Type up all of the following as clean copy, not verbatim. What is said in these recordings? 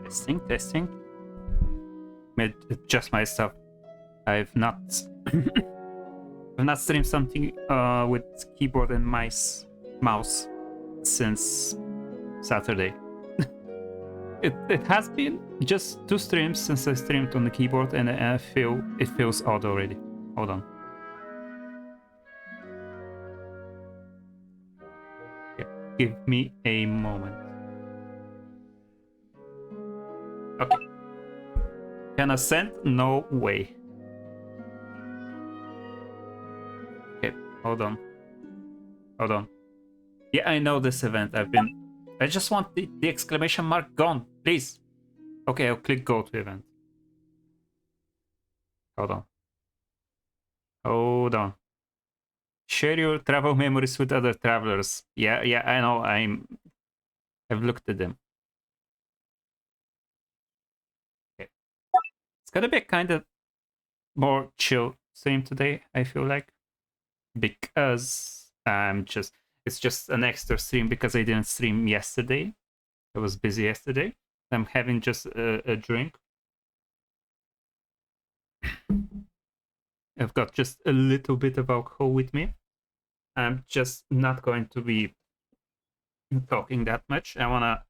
Testing. Just my stuff. I've not I've not streamed something with keyboard and mouse since Saturday. it has been just 2 streams since I streamed on the keyboard, and I feel it feels odd already. Hold on. Yeah, give me a moment. Okay. Can I send? No way. Okay, hold on. Yeah, I know this event. I just want the exclamation mark gone, please. Okay, I'll click go to event. Hold on. Share your travel memories with other travelers. Yeah, I know. I've looked at them. Okay. It's gonna be a kind of more chill stream today, I feel like. Because it's just an extra stream because I didn't stream yesterday. I was busy yesterday. I'm having just a drink. I've got just a little bit of alcohol with me. I'm just not going to be talking that much. I want to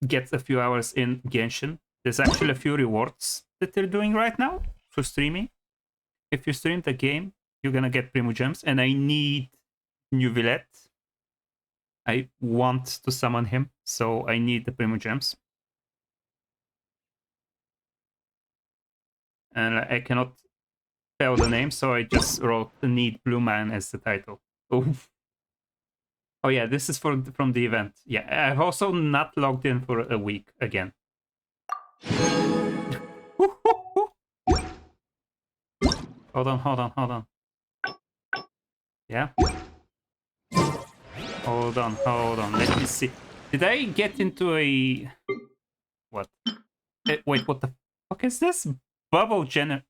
get a few hours in Genshin. There's actually a few rewards that they're doing right now for streaming. If you stream the game, you're gonna get Primo Gems, and I need New Villet. I want to summon him, so I need the Primo Gems. And I cannot spell the name, so I just wrote Need Blue Man as the title. Oof. Oh yeah, this is from the event. Yeah, I've also not logged in for a week again. Hold on. Yeah. Hold on. Let me see. Did I get into a... What? Wait, what the fuck is this? Bubble gener...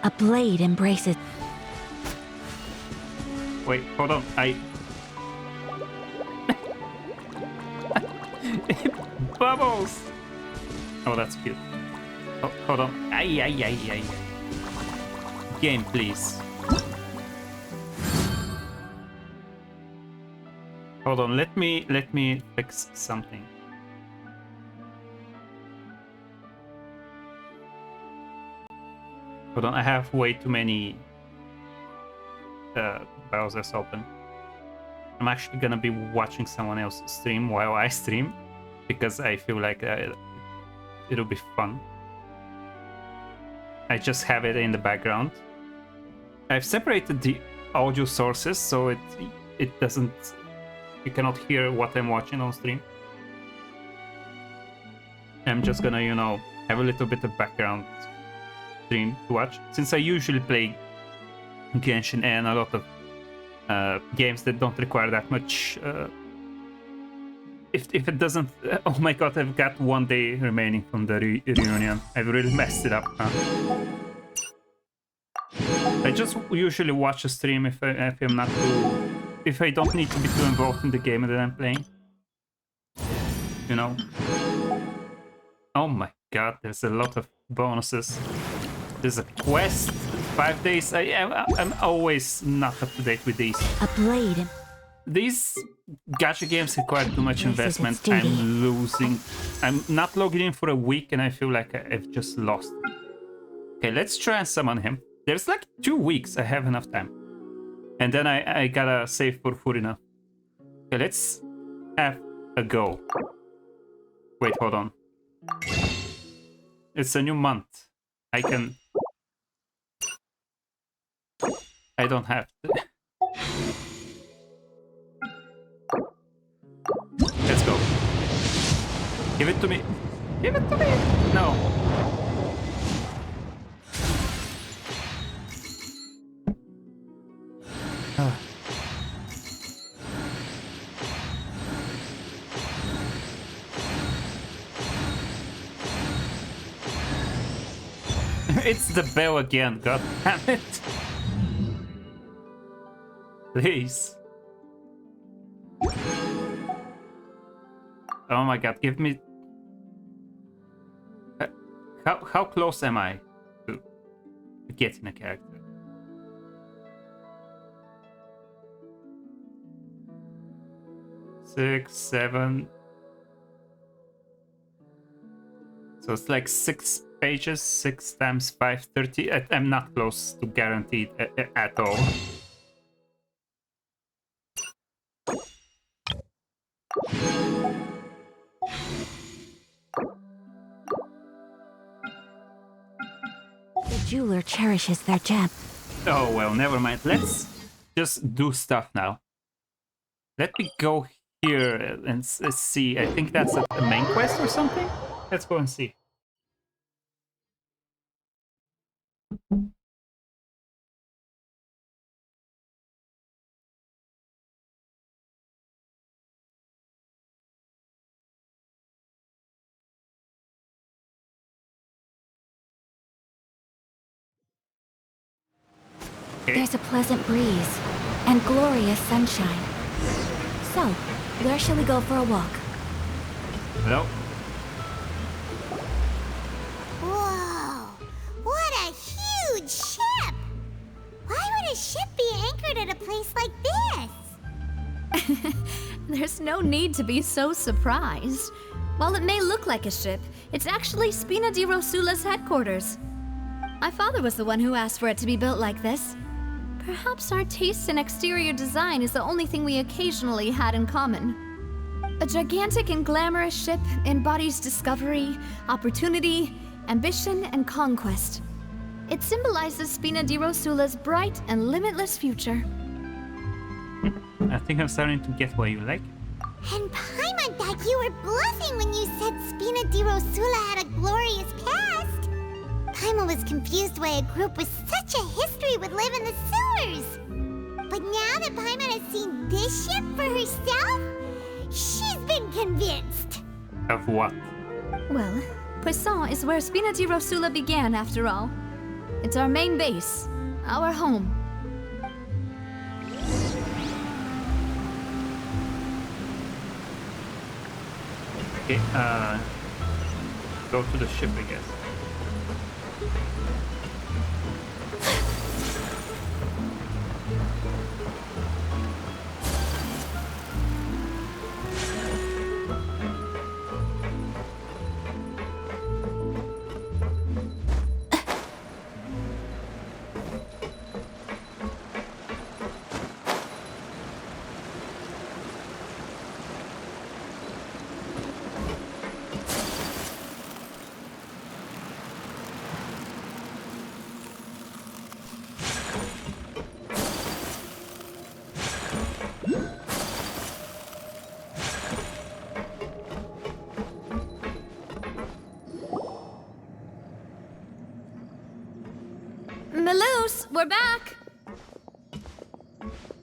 A blade embraces... Wait, hold on. Bubbles! Oh, that's cute. Oh, hold on. Ay. Game, please. Hold on. Let me fix something. Hold on. I have way too many browsers open. I'm actually gonna be watching someone else stream while I stream, because I feel like it'll be fun. I just have it in the background. I've separated the audio sources so it doesn't... You cannot hear what I'm watching on stream. I'm just gonna, you know, have a little bit of background stream to watch, since I usually play Genshin and a lot of games that don't require that much. If it doesn't... oh my god, I've got 1 day remaining from the reunion. I've really messed it up, huh? I just usually watch a stream if I'm not too... If I don't need to be too involved in the game that I'm playing. You know? Oh my god, there's a lot of bonuses. There's a quest, 5 days. I'm always not up to date with these. A blade. These gacha games require too much investment. I'm losing. I'm not logging in for a week and I feel like I've just lost. Okay, let's try and summon him. There's like 2 weeks. I have enough time. And then I gotta save for Furina. Okay, let's have a go. Wait, hold on. It's a new month. I don't have to. Let's go. Give it to me. Give it to me. No. It's the bell again, god damn it. Please. Oh my god, give me... How close am I to getting a character? Six, 7. So it's like 6 pages, 6 times 5, 30. I'm not close to guaranteed at all. The jeweler cherishes their gem. Oh well, never mind. Let's just do stuff now. Let me go here and see. I think that's a main quest or something. Let's go and see. Okay. There's a pleasant breeze and glorious sunshine. So, where shall we go for a walk? Hello. Whoa! What a huge ship! Why would a ship be anchored at a place like this? There's no need to be so surprised. While it may look like a ship, it's actually Spina di Rosula's headquarters. My father was the one who asked for it to be built like this. Perhaps our taste in exterior design is the only thing we occasionally had in common. A gigantic and glamorous ship embodies discovery, opportunity, ambition, and conquest. It symbolizes Spina di Rosula's bright and limitless future. I think I'm starting to get what you like. And Paimon thought you were bluffing when you said Spina di Rosula had a glorious past. Paimon was confused why a group with such a history would live in the sewers. But now that Paimon has seen this ship for herself, she's been convinced. Of what? Well, Poisson is where Spina di Rosula began, after all. It's our main base, our home. Okay, go to the ship, I guess. Melus, we're back!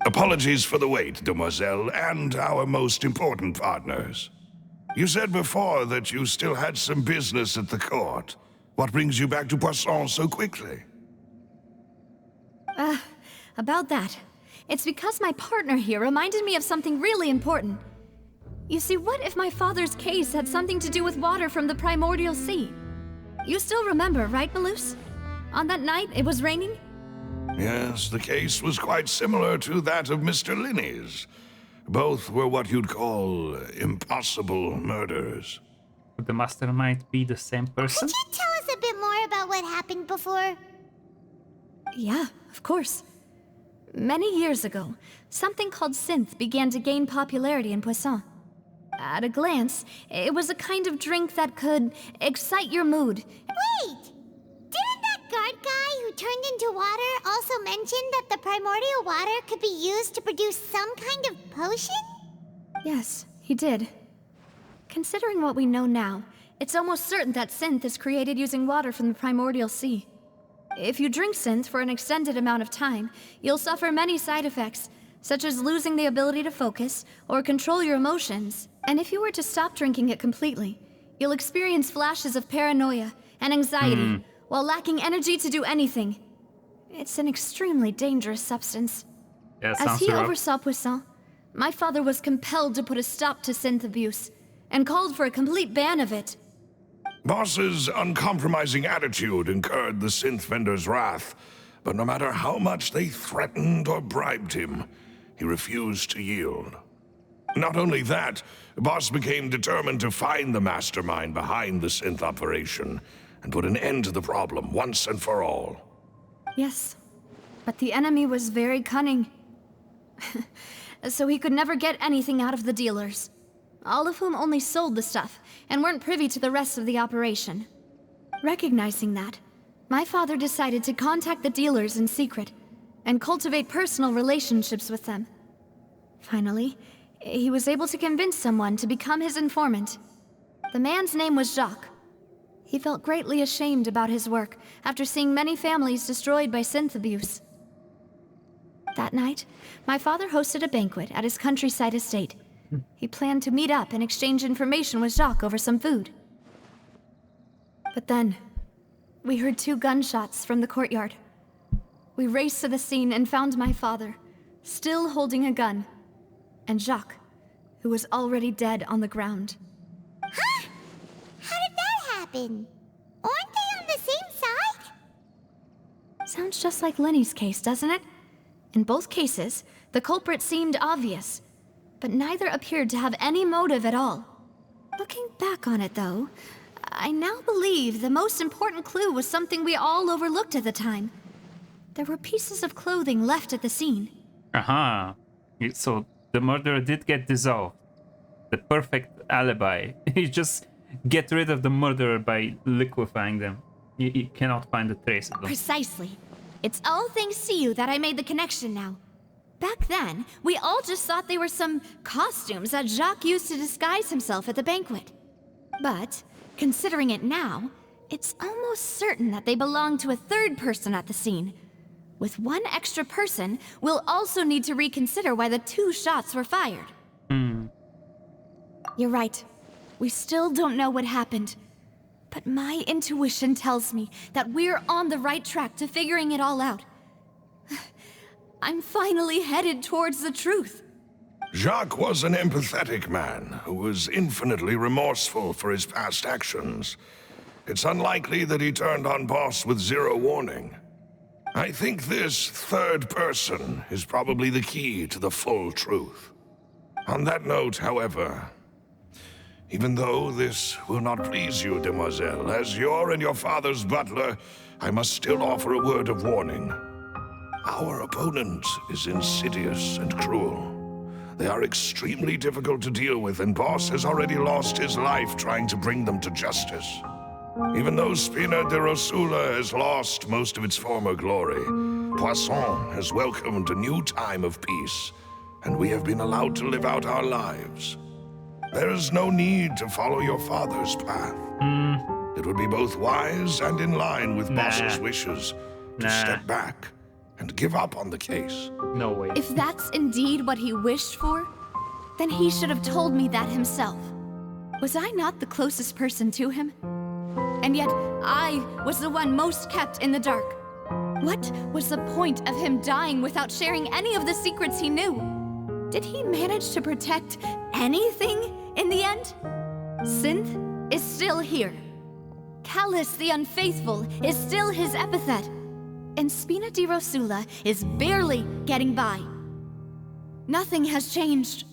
Apologies for the wait, demoiselle, and our most important partners. You said before that you still had some business at the court. What brings you back to Poisson so quickly? About that. It's because my partner here reminded me of something really important. You see, what if my father's case had something to do with water from the primordial sea? You still remember, right, Melus? On that night, it was raining? Yes, the case was quite similar to that of Mr. Linney's. Both were what you'd call impossible murders. Would the mastermind be the same person? Could you tell us a bit more about what happened before? Yeah, of course. Many years ago, something called synth began to gain popularity in Poisson. At a glance, it was a kind of drink that could excite your mood. Wait! Didn't that guard guy who turned into water also mention that the primordial water could be used to produce some kind of potion? Yes, he did. Considering what we know now, it's almost certain that synth is created using water from the primordial sea. If you drink synth for an extended amount of time, you'll suffer many side effects, such as losing the ability to focus or control your emotions. And if you were to stop drinking it completely, you'll experience flashes of paranoia and anxiety while lacking energy to do anything. It's an extremely dangerous substance. Yeah, As sounds he rough. oversaw Poisson, my father was compelled to put a stop to synth abuse and called for a complete ban of it. Boss's uncompromising attitude incurred the synth vendor's wrath, but no matter how much they threatened or bribed him, he refused to yield. Not only that, Boss became determined to find the mastermind behind the synth operation and put an end to the problem once and for all. Yes, but the enemy was very cunning. So he could never get anything out of the dealers, all of whom only sold the stuff and weren't privy to the rest of the operation. Recognizing that, my father decided to contact the dealers in secret and cultivate personal relationships with them. Finally, he was able to convince someone to become his informant. The man's name was Jacques. He felt greatly ashamed about his work after seeing many families destroyed by synth abuse. That night, my father hosted a banquet at his countryside estate. He planned to meet up and exchange information with Jacques over some food. But then, we heard 2 gunshots from the courtyard. We raced to the scene and found my father, still holding a gun, and Jacques, who was already dead on the ground. Huh? How did that happen? Aren't they on the same side? Sounds just like Lenny's case, doesn't it? In both cases, the culprit seemed obvious, but neither appeared to have any motive at all. Looking back on it, though, I now believe the most important clue was something we all overlooked at the time. There were pieces of clothing left at the scene. Uh-huh. So the murderer did get dissolved. The perfect alibi. You just get rid of the murderer by liquefying them. You cannot find a trace of them. Precisely. It's all thanks to you that I made the connection now. Back then, we all just thought they were some costumes that Jacques used to disguise himself at the banquet. But, considering it now, it's almost certain that they belong to a third person at the scene. With one extra person, we'll also need to reconsider why the 2 shots were fired. You're right. We still don't know what happened. But my intuition tells me that we're on the right track to figuring it all out. I'm finally headed towards the truth. Jacques was an empathetic man who was infinitely remorseful for his past actions. It's unlikely that he turned on Boss with 0 warning. I think this third person is probably the key to the full truth. On that note, however, even though this will not please you, demoiselle, as your and your father's butler, I must still offer a word of warning. Our opponent is insidious and cruel. They are extremely difficult to deal with, and Boss has already lost his life trying to bring them to justice. Even though Spina de Rosula has lost most of its former glory, Poisson has welcomed a new time of peace, and we have been allowed to live out our lives. There is no need to follow your father's path. It would be both wise and in line with Boss's wishes to step back and give up on the case. No way. If that's indeed what he wished for, then he should have told me that himself. Was I not the closest person to him? And yet, I was the one most kept in the dark. What was the point of him dying without sharing any of the secrets he knew? Did he manage to protect anything in the end? Synth is still here. Callus the Unfaithful is still his epithet. And Spina di Rosula is barely getting by. Nothing has changed.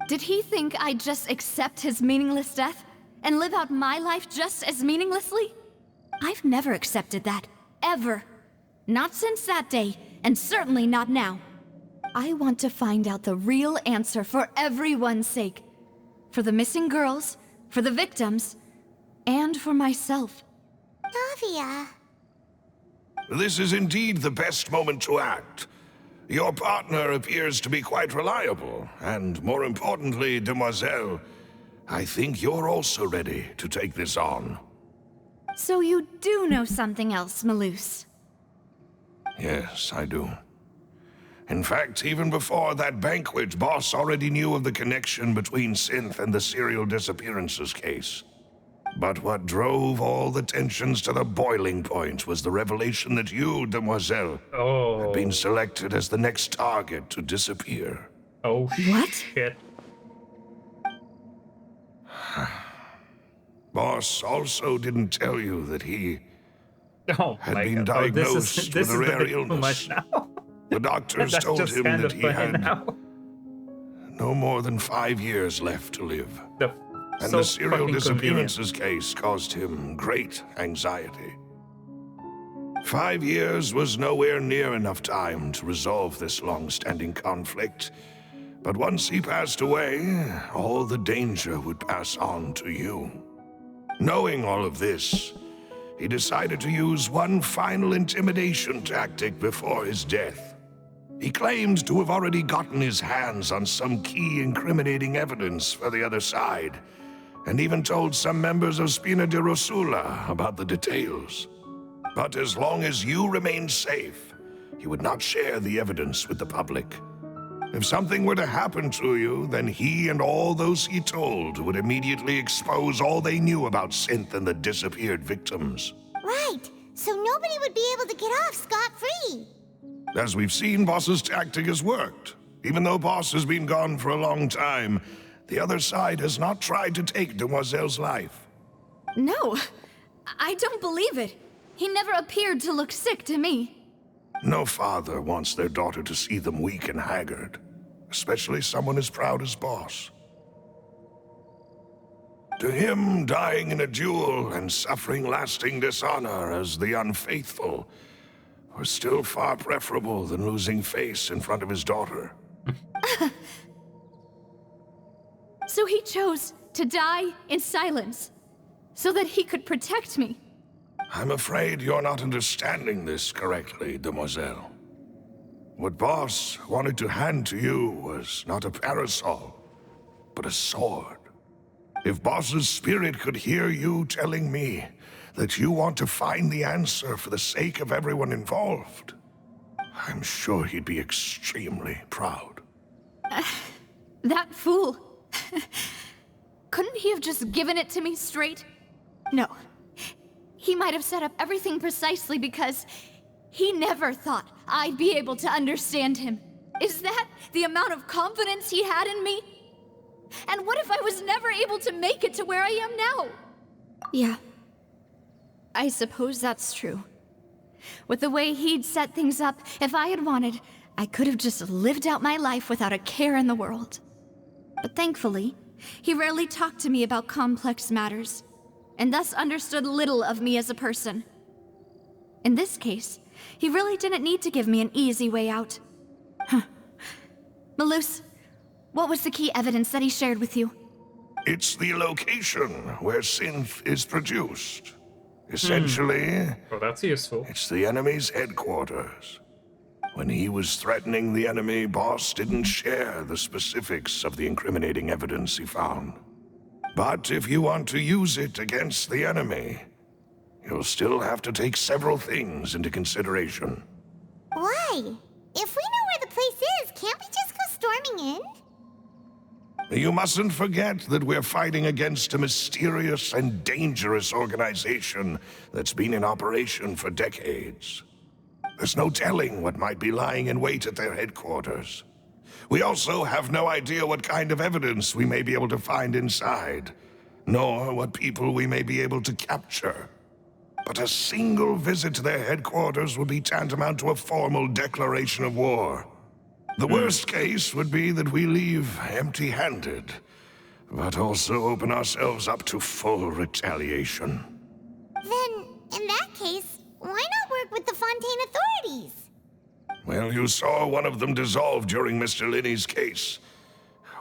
Did he think I'd just accept his meaningless death and live out my life just as meaninglessly? I've never accepted that, ever. Not since that day, and certainly not now. I want to find out the real answer for everyone's sake. For the missing girls, for the victims, and for myself. Navia. This is indeed the best moment to act. Your partner appears to be quite reliable, and more importantly, demoiselle, I think you're also ready to take this on. So you do know something else, Maloose? Yes, I do. In fact, even before that banquet, Boss already knew of the connection between Synth and the serial disappearances case. But what drove all the tensions to the boiling point was the revelation that you, Demoiselle, had been selected as the next target to disappear. Oh, What? shit. Boss also didn't tell you that he Oh had my been God. Oh, diagnosed this with a is a rare bit too illness. much now. The doctors That's told just him kind that of he funny had now. no more than 5 years left to live. And So the serial fucking disappearances case caused him great anxiety. 5 years was nowhere near enough time to resolve this long-standing conflict. But once he passed away, all the danger would pass on to you. Knowing all of this, he decided to use one final intimidation tactic before his death. He claimed to have already gotten his hands on some key incriminating evidence for the other side, and even told some members of Spina di Rosula about the details. But as long as you remained safe, he would not share the evidence with the public. If something were to happen to you, then he and all those he told would immediately expose all they knew about Synth and the disappeared victims. Right, so nobody would be able to get off scot-free. As we've seen, Boss's tactic has worked. Even though Boss has been gone for a long time, the other side has not tried to take Demoiselle's life. No, I don't believe it. He never appeared to look sick to me. No father wants their daughter to see them weak and haggard, especially someone as proud as Boss. To him, dying in a duel and suffering lasting dishonor as the unfaithful were still far preferable than losing face in front of his daughter. So he chose to die in silence, so that he could protect me. I'm afraid you're not understanding this correctly, Demoiselle. What Boss wanted to hand to you was not a parasol, but a sword. If Boss's spirit could hear you telling me that you want to find the answer for the sake of everyone involved, I'm sure he'd be extremely proud. That fool. Couldn't he have just given it to me straight? No. He might have set up everything precisely because he never thought I'd be able to understand him. Is that the amount of confidence he had in me? And what if I was never able to make it to where I am now? Yeah. I suppose that's true. With the way he'd set things up, if I had wanted, I could have just lived out my life without a care in the world. But thankfully, he rarely talked to me about complex matters, and thus understood little of me as a person. In this case, he really didn't need to give me an easy way out. Malus, what was the key evidence that he shared with you? It's the location where Synth is produced. Essentially, Oh, that's useful. it's the enemy's headquarters. When he was threatening the enemy, Boss didn't share the specifics of the incriminating evidence he found. But if you want to use it against the enemy, you'll still have to take several things into consideration. Why? If we know where the place is, can't we just go storming in? You mustn't forget that we're fighting against a mysterious and dangerous organization that's been in operation for decades. There's no telling what might be lying in wait at their headquarters. We also have no idea what kind of evidence we may be able to find inside, nor what people we may be able to capture. But a single visit to their headquarters would be tantamount to a formal declaration of war. The worst case would be that we leave empty-handed, but also open ourselves up to full retaliation. Then, in that case, why not work with the Fontaine authorities? Well, you saw one of them dissolve during Mr. Linney's case.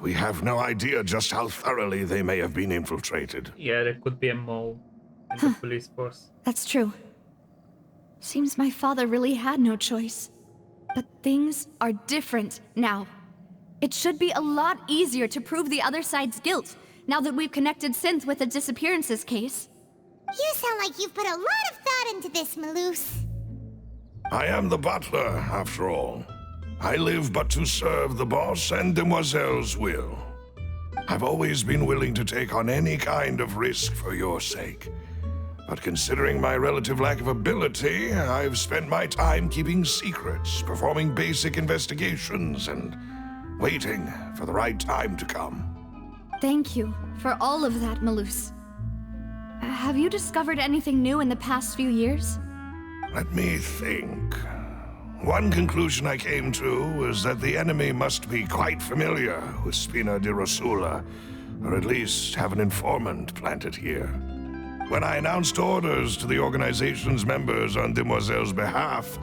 We have no idea just how thoroughly they may have been infiltrated. Yeah, there could be a mole in the police force. That's true. Seems my father really had no choice. But things are different now. It should be a lot easier to prove the other side's guilt, now that we've connected Synth with the disappearances case. You sound like you've put a lot of thought into this, Malus. I am the butler, after all. I live but to serve the boss and Demoiselle's will. I've always been willing to take on any kind of risk for your sake. But considering my relative lack of ability, I've spent my time keeping secrets, performing basic investigations, and waiting for the right time to come. Thank you for all of that, Malus. Have you discovered anything new in the past few years? Let me think. One conclusion I came to was that the enemy must be quite familiar with Spina di Rosula, or at least have an informant planted here. When I announced orders to the organization's members on Demoiselle's behalf,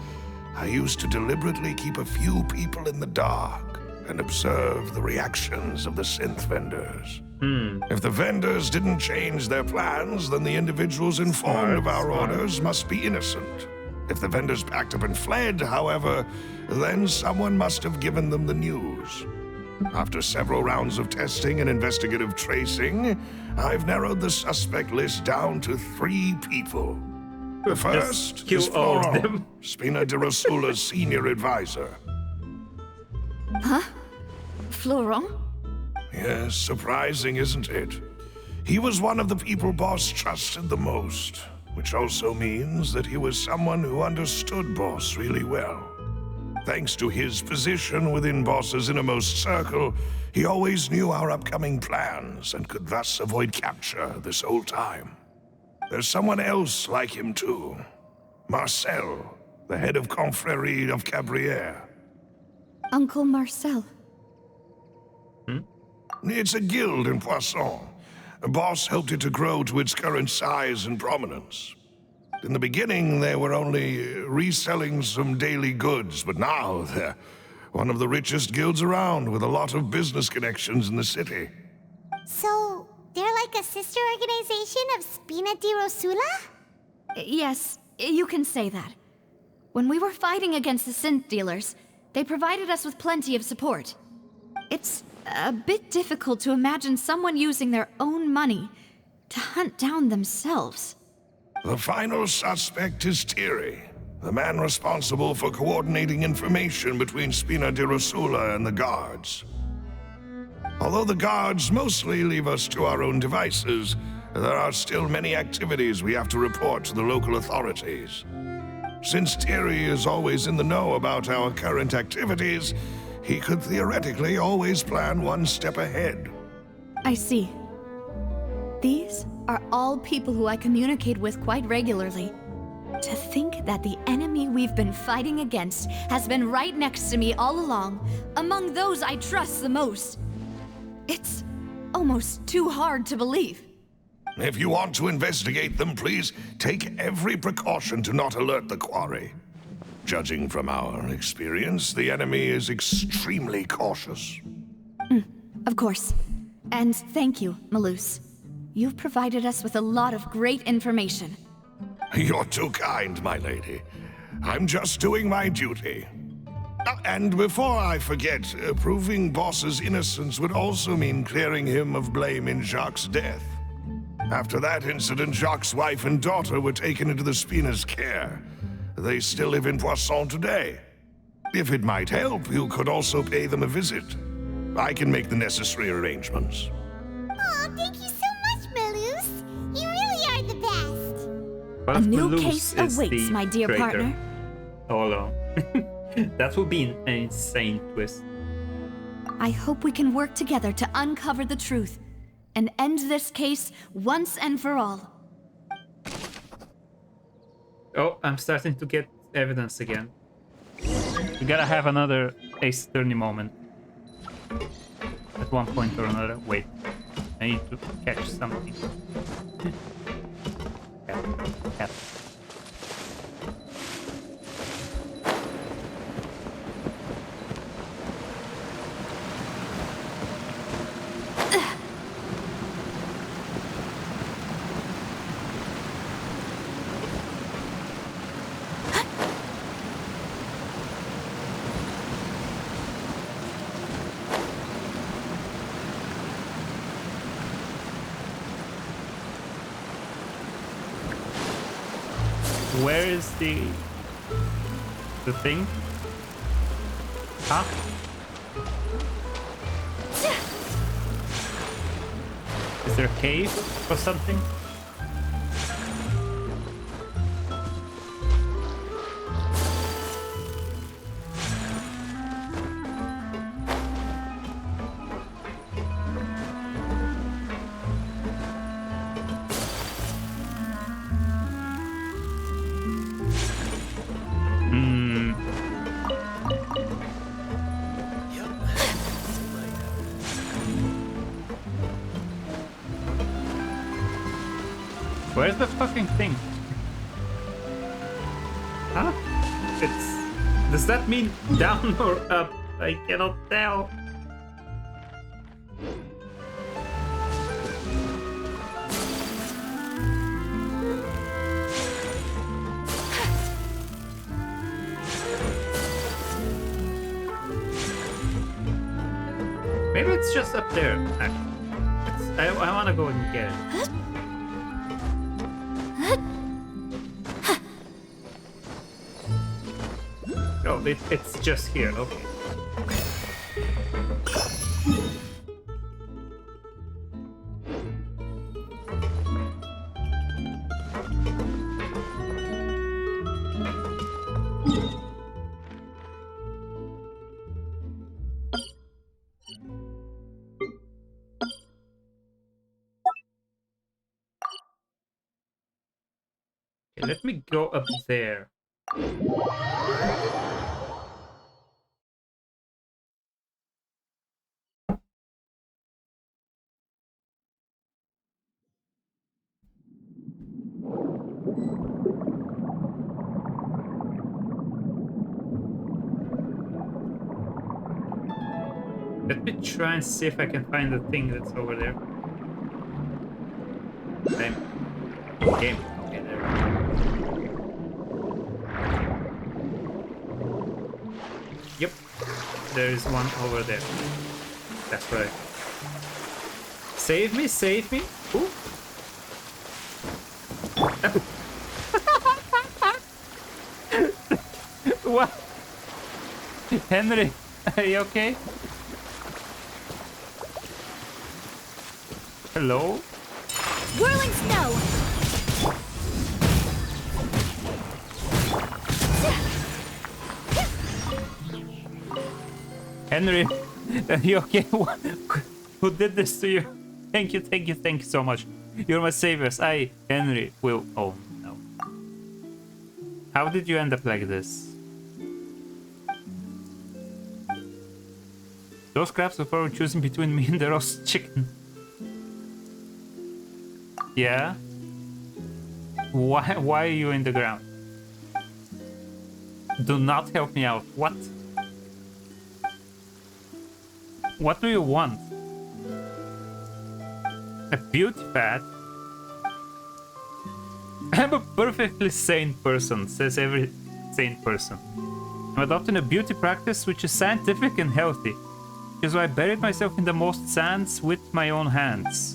I used to deliberately keep a few people in the dark and observe the reactions of the synth vendors. If the vendors didn't change their plans, then the individuals informed of our orders must be innocent. If the vendors packed up and fled, however, then someone must have given them the news. After several rounds of testing and investigative tracing, I've narrowed the suspect list down to 3 people. The first kill is all of Florent, them. Spina di Rosula's senior advisor. Florent? Yes, surprising, isn't it? He was one of the people Boss trusted the most, which also means that he was someone who understood Boss really well. Thanks to his position within Boss's innermost circle, he always knew our upcoming plans and could thus avoid capture this whole time. There's someone else like him too. Marcel, the head of Confrérie of Cabrières. Uncle Marcel. It's a guild in Poisson. Boss helped it to grow to its current size and prominence. In the beginning, they were only reselling some daily goods, but now they're one of the richest guilds around with a lot of business connections in the city. So, they're like a sister organization of Spina di Rosula? Yes, you can say that. When we were fighting against the synth dealers, they provided us with plenty of support. It's a bit difficult to imagine someone using their own money to hunt down themselves. The final suspect is Thierry, the man responsible for coordinating information between Spina di Rosula and the guards. Although the guards mostly leave us to our own devices, there are still many activities we have to report to the local authorities. Since Thierry is always in the know about our current activities, he could theoretically always plan one step ahead. I see. These are all people who I communicate with quite regularly. To think that the enemy we've been fighting against has been right next to me all along, among those I trust the most. It's almost too hard to believe. If you want to investigate them, please take every precaution to not alert the quarry. Judging from our experience, the enemy is extremely cautious. Of course. And thank you, Malus. You've provided us with a lot of great information. You're too kind, my lady. I'm just doing my duty. And before I forget, proving Boss's innocence would also mean clearing him of blame in Jacques' death. After that incident, Jacques' wife and daughter were taken into the Spina's care. They still live in Poisson today. If it might help, you could also pay them a visit. I can make the necessary arrangements. Aw, thank you so much, Malus. You really are the best. What A if new Malus case is awaits, the my dear traitor partner. all along? That would be an insane twist. I hope we can work together to uncover the truth and end this case once and for all. Oh, I'm starting to get evidence again. We gotta have another Ace Attorney moment. At one point or another. Wait. I need to catch something. Cat. Where is the thing? Huh? Is there a cave or something? Where's the fucking thing? Huh? It's... Does that mean down or up? I cannot tell. Maybe it's just up there, actually. I wanna go and get it. Oh, it's just here, okay. Okay, let me go up there. Let me try and see if I can find the thing that's over there. Game. Okay, there. Yep. There is one over there. That's right. Save me, save me. Ooh. What? Henry, are you okay? Hello? Whirling snow! Henry, are you okay? Who did this to you? Thank you so much. You're my saviors. Henry, will... Oh, no. How did you end up like this? Those crabs were probably choosing between me and the roast chicken. Yeah? Why are you in the ground? Do not help me out. What? What do you want? A beauty pad? I'm a perfectly sane person, says every sane person. I'm adopting a beauty practice which is scientific and healthy. Which is why I buried myself in the most sands with my own hands.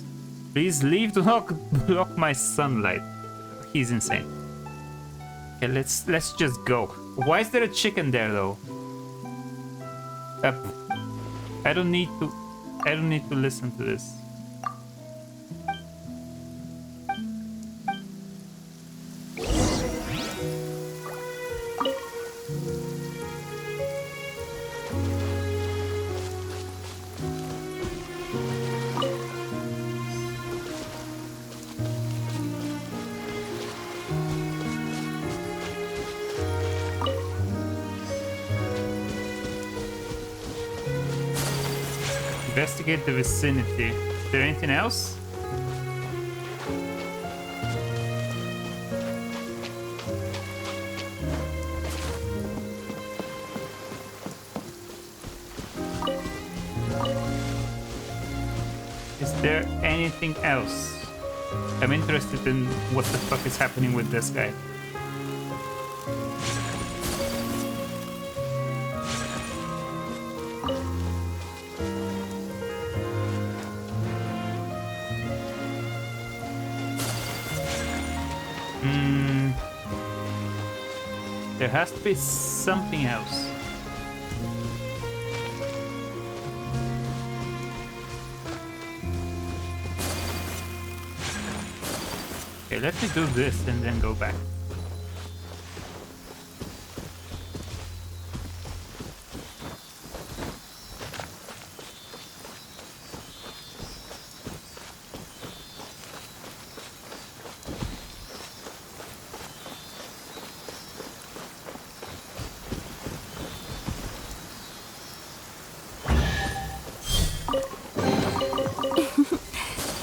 Please leave, do not block my sunlight. He's insane. Okay, let's just go. Why is there a chicken there though? I don't need to listen to this. Investigate the vicinity. Is there anything else? Is there anything else? I'm interested in what the fuck is happening with this guy. There has to be something else. Okay, let me do this and then go back.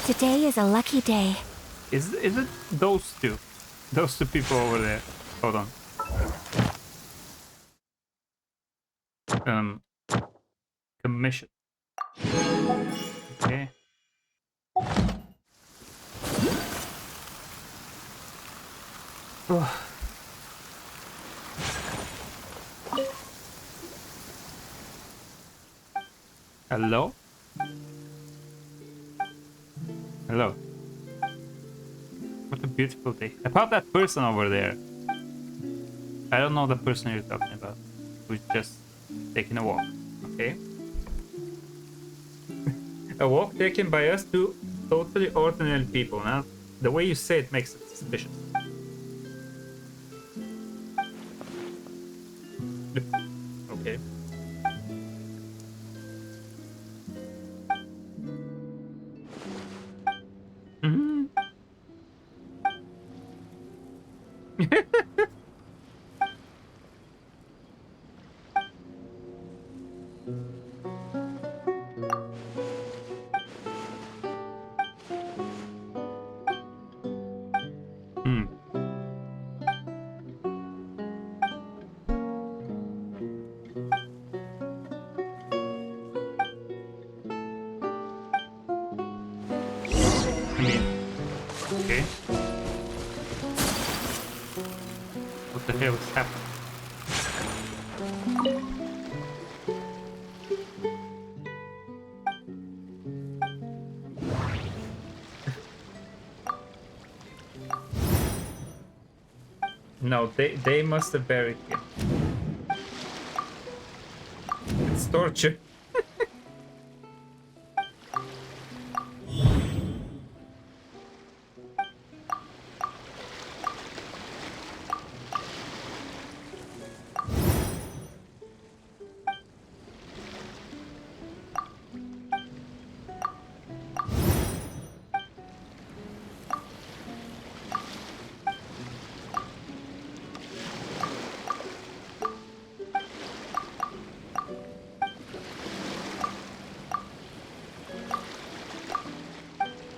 Today is a lucky day. Is it those two? Those two people over there. Hold on. Commission. Okay. Oh. Hello? Hello. What a beautiful day. About that person over there. I don't know the person you're talking about. Who's just taking a walk. Okay. A walk taken by us two totally ordinary people. Now, the way you say it makes it suspicious. Okay. Mhm. Hmm. I mean, okay. What the hell is happening? No, they must have buried him. It's torture.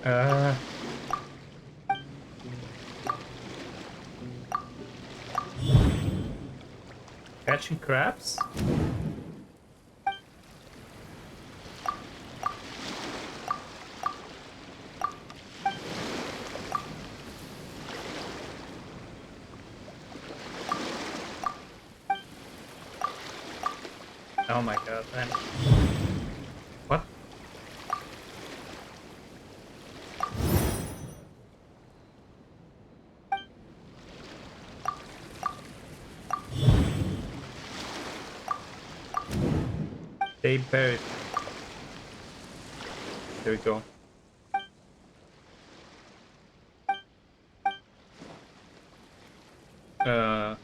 Uh, Catching crabs? Oh my god, man. What? They buried him. There we go. Uh,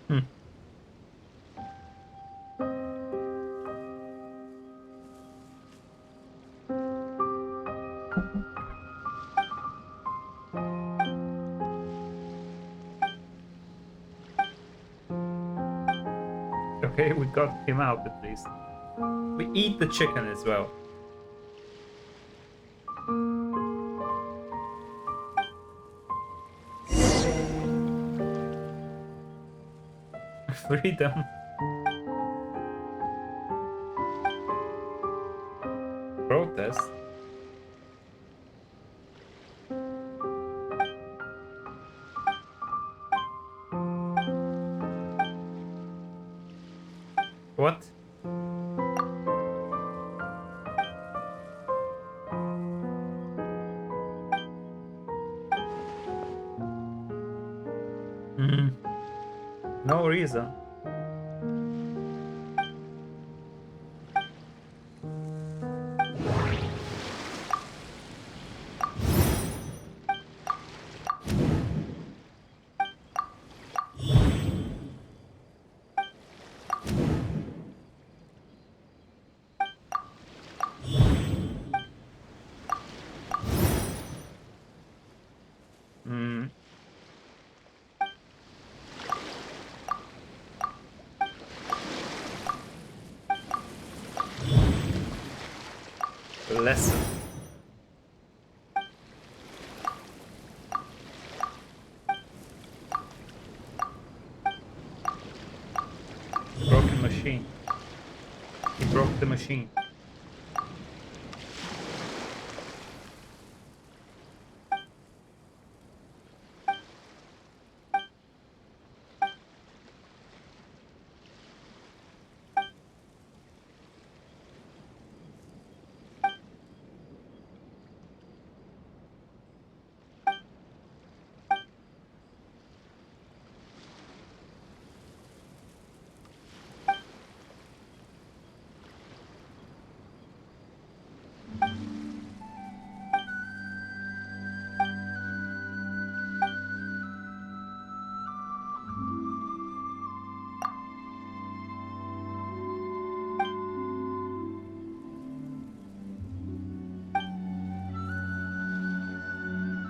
hmm. Okay, we got him out at least. We eat the chicken as well. Freedom. Protest. no reason. Hmm. Lesson. Broken machine. He broke the machine.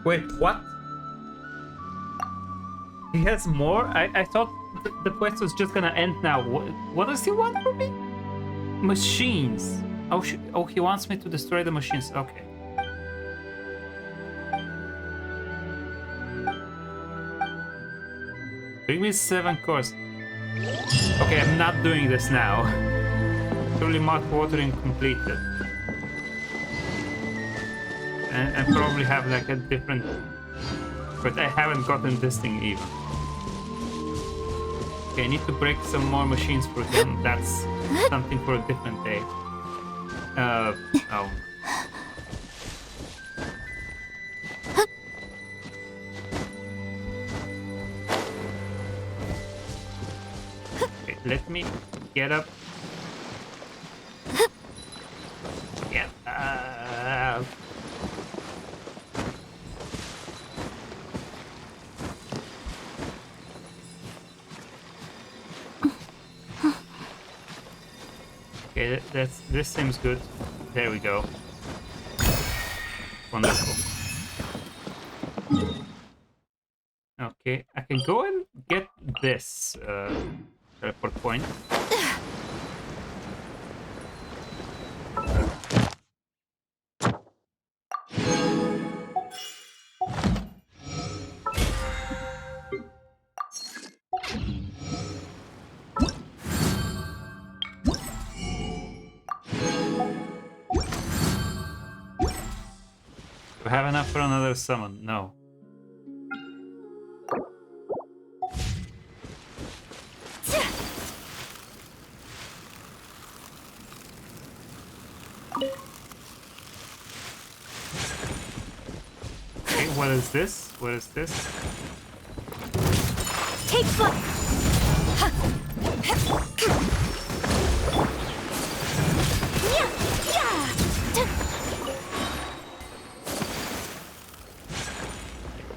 Wait, what? He has more? I thought the quest was just gonna end now. What does he want from me? Machines. Oh, oh, he wants me to destroy the machines. Okay. Bring me 7 cores. Okay, I'm not doing this now. Truly mark watering completed. And probably have like a different... But I haven't gotten this thing even. Okay, I need to break some more machines for him. That's something for a different day. Oh. Okay, let me get up. Get up. Okay, this seems good. There we go. Wonderful. Okay, I can go and get this teleport point. Do I have enough for another summon? No. Okay, what is this? What is this? Take flight!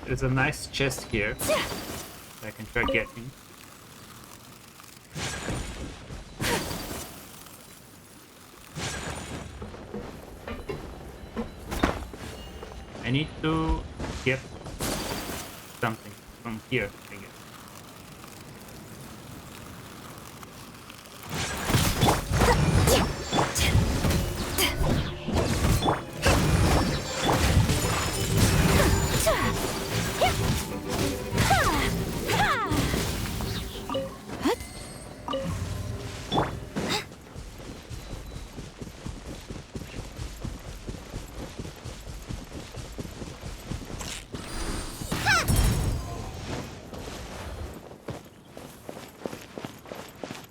There's a nice chest here that I can try getting. I need to get something from here, I guess.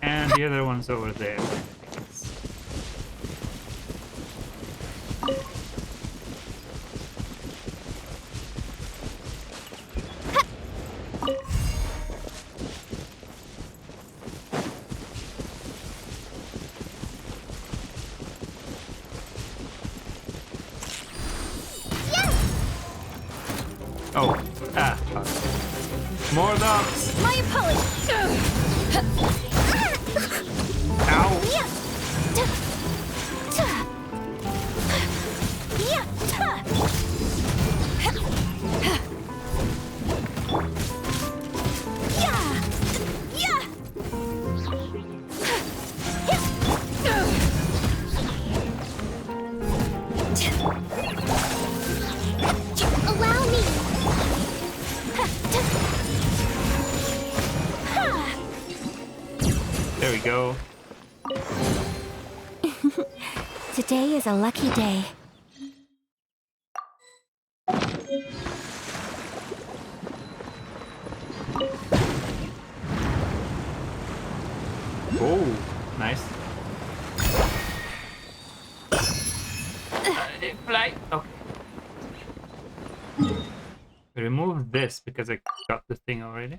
And the other one's over there. Oh, ah, fuck. More dogs! My apologies. Ow! Allow me. There we go. Today is a lucky day. Oh, nice. Fly. Okay. Remove this because I got the thing already.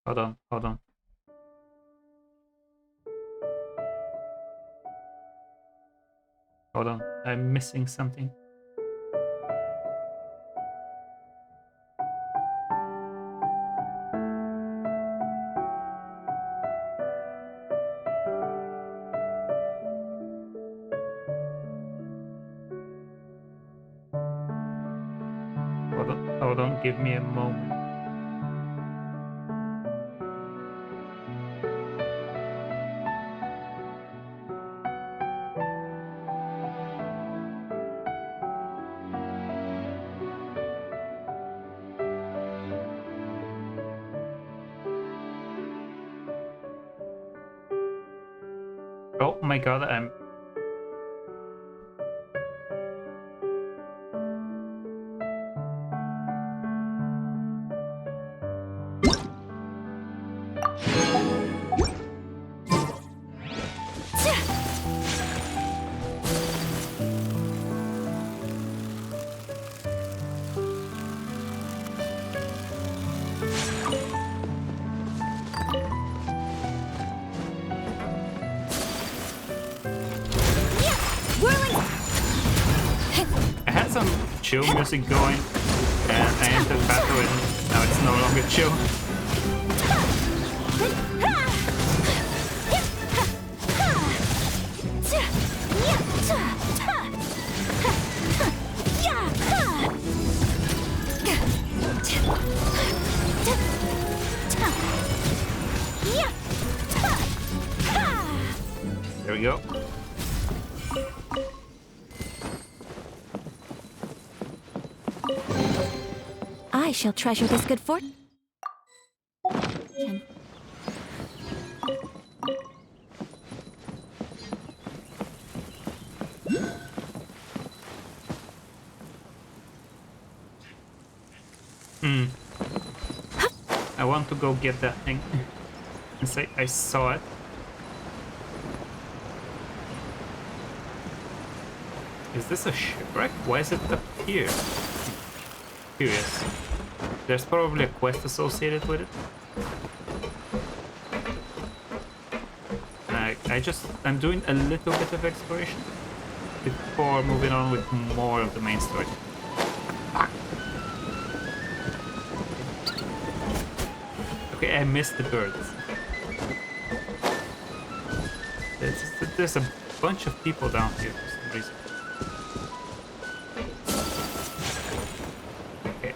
Hold on, hold on. Hold on, I'm missing something. Hold on, give me a moment. Oh my god, I'm... I had some chill music going, and I entered battle and now it's no longer chill. There we go. I shall treasure this good fortune. I want to go get that thing and say I saw it. Is this a shipwreck? Why is it up here? Curious. There's probably a quest associated with it. I'm doing a little bit of exploration before moving on with more of the main story. Okay, I missed the birds. There's a bunch of people down here for some reason. Okay.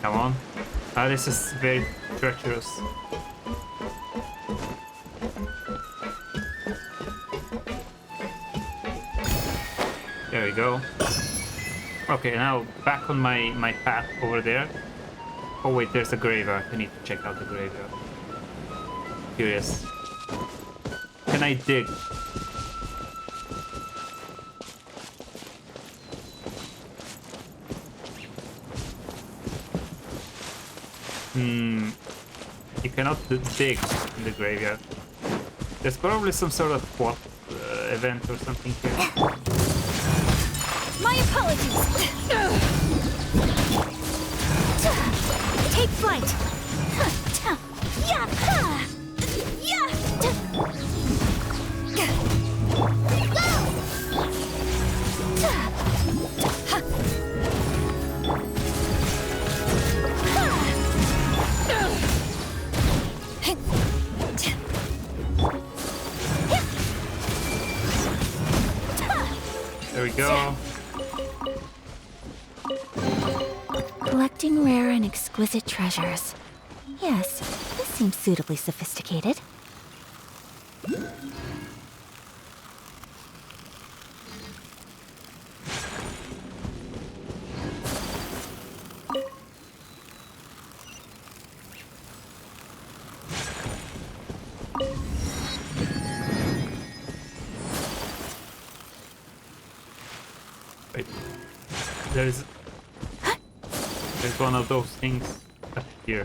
Come on. Ah, this is very treacherous. There we go. Okay, now back on my path over there. Oh wait, there's a graveyard. I need to check out the graveyard. Curious. can I dig? You cannot dig in the graveyard. There's probably some sort of quad event or something here. My apologies. Take flight. There we go. Collecting rare and exquisite treasures. Yes, this seems suitably sophisticated. Wait. There's one of those things up here.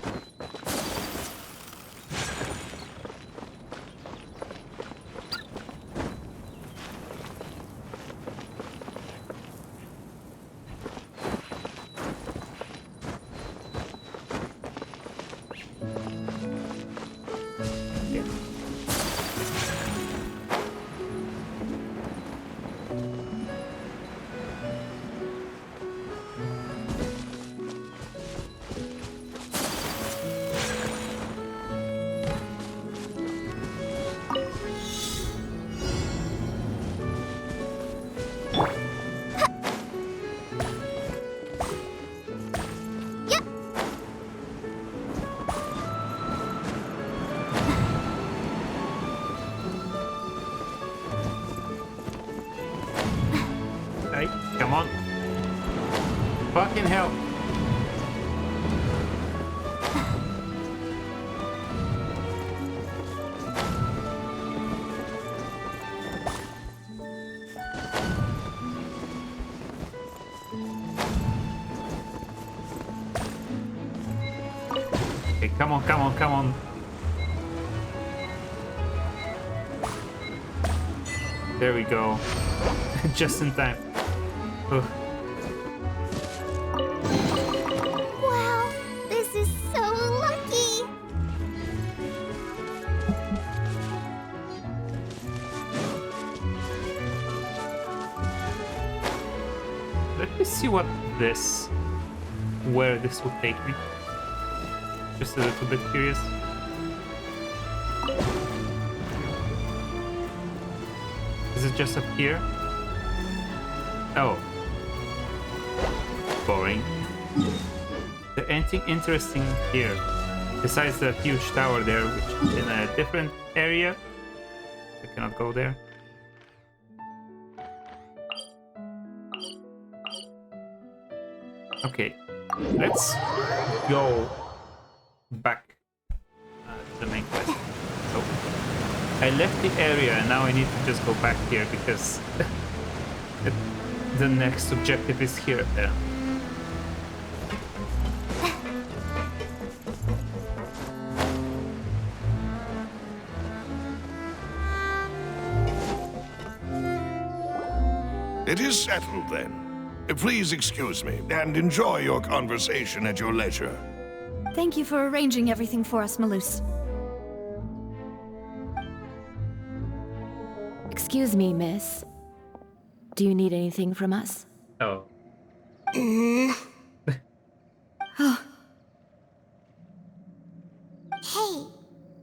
Hey, come on. Fucking hell. Okay, come on, come on, come on. There we go. Just in time. Ugh. Wow, this is so lucky. Let me see where this will take me. Just a little bit curious. Is it just up here? Oh. Boring. Is there anything interesting here? Besides the huge tower there, which is in a different area. So I cannot go there. Okay. Let's go back to the main quest. So, I left the area and now I need to just go back here because the next objective is here. It is settled then. Please excuse me and enjoy your conversation at your leisure. Thank you for arranging everything for us, Malus. Excuse me, miss. Do you need anything from us? Oh. Hey,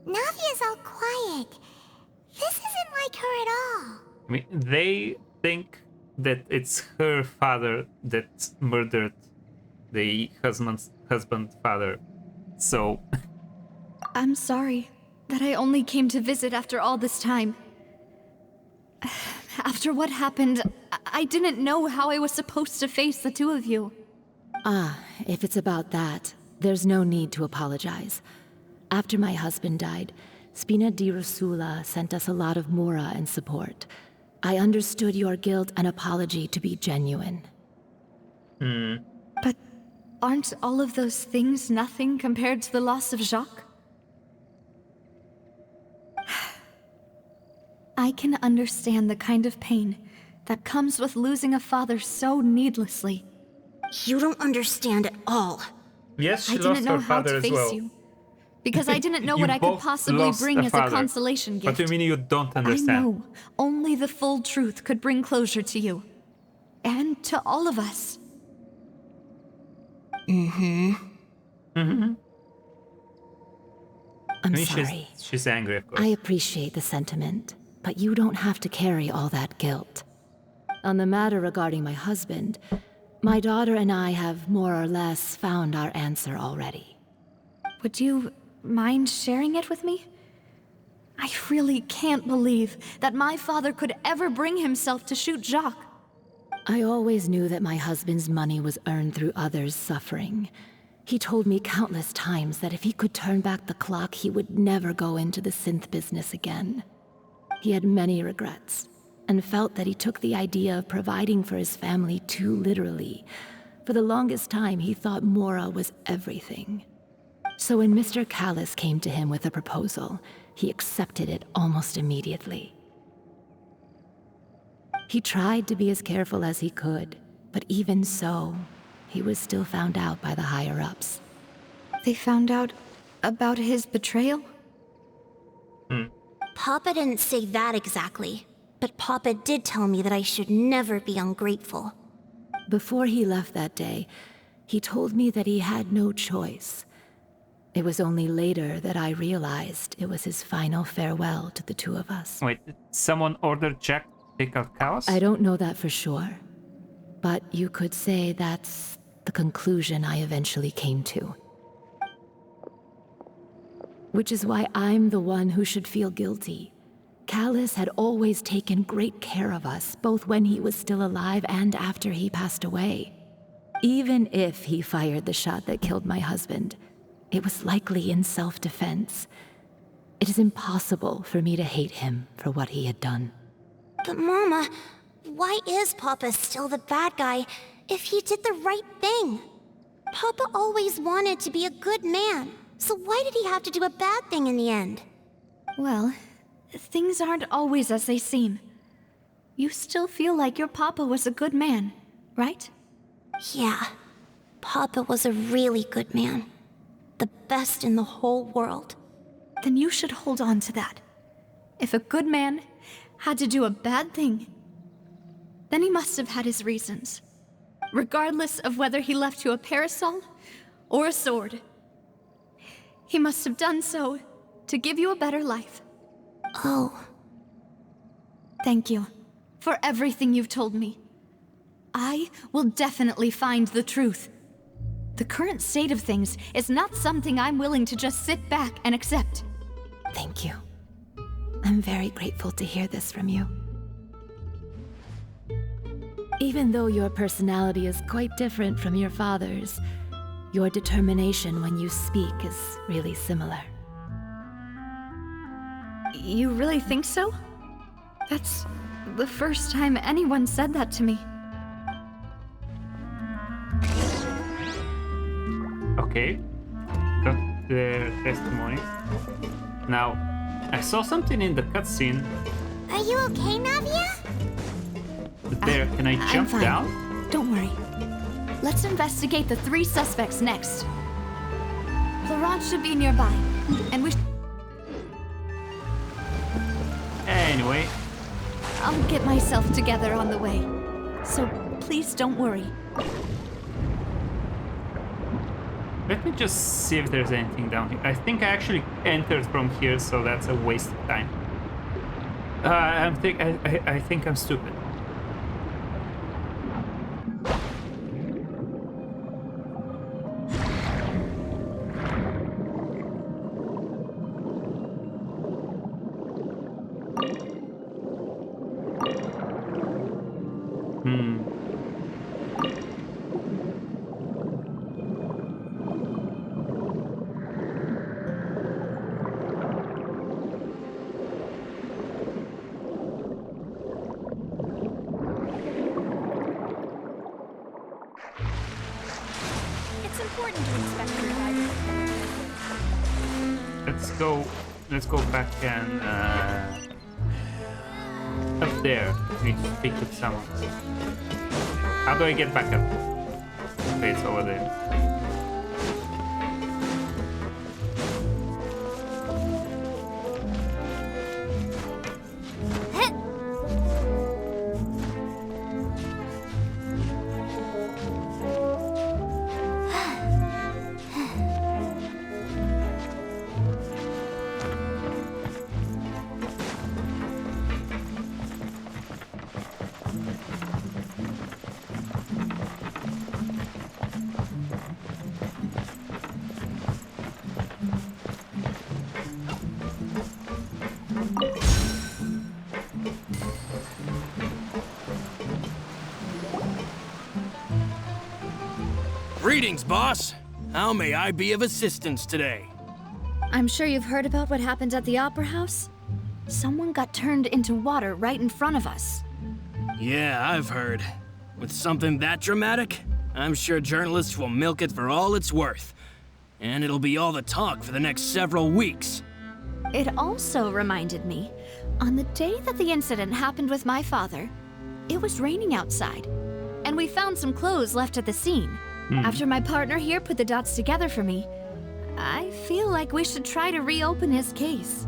Navia's all quiet. This isn't like her at all. I mean, they think that it's her father that murdered the husband's father. So, I'm sorry that I only came to visit after all this time. After what happened, I didn't know how I was supposed to face the two of you. Ah, if it's about that, there's no need to apologize. After my husband died, Spina di Rosula sent us a lot of mora and support. I understood your guilt and apology to be genuine. But aren't all of those things nothing compared to the loss of Jacques? I can understand the kind of pain that comes with losing a father so needlessly. You don't understand at all. Yes, she I didn't lost know her how father to as face well. you. Because I didn't know You what I could both possibly lost bring a as a father. consolation gift. What do you mean you don't I understand? know only the full truth could bring closure to you. And to all of us. I'm I mean, sorry. she's angry, of course. I appreciate the sentiment, but you don't have to carry all that guilt. On the matter regarding my husband, my daughter and I have more or less found our answer already. Would you mind sharing it with me? I really can't believe that my father could ever bring himself to shoot Jacques. I always knew that my husband's money was earned through others' suffering. He told me countless times that if he could turn back the clock, he would never go into the synth business again. He had many regrets, and felt that he took the idea of providing for his family too literally. For the longest time, he thought Mora was everything. So when Mr. Callis came to him with a proposal, he accepted it almost immediately. He tried to be as careful as he could, but even so, he was still found out by the higher-ups. They found out about his betrayal? Papa didn't say that exactly, but Papa did tell me that I should never be ungrateful. Before he left that day, he told me that he had no choice. It was only later that I realized it was his final farewell to the two of us. Wait, did someone ordered Jack to take out Chaos? I don't know that for sure, but you could say that's the conclusion I eventually came to. Which is why I'm the one who should feel guilty. Callis had always taken great care of us, both when he was still alive and after he passed away. Even if he fired the shot that killed my husband, it was likely in self-defense. It is impossible for me to hate him for what he had done. But Mama, why is Papa still the bad guy if he did the right thing? Papa always wanted to be a good man, so why did he have to do a bad thing in the end? Well, things aren't always as they seem. You still feel like your papa was a good man, right? Yeah, Papa was a really good man. The best in the whole world. Then you should hold on to that. If a good man had to do a bad thing, then he must have had his reasons. Regardless of whether he left you a parasol or a sword. He must have done so to give you a better life. Oh, Thank you for everything you've told me. I will definitely find the truth. The current state of things is not something I'm willing to just sit back and accept. Thank you. I'm very grateful to hear this from you. Even though your personality is quite different from your father's, your determination when you speak is really similar. You really think so? That's the first time anyone said that to me. Okay. Got the testimonies. Now, I saw something in the cutscene. are you okay, Navia? There, can I I'm jump fine. down? Don't worry. Let's investigate the 3 suspects next. Laurent should be nearby, and we Anyway, I'll get myself together on the way. So please don't worry. let me just see if there's anything down here. I think I actually entered from here, so that's a waste of time. I think I'm stupid. Let's go back and up there. We need to speak with someone. How do I get back up? Okay, it's over there. Greetings, boss. How may I be of assistance today? I'm sure you've heard about what happened at the Opera House. Someone got turned into water right in front of us. Yeah, I've heard. With something that dramatic, I'm sure journalists will milk it for all it's worth. And it'll be all the talk for the next several weeks. It also reminded me, on the day that the incident happened with my father, it was raining outside, and we found some clothes left at the scene. After my partner here put the dots together for me, I feel like we should try to reopen his case.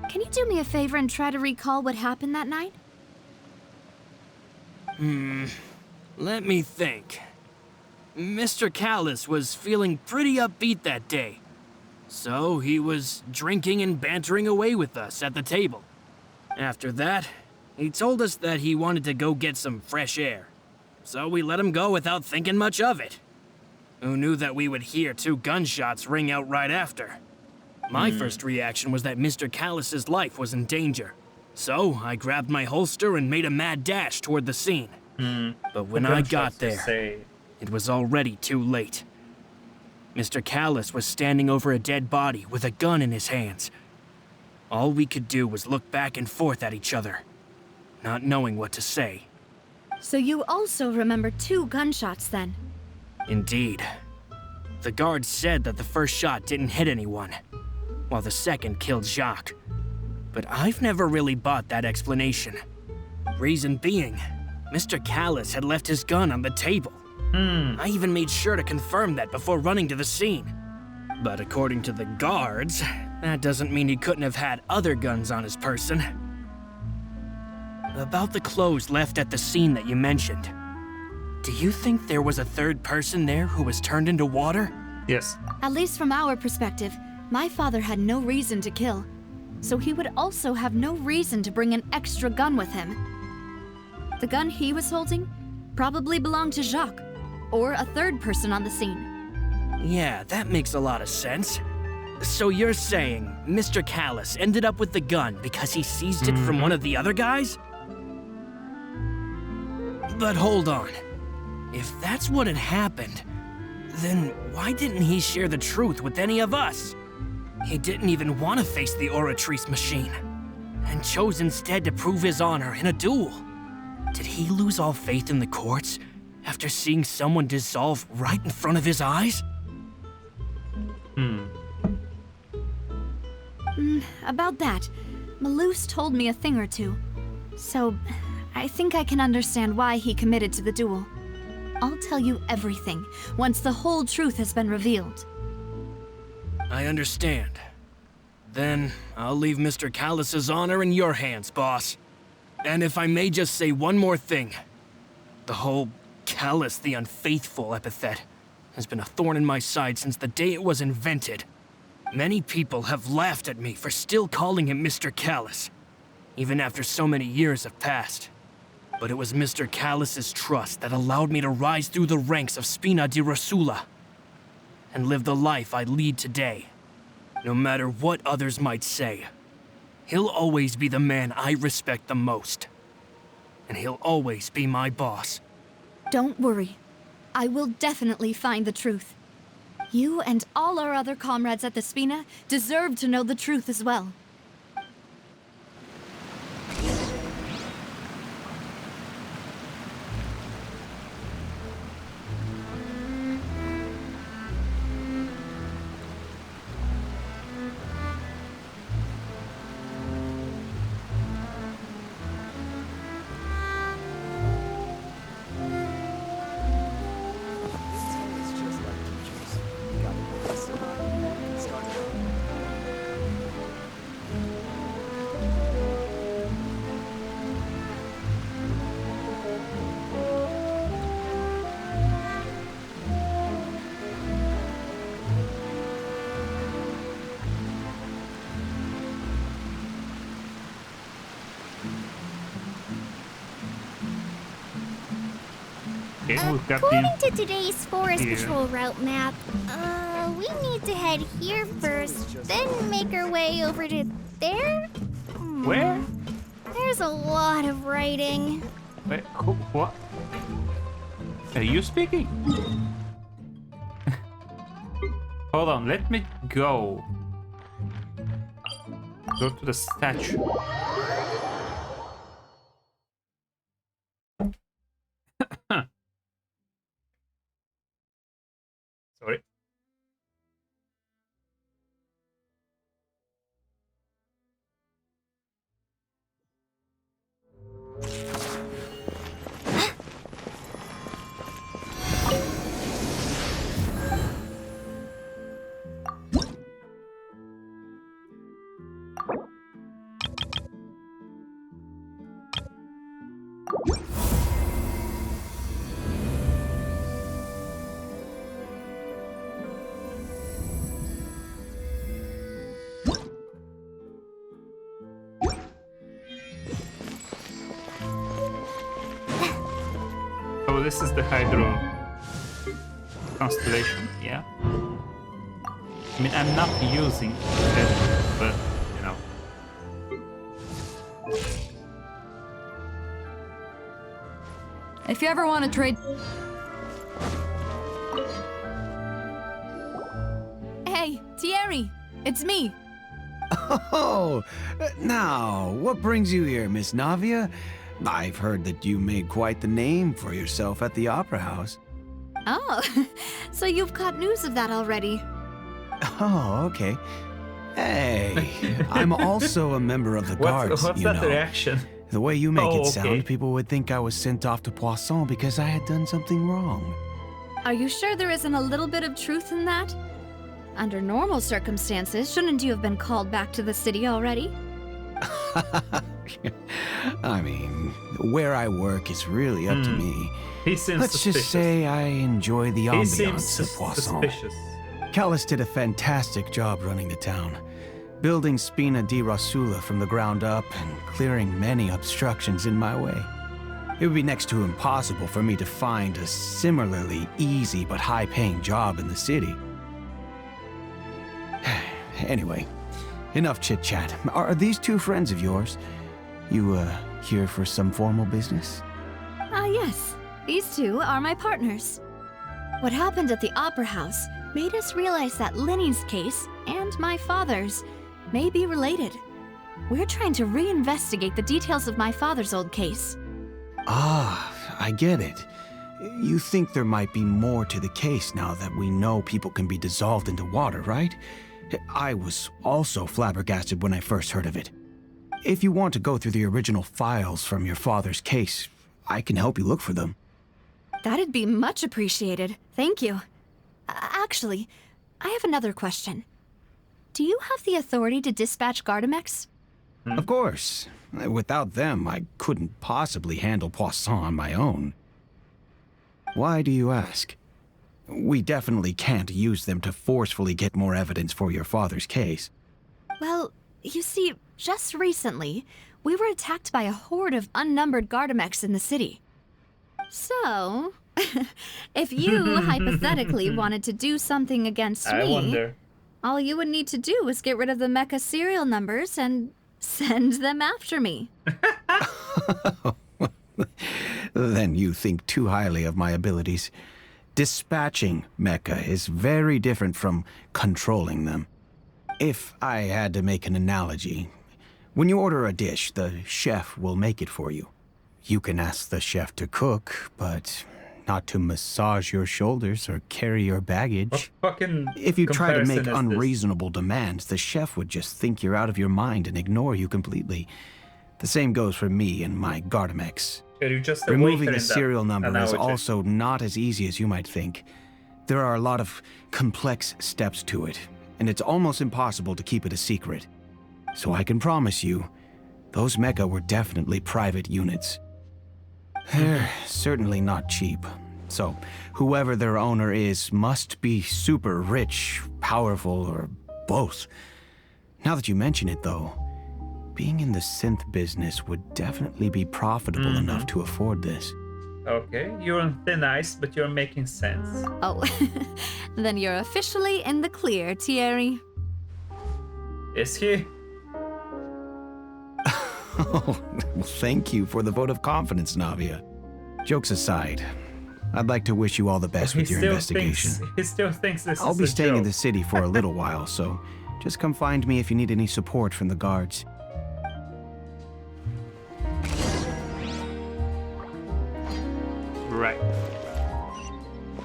Can you do me a favor and try to recall what happened that night? Let me think. Mr. Callis was feeling pretty upbeat that day. So he was drinking and bantering away with us at the table. After that, he told us that he wanted to go get some fresh air. So we let him go without thinking much of it. Who knew that we would hear 2 gunshots ring out right after? My first reaction was that Mr. Callis's life was in danger. So I grabbed my holster and made a mad dash toward the scene. But when I got there, it was already too late. Mr. Callis was standing over a dead body with a gun in his hands. All we could do was look back and forth at each other, not knowing what to say. So you also remember 2 gunshots then? Indeed. The guard said that the first shot didn't hit anyone, while the second killed Jacques. But I've never really bought that explanation. Reason being, Mr. Callis had left his gun on the table. I even made sure to confirm that before running to the scene. But according to the guards, that doesn't mean he couldn't have had other guns on his person. About the clothes left at the scene that you mentioned, do you think there was a third person there who was turned into water? Yes. At least from our perspective, my father had no reason to kill, so he would also have no reason to bring an extra gun with him. The gun he was holding probably belonged to Jacques, or a third person on the scene. Yeah, that makes a lot of sense. So you're saying Mr. Callis ended up with the gun because he seized it from one of the other guys? But hold on. If that's what had happened, then why didn't he share the truth with any of us? He didn't even want to face the Oratrice machine, and chose instead to prove his honor in a duel. Did he lose all faith in the courts after seeing someone dissolve right in front of his eyes? About that, Malus told me a thing or two, so I think I can understand why he committed to the duel. I'll tell you everything once the whole truth has been revealed. I understand. Then I'll leave Mr. Callis's honor in your hands, boss. And if I may just say one more thing, the whole Callis the Unfaithful epithet has been a thorn in my side since the day it was invented. Many people have laughed at me for still calling him Mr. Callis, even after so many years have passed. But it was Mr. Callis's trust that allowed me to rise through the ranks of Spina di Rosula and live the life I lead today. No matter what others might say, he'll always be the man I respect the most. And he'll always be my boss. Don't worry. I will definitely find the truth. You and all our other comrades at the Spina deserve to know the truth as well. Okay, we've got According the... to today's forest here. patrol route map, we need to head here first, then make our way over to there? Where? There's a lot of writing. Wait, who, what? Are you speaking? Hold on, let me go. Go to the statue. Sorry. Oh, this is the Hydro constellation, yeah. I mean, I'm not using it, but, you know. If you ever want to trade... Hey, Thierry! It's me! Oh, now, what brings you here, Miss Navia? I've heard that you made quite the name for yourself at the Opera House. Oh, so you've caught news of that already. Oh, okay. Hey, I'm also a member of the guards, What's you that know. reaction? The way you make Oh, it sound, okay. people would think I was sent off to Poisson because I had done something wrong. Are you sure there isn't a little bit of truth in that? Under normal circumstances, shouldn't you have been called back to the city already? I mean, where I work is really up to me. He seems Let's suspicious. just say I enjoy the he seems ambiance of Poisson. suspicious. Callis did a fantastic job running the town, building Spina di Rosula from the ground up and clearing many obstructions in my way. It would be next to impossible for me to find a similarly easy but high-paying job in the city. Anyway, enough chit-chat. Are these two friends of yours? You, here for some formal business? Yes. These two are my partners. What happened at the Opera House made us realize that Linny's case and my father's may be related. We're trying to reinvestigate the details of my father's old case. Ah, I get it. You think there might be more to the case now that we know people can be dissolved into water, right? I was also flabbergasted when I first heard of it. If you want to go through the original files from your father's case, I can help you look for them. That'd be much appreciated. Thank you. Actually, I have another question. Do you have the authority to dispatch Gardamex? Of course. Without them, I couldn't possibly handle Poisson on my own. Why do you ask? We definitely can't use them to forcefully get more evidence for your father's case. Well, you see, just recently, we were attacked by a horde of unnumbered Gardamex in the city. So, if you hypothetically wanted to do something against I me, wonder. all you would need to do is get rid of the mecha serial numbers and send them after me. Then you think too highly of my abilities. Dispatching mecha is very different from controlling them. If I had to make an analogy, when you order a dish, the chef will make it for you. You can ask the chef to cook, but not to massage your shoulders or carry your baggage. What fucking If you try to make comparison is this? unreasonable demands, the chef would just think you're out of your mind and ignore you completely. The same goes for me and my Gardamex. You just a Removing waiter a in that serial number is analogy. also not as easy as you might think. There are a lot of complex steps to it, and it's almost impossible to keep it a secret. So I can promise you, those mecha were definitely private units. They're certainly not cheap. So, whoever their owner is must be super rich, powerful, or both. Now that you mention it, though, being in the synth business would definitely be profitable enough to afford this. Okay, you're on thin ice, but you're making sense. Oh, then you're officially in the clear, Thierry. Is he? Oh, well, thank you for the vote of confidence, Navia. Jokes aside, I'd like to wish you all the best with your investigation. He still thinks this I'll is be a staying in joke. the city for a little while, so just come find me if you need any support from the guards. Right.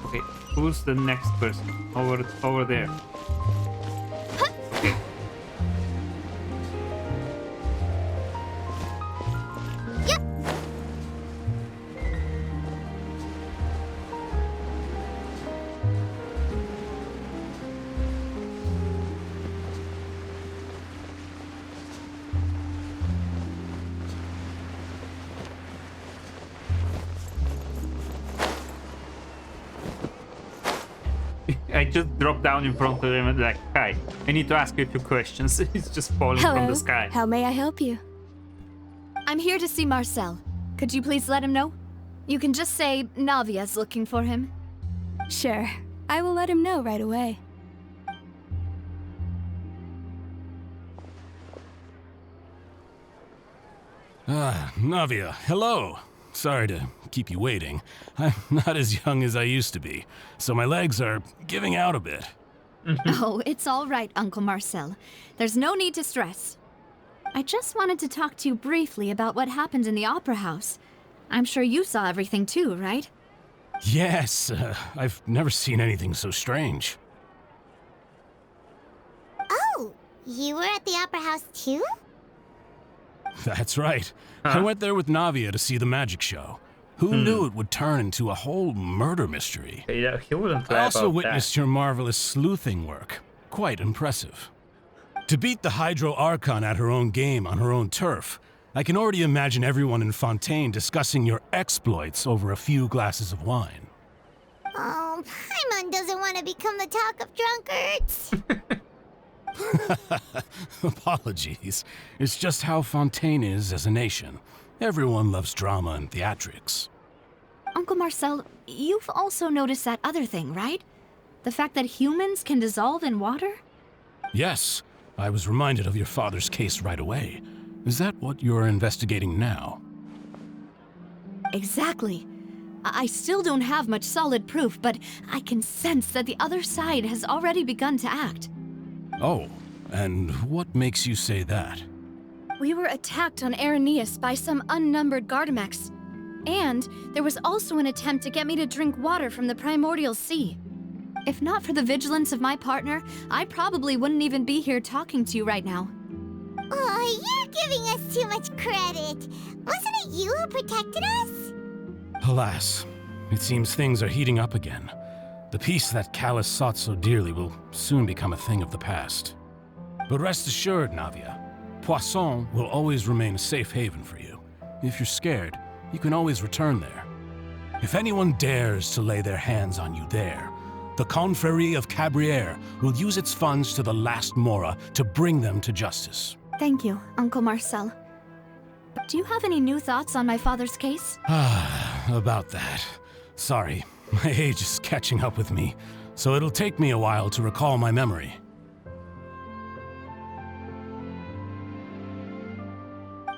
Okay, who's the next person? Over there. Okay. Yep. I just dropped down in front of him and like, hi, I need to ask you a few questions. He's just falling from the sky. How may I help you? I'm here to see Marcel. Could you please let him know? You can just say Navia's looking for him. Sure. I will let him know right away. Ah, Navia, hello. Sorry to keep you waiting. I'm not as young as I used to be, so my legs are giving out a bit. Oh, it's all right, Uncle Marcel. There's no need to stress. I just wanted to talk to you briefly about what happened in the Opera House. I'm sure you saw everything too, right? Yes, I've never seen anything so strange. Oh, you were at the Opera House too? That's right. I went there with Navia to see the magic show. Who knew it would turn into a whole murder mystery? Yeah, he wouldn't lie I also about witnessed your marvelous sleuthing work. Quite impressive. To beat the Hydro Archon at her own game on her own turf, I can already imagine everyone in Fontaine discussing your exploits over a few glasses of wine. Oh, Paimon doesn't want to become the talk of drunkards. Apologies. It's just how Fontaine is as a nation. Everyone loves drama and theatrics. Uncle Marcel, you've also noticed that other thing, right? The fact that humans can dissolve in water? Yes, I was reminded of your father's case right away. Is that what you're investigating now? Exactly. I still don't have much solid proof, but I can sense that the other side has already begun to act. Oh, and what makes you say that? We were attacked on Araneus by some unnumbered Gardamex. And there was also an attempt to get me to drink water from the primordial sea. If not for the vigilance of my partner, I probably wouldn't even be here talking to you right now. Oh, you're giving us too much credit. Wasn't it you who protected us? Alas, it seems things are heating up again. The peace that Callus sought so dearly will soon become a thing of the past. But rest assured, Navia, Poisson will always remain a safe haven for you. If you're scared, you can always return there. If anyone dares to lay their hands on you there, the Confrérie of Cabrières will use its funds to the last Mora to bring them to justice. Thank you, Uncle Marcel. Do you have any new thoughts on my father's case? About that. Sorry, my age is catching up with me, so it'll take me a while to recall my memory.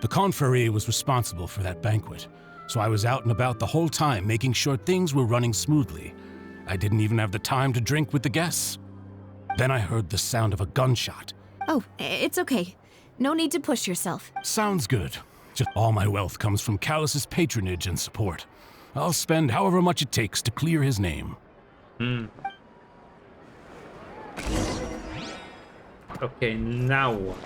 The Confrérie was responsible for that banquet, so I was out and about the whole time making sure things were running smoothly. I didn't even have the time to drink with the guests. Then I heard the sound of a gunshot. Oh, it's okay. No need to push yourself. Sounds good. Just all my wealth comes from Callus's patronage and support. I'll spend however much it takes to clear his name. Okay, now what?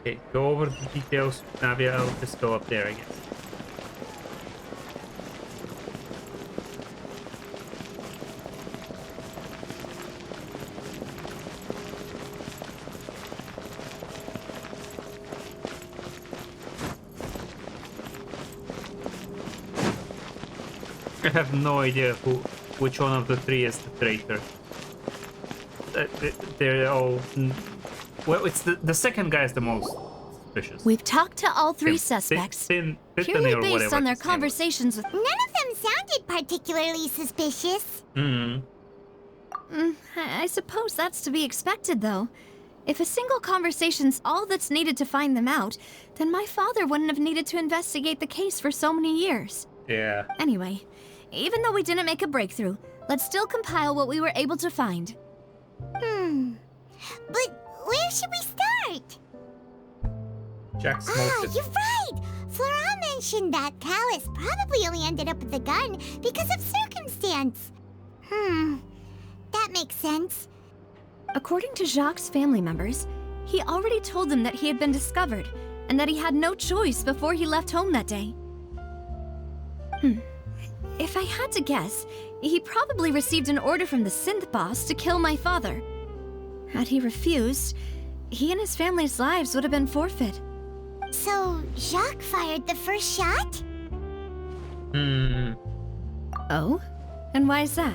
Okay, go over the details, Navia. I'll just go up there, I guess. I have no idea which one of the three is the traitor. They're all Well, it's the second guy is the most suspicious. We've talked to all three Yeah, suspects, Tiffany purely or based whatever on their his name was. conversations with. None of them sounded particularly suspicious. I suppose that's to be expected, though. If a single conversation's all that's needed to find them out, then my father wouldn't have needed to investigate the case for so many years. Yeah. Anyway, even though we didn't make a breakthrough, let's still compile what we were able to find. But where should we start? Jack Ah, smoked it. you're right! Flora mentioned that Callus probably only ended up at the garden because of circumstance. That makes sense. According to Jacques' family members, he already told them that he had been discovered and that he had no choice before he left home that day. If I had to guess, he probably received an order from the synth boss to kill my father. Had he refused, he and his family's lives would have been forfeit. So, Jacques fired the first shot? Oh? And why is that?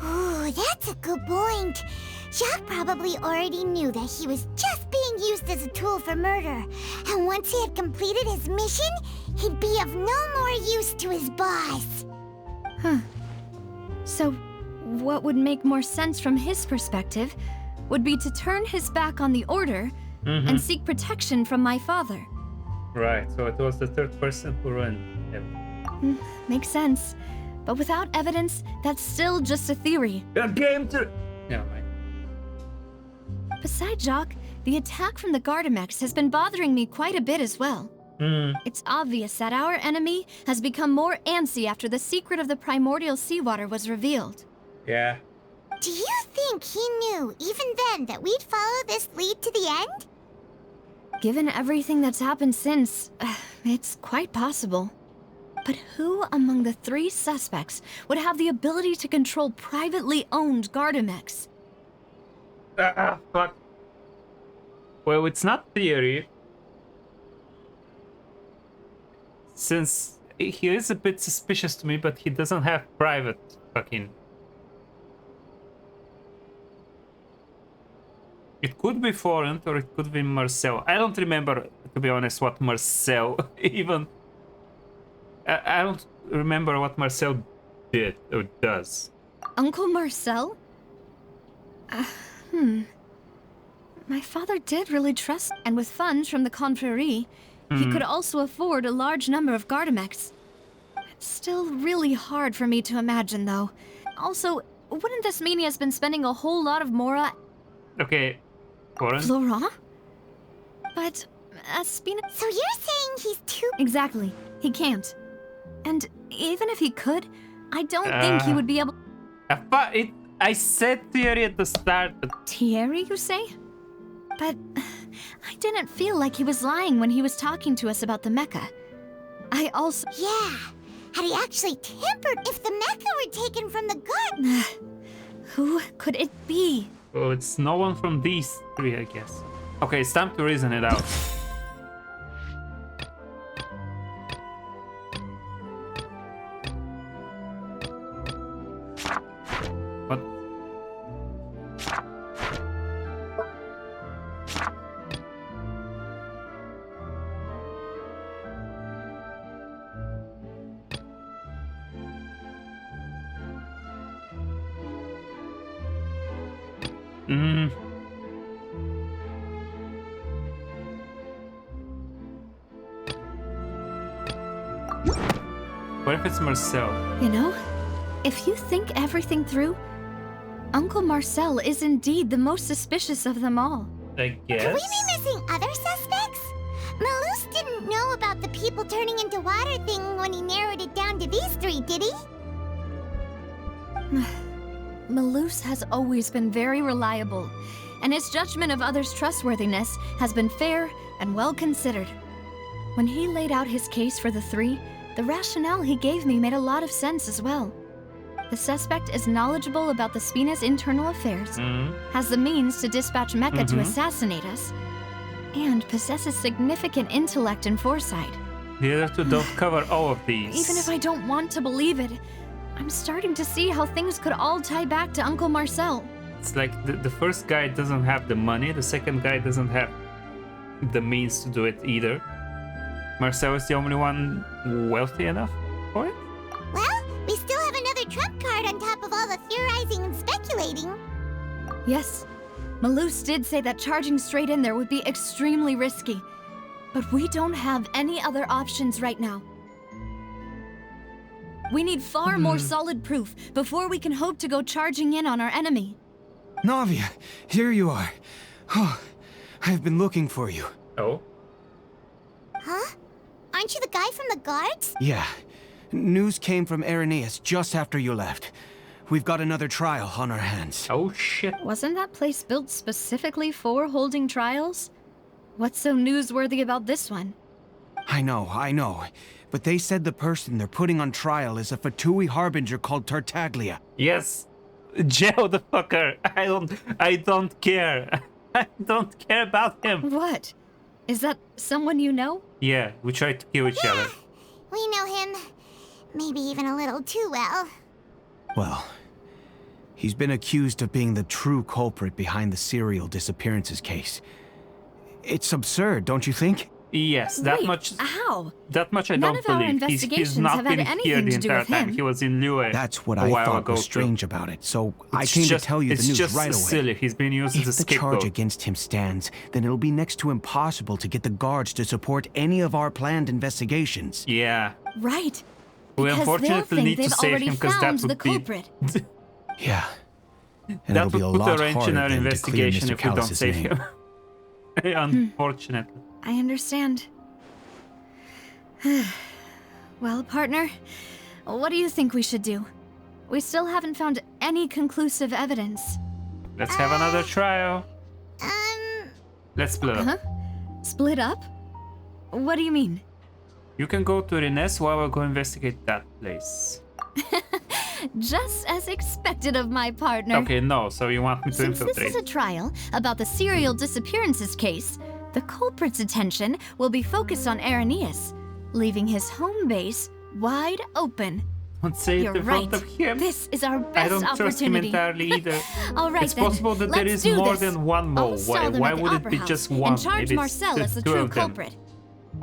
Ooh, that's a good point. Jacques probably already knew that he was just being used as a tool for murder. And once he had completed his mission, he'd be of no more use to his boss. So, what would make more sense from his perspective would be to turn his back on the order and seek protection from my father. Right, so it was the third person who ruined him. Makes sense. But without evidence, that's still just a theory. A game to... Never mind. Besides Jacques, the attack from the Gardamex has been bothering me quite a bit as well. It's obvious that our enemy has become more antsy after the secret of the primordial seawater was revealed. Yeah. Do you think he knew, even then, that we'd follow this lead to the end? Given everything that's happened since, it's quite possible. But who among the three suspects would have the ability to control privately owned Gardamex? Fuck. Well, it's not theory. Since he is a bit suspicious to me, but he doesn't have private fucking... It could be Florent or it could be Marcel. I don't remember, to be honest, what Marcel even... I don't remember what Marcel did or does. Uncle Marcel? My father did really trust, and with funds from the Confrérie, he could also afford a large number of Gardamex. It's still really hard for me to imagine, though. Also, wouldn't this mean he has been spending a whole lot of Mora... Okay, Florent? Flora? But, Spina... So you're saying he's too... Exactly. He can't. And even if he could, I don't think he would be able... I said theory at the start, but... Thierry, you say? But I didn't feel like he was lying when he was talking to us about the Mecha. I also... Yeah. Had he actually tampered if the mecha were taken from the garden? Who could it be? Oh, it's no one from these three, I guess. Okay, it's time to reason it out. What? What if it's Marcel? You know, if you think everything through, Uncle Marcel is indeed the most suspicious of them all. I Could guess. we be missing other suspects? Malus didn't know about the people turning into water thing when he narrowed it down to these three, did he? Malus has always been very reliable, and his judgment of others' trustworthiness has been fair and well considered. When he laid out his case for the three, the rationale he gave me made a lot of sense as well. The suspect is knowledgeable about the Spina's internal affairs, has the means to dispatch Mecha to assassinate us, and possesses significant intellect and foresight. The other two don't cover all of these. Even if I don't want to believe it, I'm starting to see how things could all tie back to Uncle Marcel. It's like the first guy doesn't have the money, the second guy doesn't have the means to do it either. Marcel is the only one wealthy enough for it? Well, we still have another trump card on top of all the theorizing and speculating. Yes, Malus did say that charging straight in there would be extremely risky. But we don't have any other options right now. We need far more solid proof before we can hope to go charging in on our enemy. Navia, here you are. Oh, I've been looking for you. Oh? Huh? Aren't you the guy from the guards? Yeah. News came from Irenaeus just after you left. We've got another trial on our hands. Oh shit. Wasn't that place built specifically for holding trials? What's so newsworthy about this one? I know. But they said the person they're putting on trial is a Fatui harbinger called Tartaglia. Yes. Jail the fucker. I don't care. I don't care about him. What? Is that someone you know? Yeah, we tried to kill each other. We know him. Maybe even a little too well. Well, he's been accused of being the true culprit behind the serial disappearances case. It's absurd, don't you think? Yes, that Wait, much. How? That much I None don't of our believe. He's investigations not have had been here anything the to do entire with time. him. He was in Liyue. That's what a I while thought ago was too. strange about it, so I It's came just- to tell you the it's news just right away. silly. He's been used as a If the charge scapegoat. against him stands, then it'll be next to impossible to get the guards to support any of our planned investigations. Yeah. Right. We Because unfortunately they'll think need to they've save already him because that found the would be culprit. Yeah. And that it'll be would a put lot a wrench harder in our than to clear investigation Mr. if we don't Callus's save name. him. Unfortunately. I understand. Well, partner, what do you think we should do? We still haven't found any conclusive evidence. Let's have another trial. Um, Let's split up. Huh? Split up? What do you mean? You can go to Rennes while I go investigate that place. Just as expected of my partner. Okay, no, so you want me to Since this infiltrate. is a trial about the serial disappearances case, the culprit's attention will be focused on Irenaeus, leaving his home base wide open. Don't say it You're in front right. of him. This is our I best don't trust him opportunity. entirely either. All right, It's then. possible that there Let's is do more this. than one mole. I'll stall Why, them why at the would it Opera be House just one? and charge Maybe Marcel it's as the two true of them. culprit.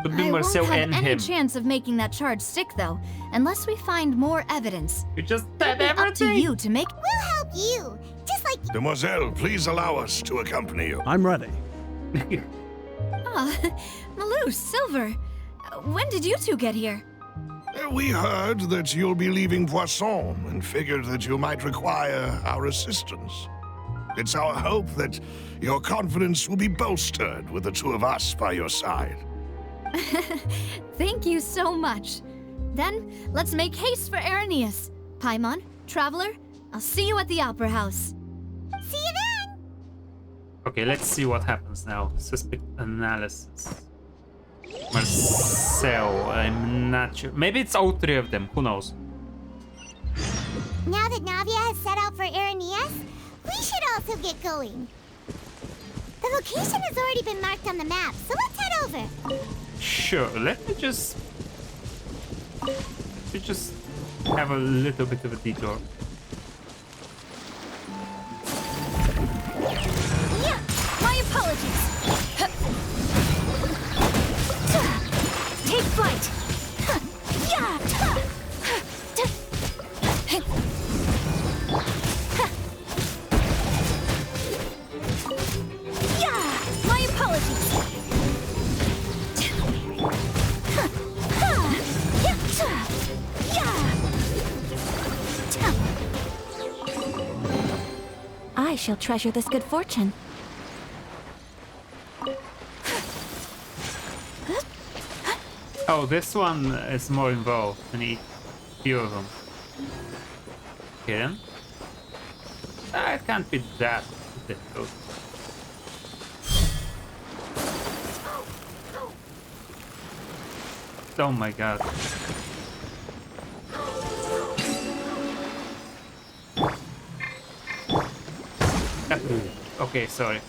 Could be I Marcel won't have and any him. chance of making that charge stick, though, unless we find more evidence. You just It'll said be up to everything. you to make. we'll help you. Just like Demoiselle, please allow us to accompany you. I'm ready. Ah, Malou, Silver, when did you two get here? We heard that you'll be leaving Poisson and figured that you might require our assistance. It's our hope that your confidence will be bolstered with the two of us by your side. Thank you so much. Then, let's make haste for Irenaeus. Paimon, Traveler, I'll see you at the Opera House. see you then. Okay, let's see what happens now. Suspect analysis. Marcel, I'm not sure. Maybe it's all three of them. Who knows? Now that Navia has set out for Irenaeus, we should also get going. The location has already been marked on the map, so let's head over. Sure. Let me just have a little bit of a detour. Yeah, my apologies. Take flight. My apologies. I shall treasure this good fortune. Oh, this one is more involved. I need a few of them. Okay then. It can't be that difficult. Oh my god. Okay, sorry.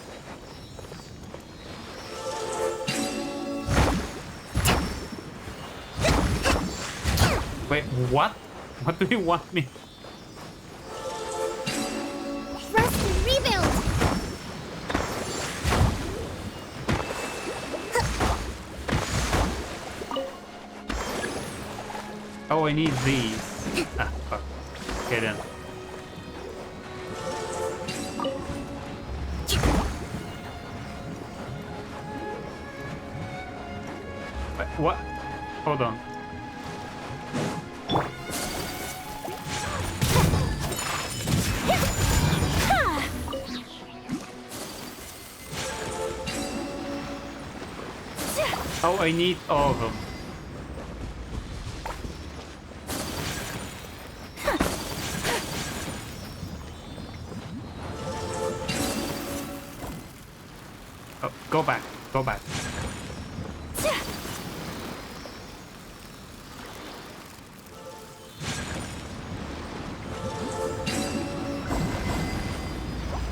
Wait, what? What do you want me? Rest and rebuild! Oh, I need these. Ah, fuck. Okay then. Wait, what? Hold on. Oh, I need all of them. Oh, go back. Go back.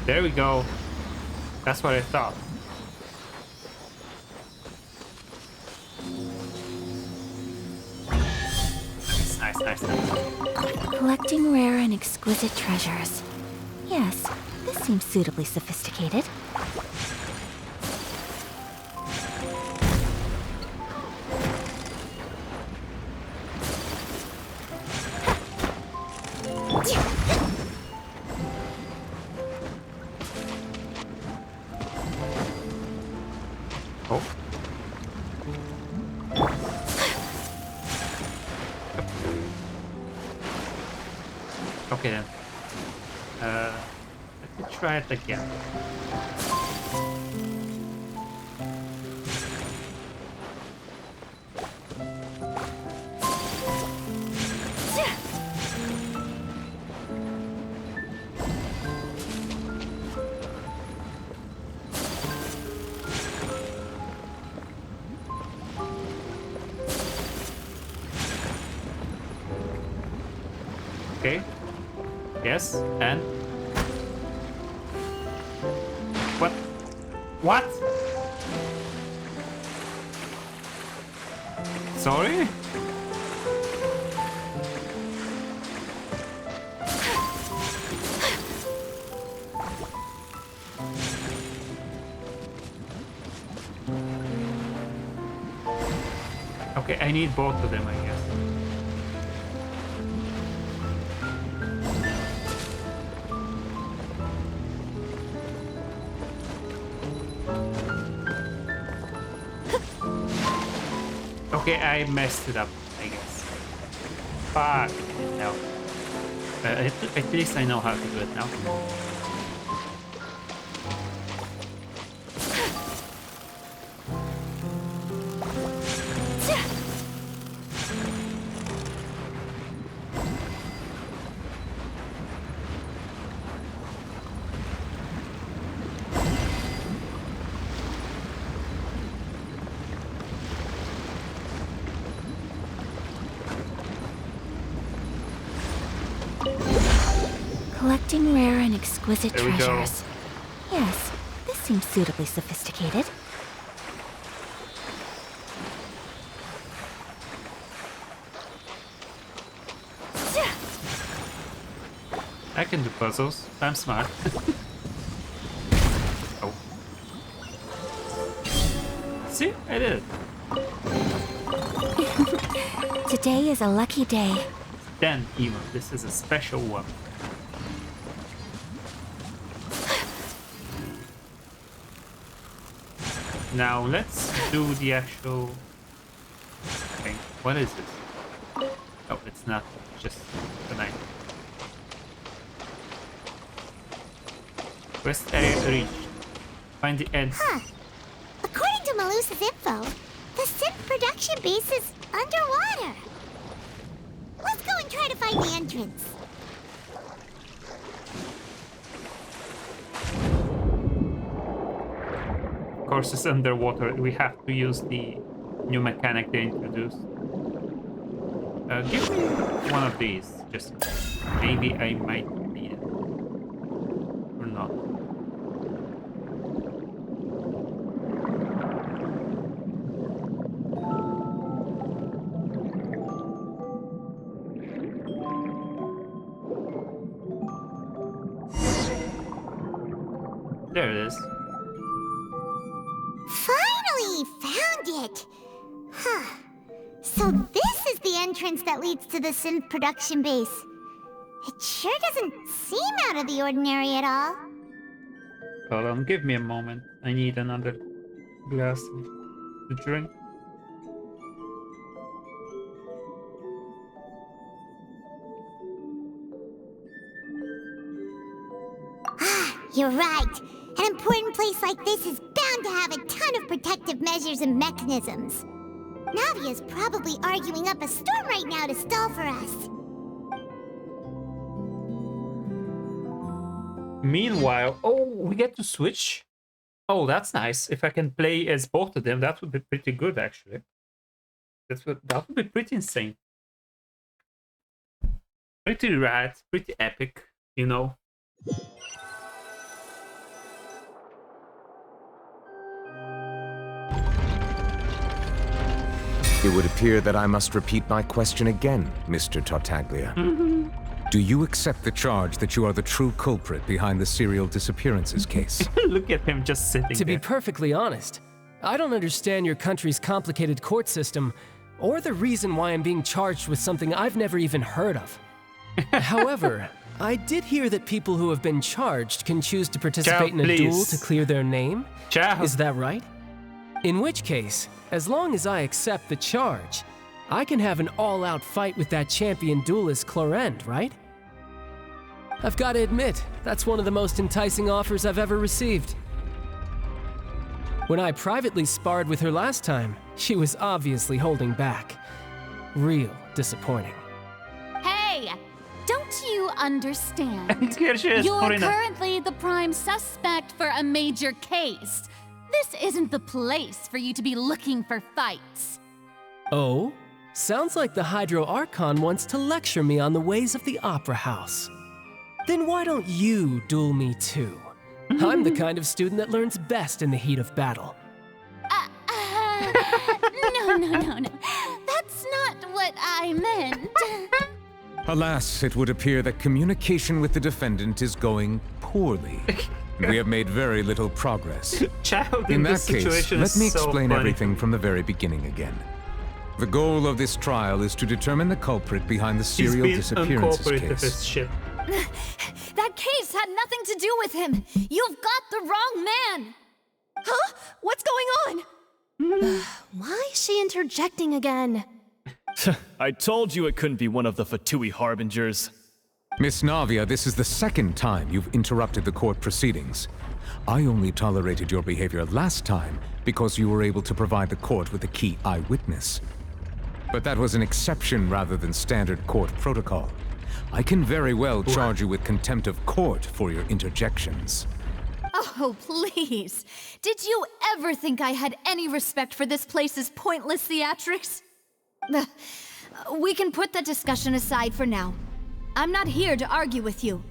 There we go. That's what I thought. Nice, nice, nice. Collecting rare and exquisite treasures. Yes, this seems suitably sophisticated. Oh. Okay then. Let me try it again. Okay. Yes, and what? What? Sorry? Okay, I need both of them, I guess. Okay, I messed it up, I guess. Fuck. No. At least I know how to do it now. Collecting rare and exquisite There we go. treasures. Yes, this seems suitably sophisticated. I can do puzzles. I'm smart. Oh. See? I did it. Today is a lucky day. 10 even. This is a special one. Now let's do the actual thing. What is this? Oh, it's not just the knife. Quest area reached. Find the end. Huh. According to Malusa's info, the synth production base is underwater. Let's go and try to find the entrance. Of course, it's underwater. We have to use the new mechanic they introduced. Give me one of these. Just maybe I might need it. Or not. Finally found it! Huh. So this is the entrance that leads to the synth production base. It sure doesn't seem out of the ordinary at all. Hold on, give me a moment. I need another glass to drink. Ah, you're right. An important place like this is bound to have a ton of protective measures and mechanisms. Navia's probably arguing up a storm right now to stall for us. Meanwhile, oh, we get to switch. Oh, that's nice. If I can play as both of them, that would be pretty good, actually. That would be pretty insane. Pretty rad, pretty epic, you know. It would appear that I must repeat my question again, Mr. Tartaglia. Do you accept the charge that you are the true culprit behind the serial disappearances case? Look at him just sitting To there. be perfectly honest, I don't understand your country's complicated court system, or the reason why I'm being charged with something I've never even heard of. However, I did hear that people who have been charged can choose to participate in a duel please. to clear their name. Ciao. Is that right? In which case, as long as I accept the charge, I can have an all-out fight with that champion duelist Clorend, right? I've got to admit, that's one of the most enticing offers I've ever received. When I privately sparred with her last time, she was obviously holding back. Real disappointing. Hey! Don't you understand? Here she is, You're Corina. currently the prime suspect for a major case. This isn't the place for you to be looking for fights. Oh? Sounds like the Hydro Archon wants to lecture me on the ways of the Opera House. Then why don't you duel me too? I'm the kind of student that learns best in the heat of battle. No. That's not what I meant. Alas, it would appear that communication with the defendant is going poorly. We have made very little progress. Child In that this case, situation let is me so explain funny. everything from the very beginning again. The goal of this trial is to determine the culprit behind the He's serial been disappearances uncooperative case. as shit. That case had nothing to do with him. You've got the wrong man. Huh? What's going on? Why is she interjecting again? I told you it couldn't be one of the Fatui Harbingers. Miss Navia, this is the second time you've interrupted the court proceedings. I only tolerated your behavior last time because you were able to provide the court with a key eyewitness. But that was an exception rather than standard court protocol. I can very well charge you with contempt of court for your interjections. Oh, please. Did you ever think I had any respect for this place's pointless theatrics? We can put that discussion aside for now. I'm not here to argue with you.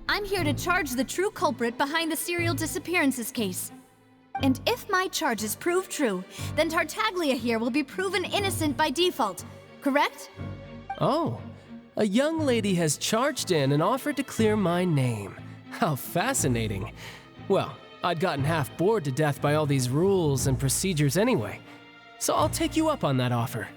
I'm here to charge the true culprit behind the serial disappearances case. And if my charges prove true, then Tartaglia here will be proven innocent by default, correct? Oh, a young lady has charged in and offered to clear my name. How fascinating. Well, I'd gotten half bored to death by all these rules and procedures anyway, so I'll take you up on that offer.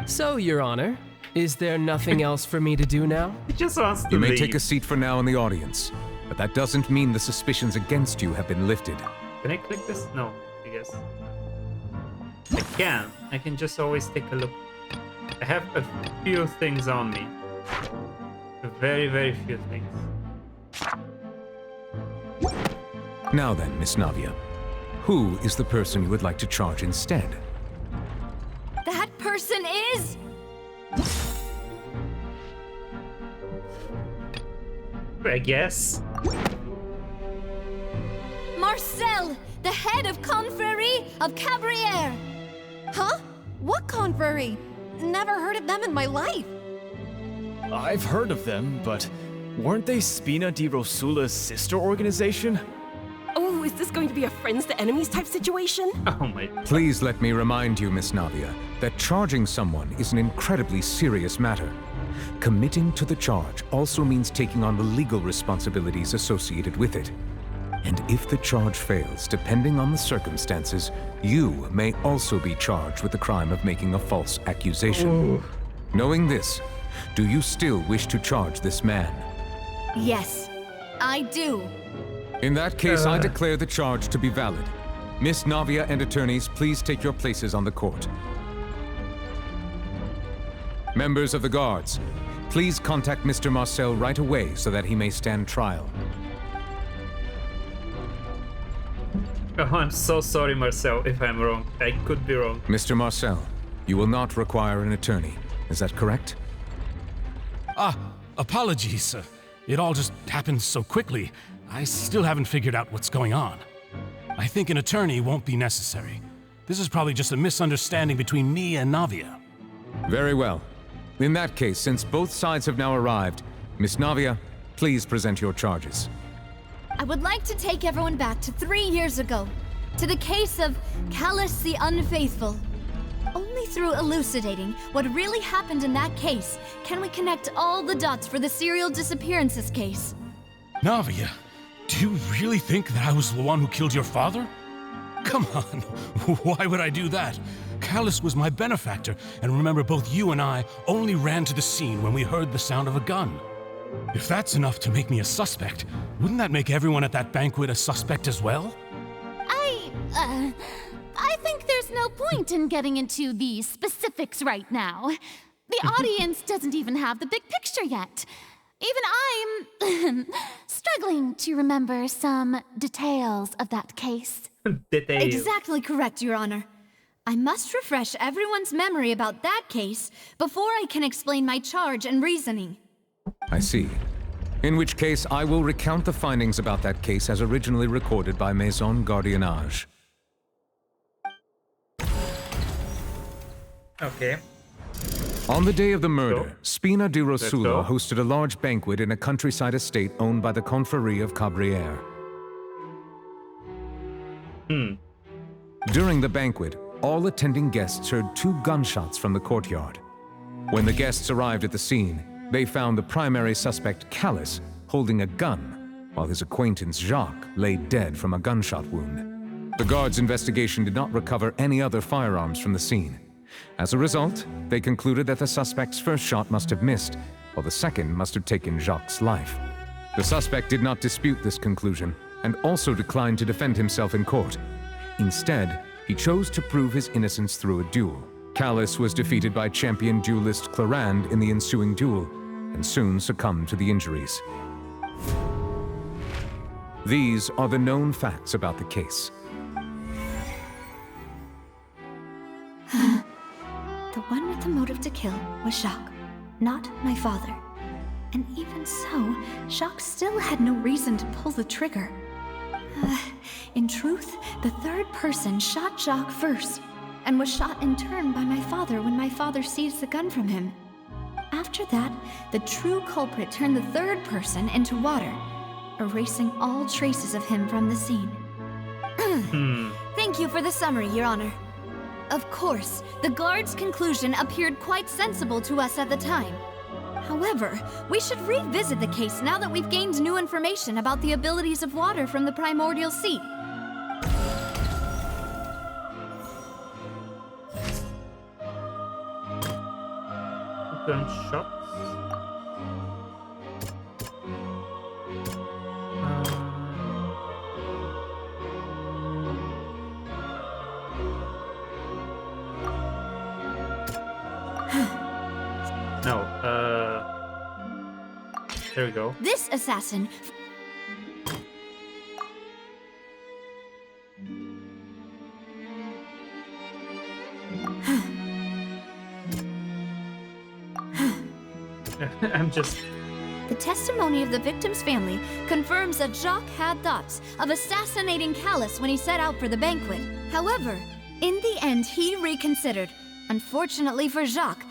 So, Your Honor, is there nothing else for me to do now? He just wants to You may leave. take a seat for now in the audience, but that doesn't mean the suspicions against you have been lifted. Can I click this? No, I guess. I can. I can just always take a look. I have a few things on me. A very, very few things. Now then, Miss Navia, who is the person you would like to charge instead? That person is... I guess. Marcel, the head of Confrérie of Cabrières. Huh? What confrérie? Never heard of them in my life. I've heard of them, but weren't they Spina di Rosula's sister organization? Oh, is this going to be a friends to enemies type situation? Oh my. Please let me remind you, Miss Navia, that charging someone is an incredibly serious matter. Committing to the charge also means taking on the legal responsibilities associated with it. And if the charge fails, depending on the circumstances, you may also be charged with the crime of making a false accusation. Ooh. Knowing this, do you still wish to charge this man? Yes, I do. In that case, I declare the charge to be valid. Miss Navia and attorneys, please take your places on the court. Members of the guards, please contact Mr. Marcel right away so that he may stand trial. Oh, I'm so sorry, Marcel, if I'm wrong. I could be wrong. Mr. Marcel, you will not require an attorney. Is that correct? Apologies. It all just happened so quickly. I still haven't figured out what's going on. I think an attorney won't be necessary. This is probably just a misunderstanding between me and Navia. Very well. In that case, since both sides have now arrived, Miss Navia, please present your charges. I would like to take everyone back to 3 years ago, to the case of Callus the Unfaithful. Only through elucidating what really happened in that case can we connect all the dots for the serial disappearances case. Navia, do you really think that I was the one who killed your father? Come on, why would I do that? Callus was my benefactor, and remember, both you and I only ran to the scene when we heard the sound of a gun. If that's enough to make me a suspect, wouldn't that make everyone at that banquet a suspect as well? I think there's no point in getting into the specifics right now. The audience doesn't even have the big picture yet. Even I'm struggling to remember some details of that case. Exactly correct, Your Honor. I must refresh everyone's memory about that case before I can explain my charge and reasoning. I see. In which case, I will recount the findings about that case as originally recorded by Maison Gardiennage. Okay. On the day of the murder, Spina di Rosula hosted a large banquet in a countryside estate owned by the Confrérie of Cabrières. During the banquet, all attending guests heard 2 gunshots from the courtyard. When the guests arrived at the scene, they found the primary suspect, Callus, holding a gun, while his acquaintance, Jacques, lay dead from a gunshot wound. The guards' investigation did not recover any other firearms from the scene. As a result, they concluded that the suspect's first shot must have missed, while the second must have taken Jacques' life. The suspect did not dispute this conclusion, and also declined to defend himself in court. Instead, he chose to prove his innocence through a duel. Callus was defeated by champion duelist Clarande in the ensuing duel, and soon succumbed to the injuries. These are the known facts about the case. The one with the motive to kill was Jacques, not my father. And even so, Jacques still had no reason to pull the trigger. In truth, the third person shot Jacques first, and was shot in turn by my father when my father seized the gun from him. After that, the true culprit turned the third person into water, erasing all traces of him from the scene. Thank you for the summary, Your Honor. Of course, the guard's conclusion appeared quite sensible to us at the time. However, we should revisit the case now that we've gained new information about the abilities of water from the primordial sea. Gunshots. No, there we go. This assassin... I'm just... The testimony of the victim's family confirms that Jacques had thoughts of assassinating Callus when he set out for the banquet. However, in the end, he reconsidered. Unfortunately for Jacques,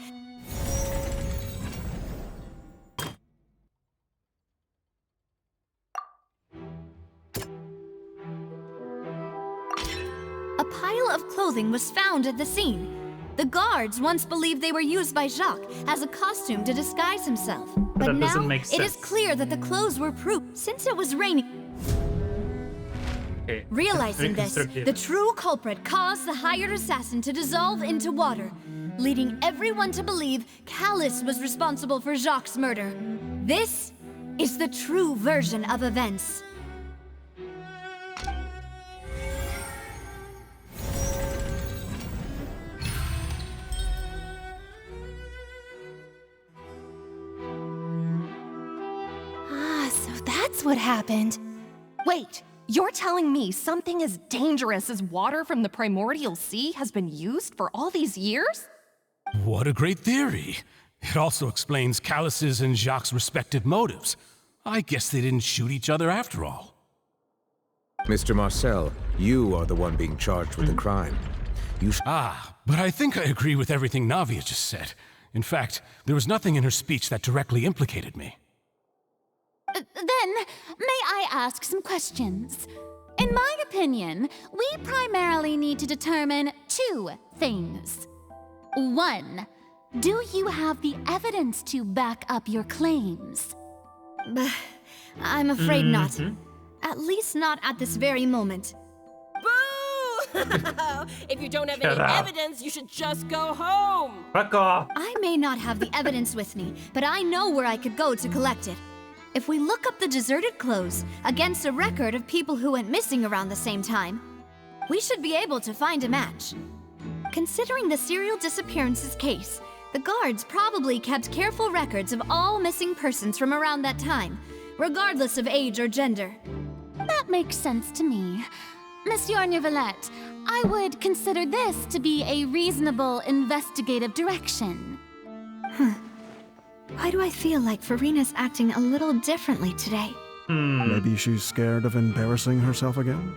a pile of clothing was found at the scene. The guards once believed they were used by Jacques as a costume to disguise himself. But now, it is clear that the clothes were proof, since it was raining. Okay. Realizing this, Reconstructive. the true culprit caused the hired assassin to dissolve into water, leading everyone to believe Callus was responsible for Jacques' murder. This is the true version of events. Ah, so that's what happened. Wait, you're telling me something as dangerous as water from the primordial sea has been used for all these years? What a great theory. It also explains Callus's and Jacques' respective motives. I guess they didn't shoot each other after all. Mr. Marcel, you are the one being charged with the crime. But I think I agree with everything Navia just said. In fact, there was nothing in her speech that directly implicated me. Then, may I ask some questions? In my opinion, we primarily need to determine two things. One, do you have the evidence to back up your claims? I'm afraid not. At least not at this very moment. Boo! If you don't have Shut any up. evidence, you should just go home. Fuck off. I may not have the evidence with me, but I know where I could go to collect it. If we look up the deserted clothes against a record of people who went missing around the same time, we should be able to find a match. Considering the serial disappearances case, the guards probably kept careful records of all missing persons from around that time, regardless of age or gender. That makes sense to me. Monsieur Neuvillette, I would consider this to be a reasonable investigative direction. Why do I feel like Farina's acting a little differently today? Maybe she's scared of embarrassing herself again?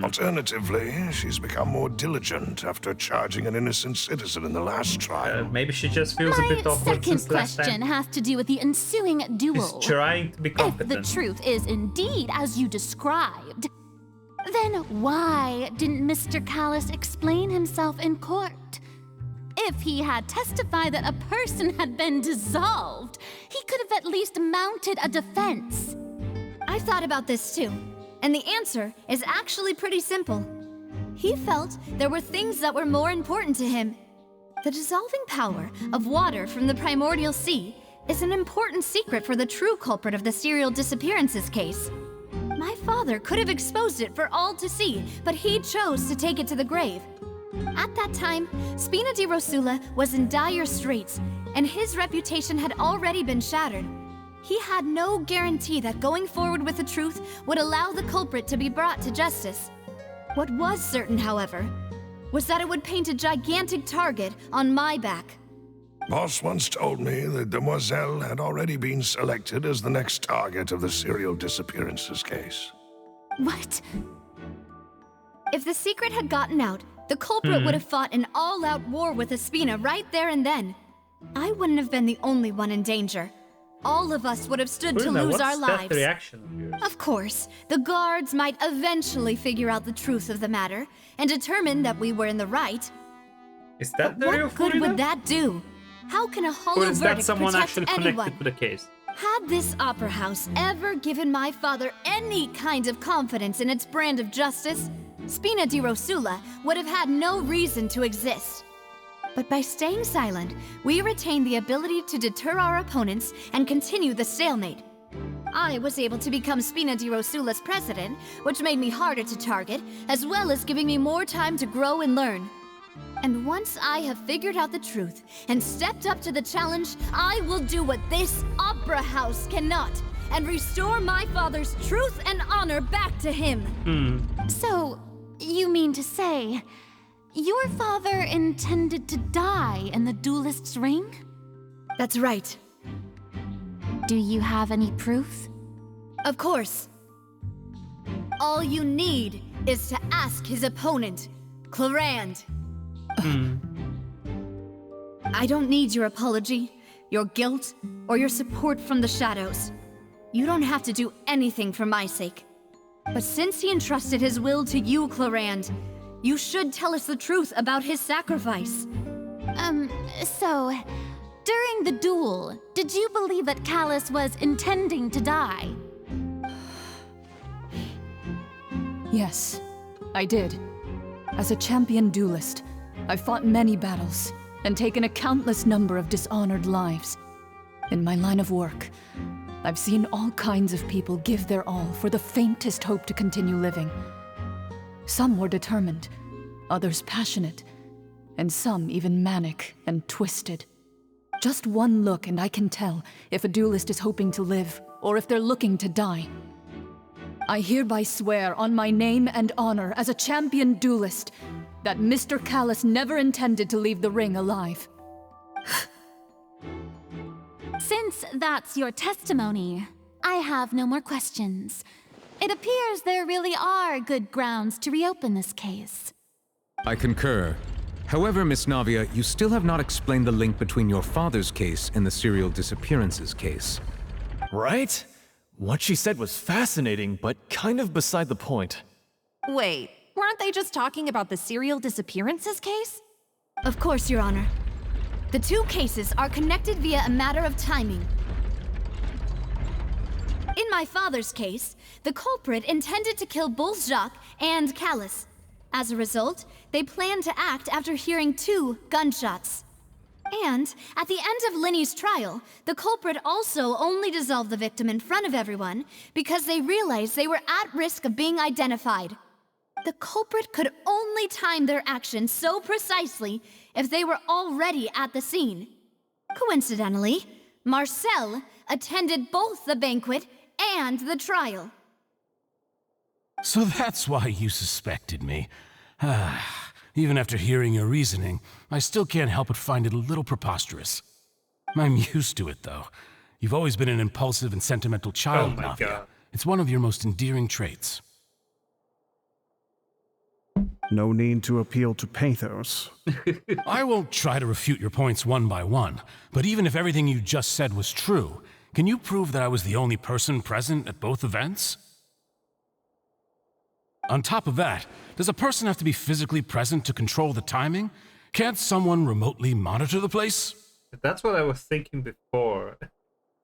Alternatively, she's become more diligent after charging an innocent citizen in the last trial. Maybe she just feels a My bit awkward second since last question time. has to do with the ensuing duel. She's trying to be If the competent. truth is indeed as you described, then why didn't Mr. Callus explain himself in court? If he had testified that a person had been dissolved, he could have at least mounted a defense. I've thought about this too, and the answer is actually pretty simple. He felt there were things that were more important to him. The dissolving power of water from the primordial sea is an important secret for the true culprit of the serial disappearances case. My father could have exposed it for all to see, but he chose to take it to the grave. At that time, Spina di Rosula was in dire straits, and his reputation had already been shattered. He had no guarantee that going forward with the truth would allow the culprit to be brought to justice. What was certain, however, was that it would paint a gigantic target on my back. Boss once told me that Demoiselle had already been selected as the next target of the serial disappearances case. What? If the secret had gotten out, the culprit would have fought an all-out war with Espina right there and then. I wouldn't have been the only one in danger. All of us would have stood to Bruna, lose what's our that lives. reaction of yours? Of course, the guards might eventually figure out the truth of the matter and determine that we were in the right. Is that the real What good Florida? would that do? How can a hollow Or is that verdict someone protect actually connected anyone? to the case? Had this opera house ever given my father any kind of confidence in its brand of justice, Spina di Rosula would have had no reason to exist. But by staying silent, we retain the ability to deter our opponents and continue the stalemate. I was able to become Spina di Rosula's president, which made me harder to target, as well as giving me more time to grow and learn. And once I have figured out the truth and stepped up to the challenge, I will do what this opera house cannot, and restore my father's truth and honor back to him. So, you mean to say, your father intended to die in the duelist's ring? That's right. Do you have any proof? Of course. All you need is to ask his opponent, Clarand. I don't need your apology, your guilt, or your support from the shadows. You don't have to do anything for my sake. But since he entrusted his will to you, Clarand, you should tell us the truth about his sacrifice. So, during the duel, did you believe that Callus was intending to die? Yes, I did. As a champion duelist, I've fought many battles and taken a countless number of dishonored lives. In my line of work, I've seen all kinds of people give their all for the faintest hope to continue living. Some were determined, others passionate, and some even manic and twisted. Just one look and I can tell if a duelist is hoping to live or if they're looking to die. I hereby swear on my name and honor as a champion duelist that Mr. Callus never intended to leave the ring alive. Since that's your testimony, I have no more questions. It appears there really are good grounds to reopen this case. I concur. However, Miss Navia, you still have not explained the link between your father's case and the serial disappearances case. Right? What she said was fascinating, but kind of beside the point. Wait, weren't they just talking about the serial disappearances case? Of course, Your Honor. The two cases are connected via a matter of timing. In my father's case, the culprit intended to kill both Jacques and Callus. As a result, they planned to act after hearing 2 gunshots. And at the end of Linny's trial, the culprit also only dissolved the victim in front of everyone because they realized they were at risk of being identified. The culprit could only time their actions so precisely if they were already at the scene. Coincidentally, Marcel attended both the banquet and the trial. So that's why you suspected me. Even after hearing your reasoning, I still can't help but find it a little preposterous. I'm used to it, though. You've always been an impulsive and sentimental child, Oh my Navia. God. It's one of your most endearing traits. No need to appeal to pathos. I won't try to refute your points one by one, but even if everything you just said was true, can you prove that I was the only person present at both events? On top of that, does a person have to be physically present to control the timing? Can't someone remotely monitor the place? That's what I was thinking before.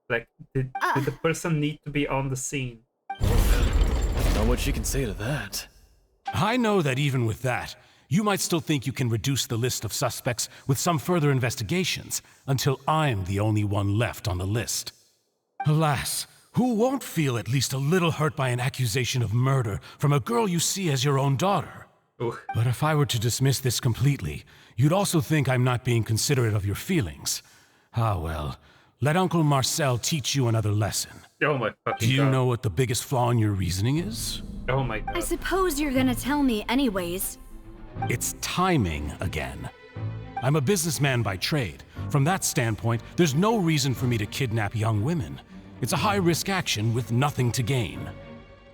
Like, did the person need to be on the scene? Not what she can say to that. I know that even with that, you might still think you can reduce the list of suspects with some further investigations, until I'm the only one left on the list. Alas, who won't feel at least a little hurt by an accusation of murder from a girl you see as your own daughter? Ooh. But if I were to dismiss this completely, you'd also think I'm not being considerate of your feelings. Ah well, let Uncle Marcel teach you another lesson. Oh my fucking Do you God. know what the biggest flaw in your reasoning is? Oh my I God. suppose you're gonna tell me anyways. It's timing again. I'm a businessman by trade. From that standpoint, there's no reason for me to kidnap young women. It's a high-risk action with nothing to gain.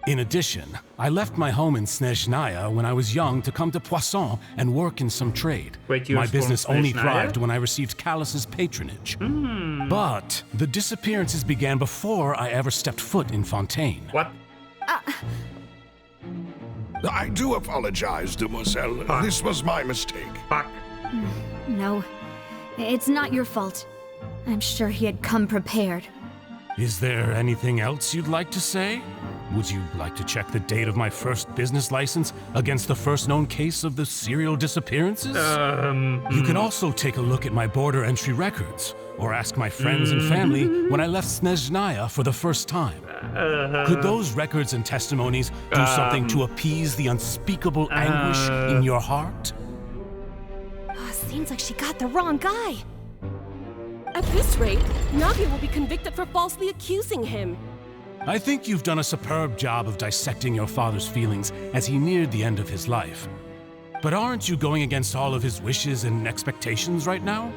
In addition, I left my home in Snezhnaya when I was young to come to Poisson and work in some trade. Wait, you were My from business only Snezhnaya? thrived when I received Callus's patronage. But the disappearances began before I ever stepped foot in Fontaine. What? I do apologize, demoiselle. This was my mistake. Fuck. No, it's not your fault. I'm sure he had come prepared. Is there anything else you'd like to say? Would you like to check the date of my first business license against the first known case of the serial disappearances? You can also take a look at my border entry records, or ask my friends and family when I left Snezhnaya for the first time. Could those records and testimonies do something to appease the unspeakable anguish in your heart? Oh, seems like she got the wrong guy. At this rate, Navia will be convicted for falsely accusing him. I think you've done a superb job of dissecting your father's feelings as he neared the end of his life. But aren't you going against all of his wishes and expectations right now?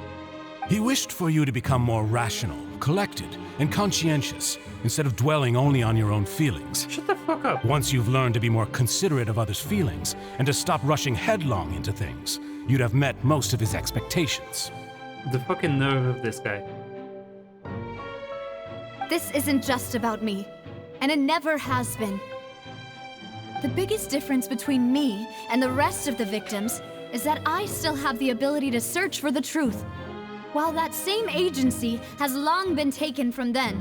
He wished for you to become more rational, collected, and conscientious, instead of dwelling only on your own feelings. Shut the fuck up. Once you've learned to be more considerate of others' feelings, and to stop rushing headlong into things, you'd have met most of his expectations. The fucking nerve of this guy. This isn't just about me, and it never has been. The biggest difference between me and the rest of the victims is that I still have the ability to search for the truth, while that same agency has long been taken from them.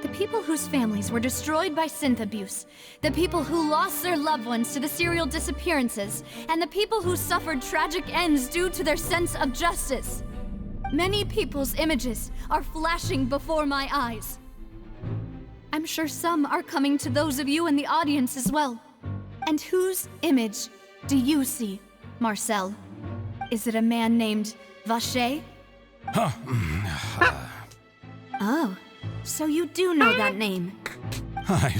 The people whose families were destroyed by synth abuse, the people who lost their loved ones to the serial disappearances, and the people who suffered tragic ends due to their sense of justice. Many people's images are flashing before my eyes. I'm sure some are coming to those of you in the audience as well. And whose image do you see, Marcel? Is it a man named Vacher? Oh, so you do know that name. I'm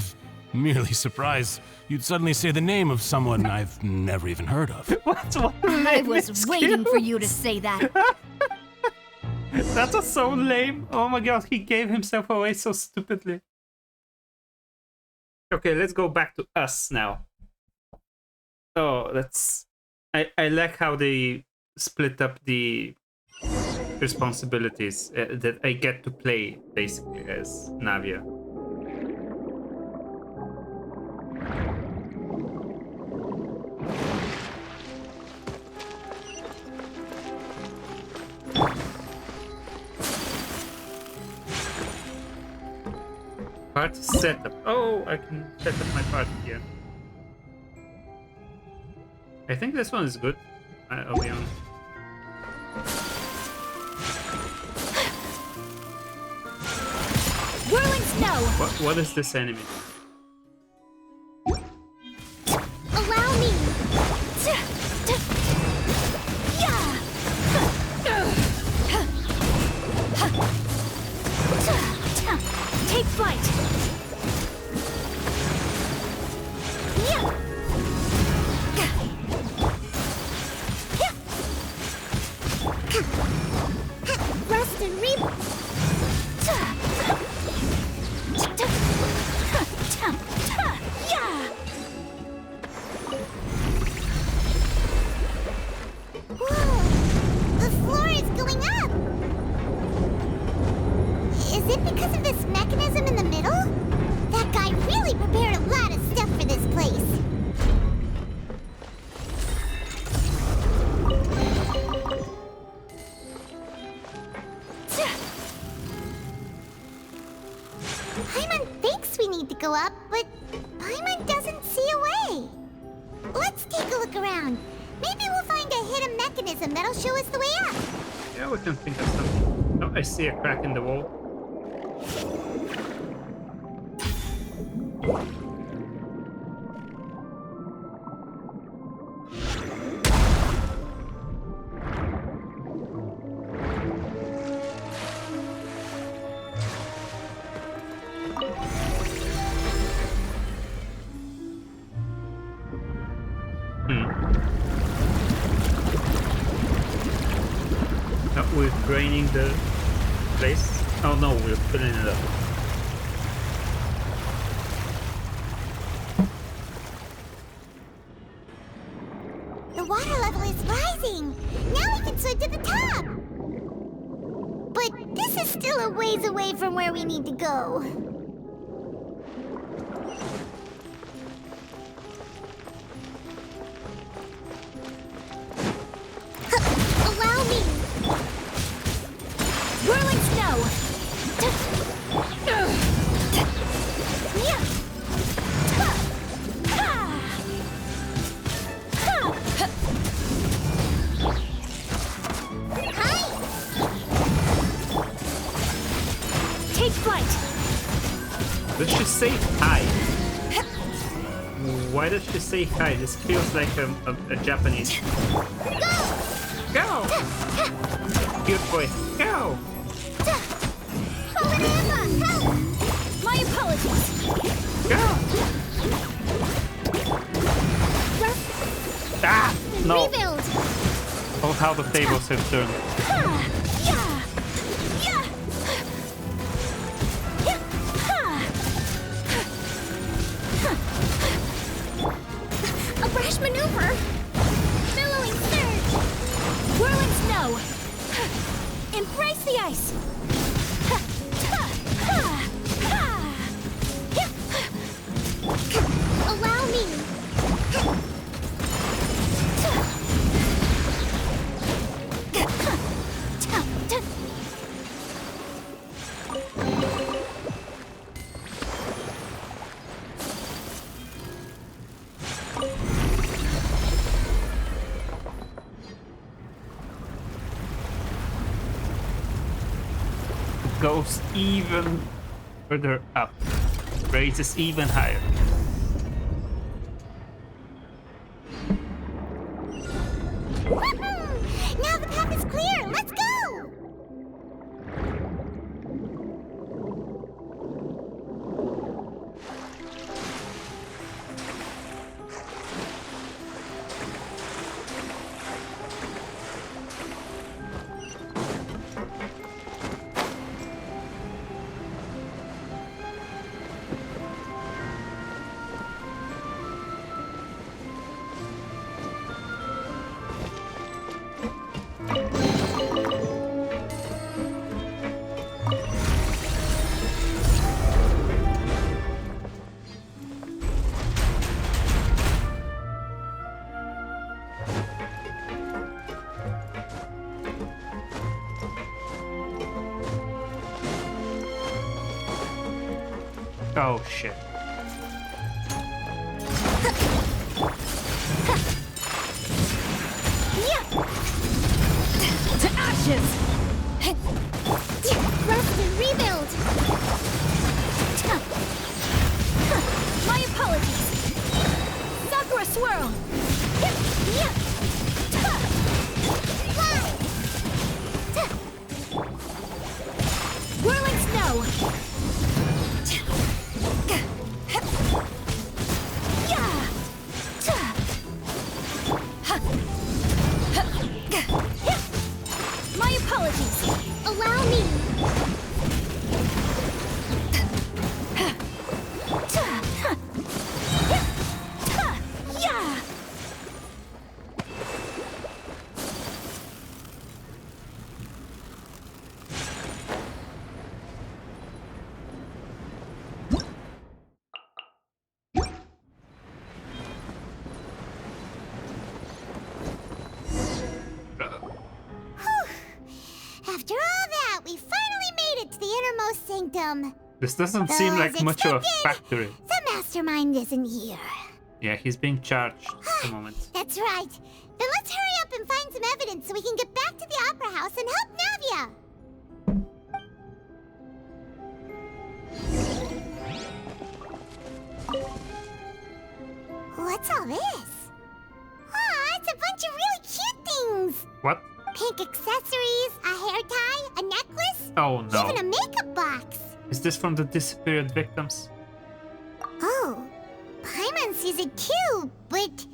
merely surprised you'd suddenly say the name of someone I've never even heard of. What I was waiting for you to say that. That was so lame. Oh my god, he gave himself away so stupidly. Okay, let's go back to us now. Oh, that's... I like how they split up the responsibilities, that I get to play, basically, as Navia. Party setup. Oh, I can set up my party here. I think this one is good. I'll be honest. Whirling snow! What is this enemy? Allow me! Take flight! Rest and Whoa! The floor is going up! Is it because of this mechanism in the middle? That guy really prepared a lot of stuff for this place. Paimon thinks we need to go up, but Paimon doesn't see a way. Let's take a look around. Maybe we'll find a hidden mechanism that'll show us the way up. Yeah, we can think of something. Oh, I see a crack in the wall. Oh, we're draining the place. Oh no, we're filling it up. The water level is rising. Now we can swim to the top. But this is still a ways away from where we need to go. Allow me. Whirling snow! Take flight! Did she say hi? Why does she say hi? This feels like a Japanese. Go! Cute boy. Go! My apologies! Go! Ah! No! Rebuild! Oh, how the tables have turned. A brash maneuver! Billowing surge! Whirling snow! Embrace the ice! Allow me. goes even further up, raises even higher. Now the path is clear. Let's go. Oh shit. To ashes! Rest and rebuild! My apologies. Sakura swirl. Whirling snow. My apologies. Allow me. After all that, we finally made it to the innermost sanctum. This doesn't seem like As much of a expected, factory. The mastermind isn't here. Yeah, he's being charged at the moment. That's right. Then let's hurry up and find some evidence so we can get back to the Opera House and help Navia. What's all this? Aw, it's a bunch of really cute things. What? Pink accessories, a hair tie, a necklace, Oh no. even a makeup box. Is this from the disappeared victims? Oh, Paimon sees it too, but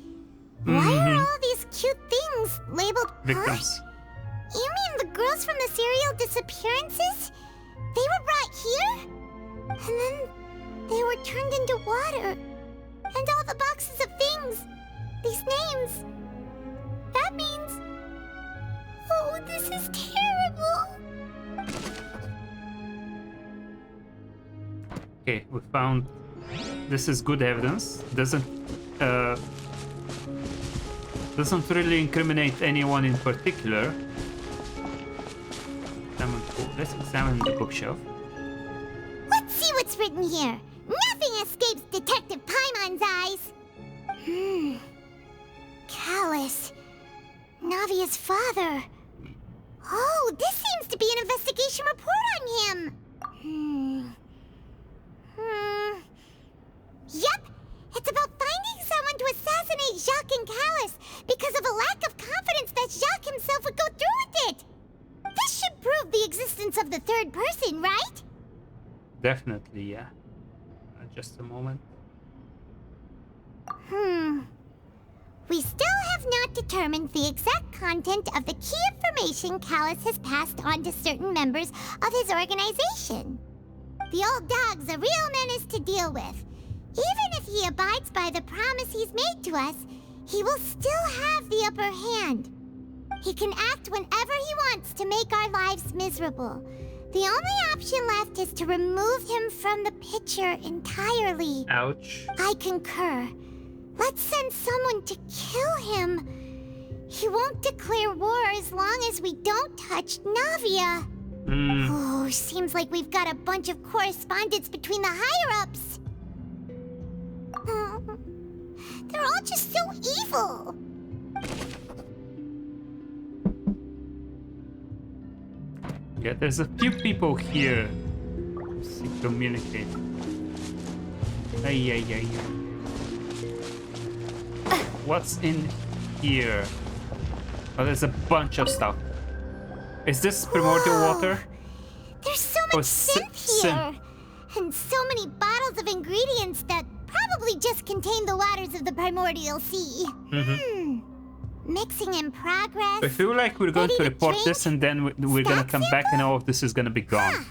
why are all these cute things labeled Victims. You mean the girls from the serial disappearances? They were brought here? And then they were turned into water. And all the boxes of things, these names. That means... Oh, this is terrible. Okay, we found... This is good evidence. Doesn't really incriminate anyone in particular. Let's examine the bookshelf. Let's see what's written here. Nothing escapes Detective Paimon's eyes. Callus. Navia's father. Oh, this seems to be an investigation report on him. Yep, it's about finding someone to assassinate Jacques and Callus because of a lack of confidence that Jacques himself would go through with it. This should prove the existence of the third person, right? Definitely, yeah. Just a moment. We still have not determined the exact content of the key information Callus has passed on to certain members of his organization. The old dog's a real menace to deal with. Even if he abides by the promise he's made to us, he will still have the upper hand. He can act whenever he wants to make our lives miserable. The only option left is to remove him from the picture entirely. Ouch. I concur. Let's send someone to kill him. He won't declare war as long as we don't touch Navia. Oh, seems like we've got a bunch of correspondence between the higher-ups. They're all just so evil. Yeah, there's a few people here. Let's see, communicate. Ay, ay, ay, ay. What's in here? Oh, there's a bunch of stuff. Is this primordial water? There's so much synth here! And so many bottles of ingredients that probably just contain the waters of the primordial sea. Mixing in progress. I feel like we're going to report this and then we're gonna come back and all of this is gonna be gone.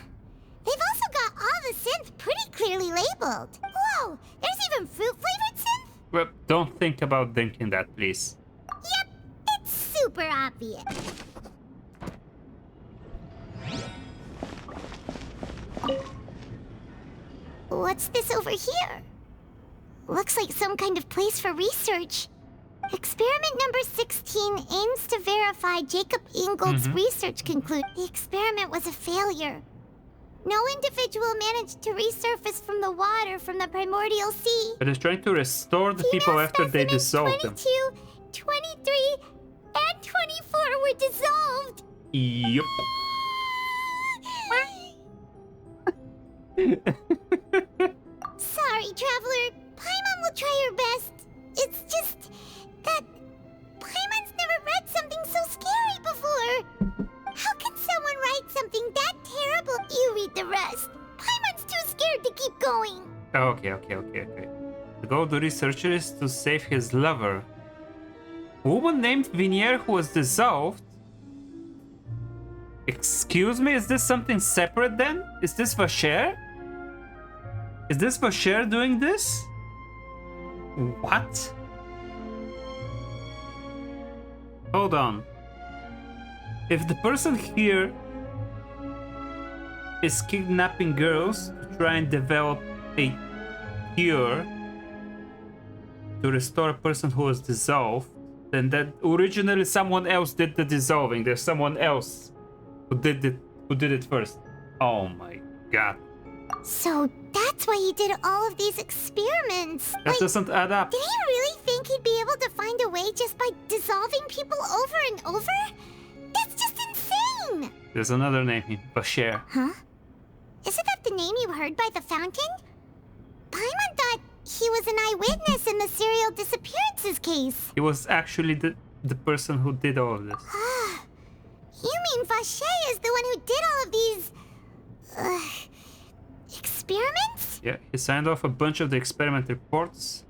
They've also got all the synth pretty clearly labeled. Whoa, there's even fruit-flavored synth? Well, don't think about drinking that, please. Yep, it's super obvious. What's this over here? Looks like some kind of place for research. Experiment number 16 aims to verify Jacob Ingold's research conclude. The experiment was a failure. No individual managed to resurface from the water from the primordial sea. But it's trying to restore the people after they dissolved them. 22, 23, and 24 were dissolved. Yup. Sorry, Traveler. Paimon will try her best. It's just that Paimon's never read something so scary before. How can someone write something that terrible? You read the rest. Paimon's too scared to keep going. Okay. The goal of the researcher is to save his lover. A woman named Vinier who was dissolved? Excuse me, is this something separate then? Is this Vacher? Is this Vacher doing this? What? Hold on. If the person here is kidnapping girls to try and develop a cure to restore a person who was dissolved, then that originally someone else did the dissolving. There's someone else who did it first. Oh my god. So that's why he did all of these experiments. That doesn't add up. Did he really think he'd be able to find a way just by dissolving people over and over? That's just insane! There's another name here, Vacher. Huh? Isn't that the name you heard by the fountain? Paimon thought he was an eyewitness in the serial disappearances case. He was actually the person who did all of this. You mean Vacher is the one who did all of these... experiments? Yeah, he signed off a bunch of the experiment reports.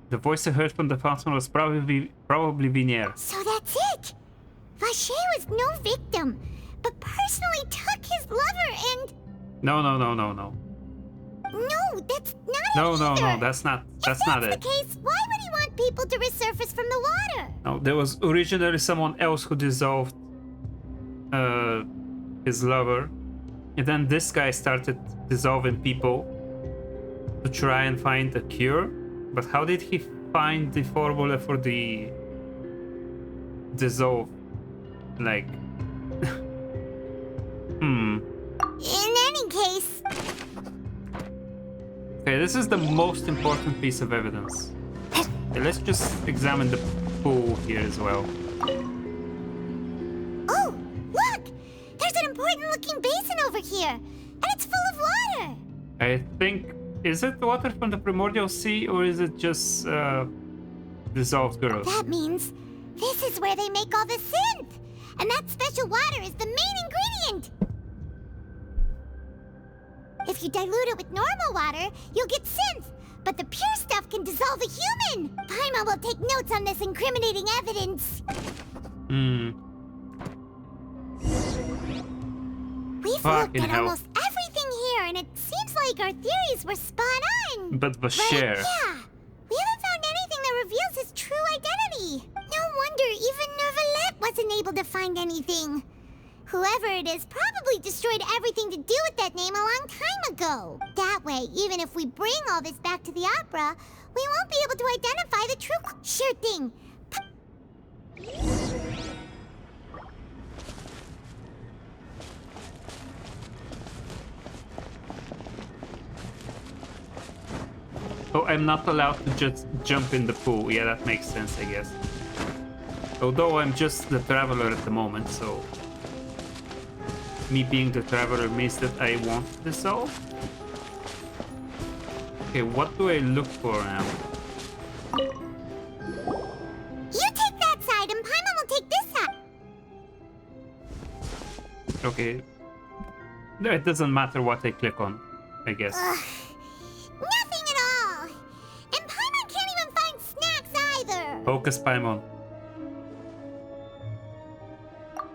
The voice I heard from the fountain was probably Vinier. So that's it! Vacher was no victim, but personally took his lover and... No. No, that's not No, it no, either. that's not If that's it. the case, why would he want people to resurface from the water? No, there was originally someone else who dissolved his lover. And then this guy started dissolving people to try and find a cure. But how did he find the formula for the dissolve? Like... In any case... Okay, this is the most important piece of evidence. Okay, let's just examine the pool here as well. Oh, look! There's an important-looking basin over here, and it's full of water! I think... Is it water from the primordial sea, or is it just dissolved girls? That means this is where they make all the synth! And that special water is the main ingredient! If you dilute it with normal water, you'll get synth, but the pure stuff can dissolve a human! Paimon will take notes on this incriminating evidence. We've looked at almost everything here, and it seems like our theories were spot on. But Vacher... Right? Yeah. We haven't found anything that reveals his true identity. No wonder even Nervalette wasn't able to find anything. Whoever it is probably destroyed everything to do with that name a long time ago. That way, even if we bring all this back to the opera, we won't be able to identify the true... Sure thing. Oh, I'm not allowed to just jump in the pool. Yeah, that makes sense, I guess. Although I'm just the traveler at the moment, so... me being the traveler means that I want to dissolve. Okay, what do I look for now? You take that side and Paimon will take this side. Okay. No, it doesn't matter what I click on, I guess. Nothing at all. And Paimon can't even find snacks either. Focus, Paimon.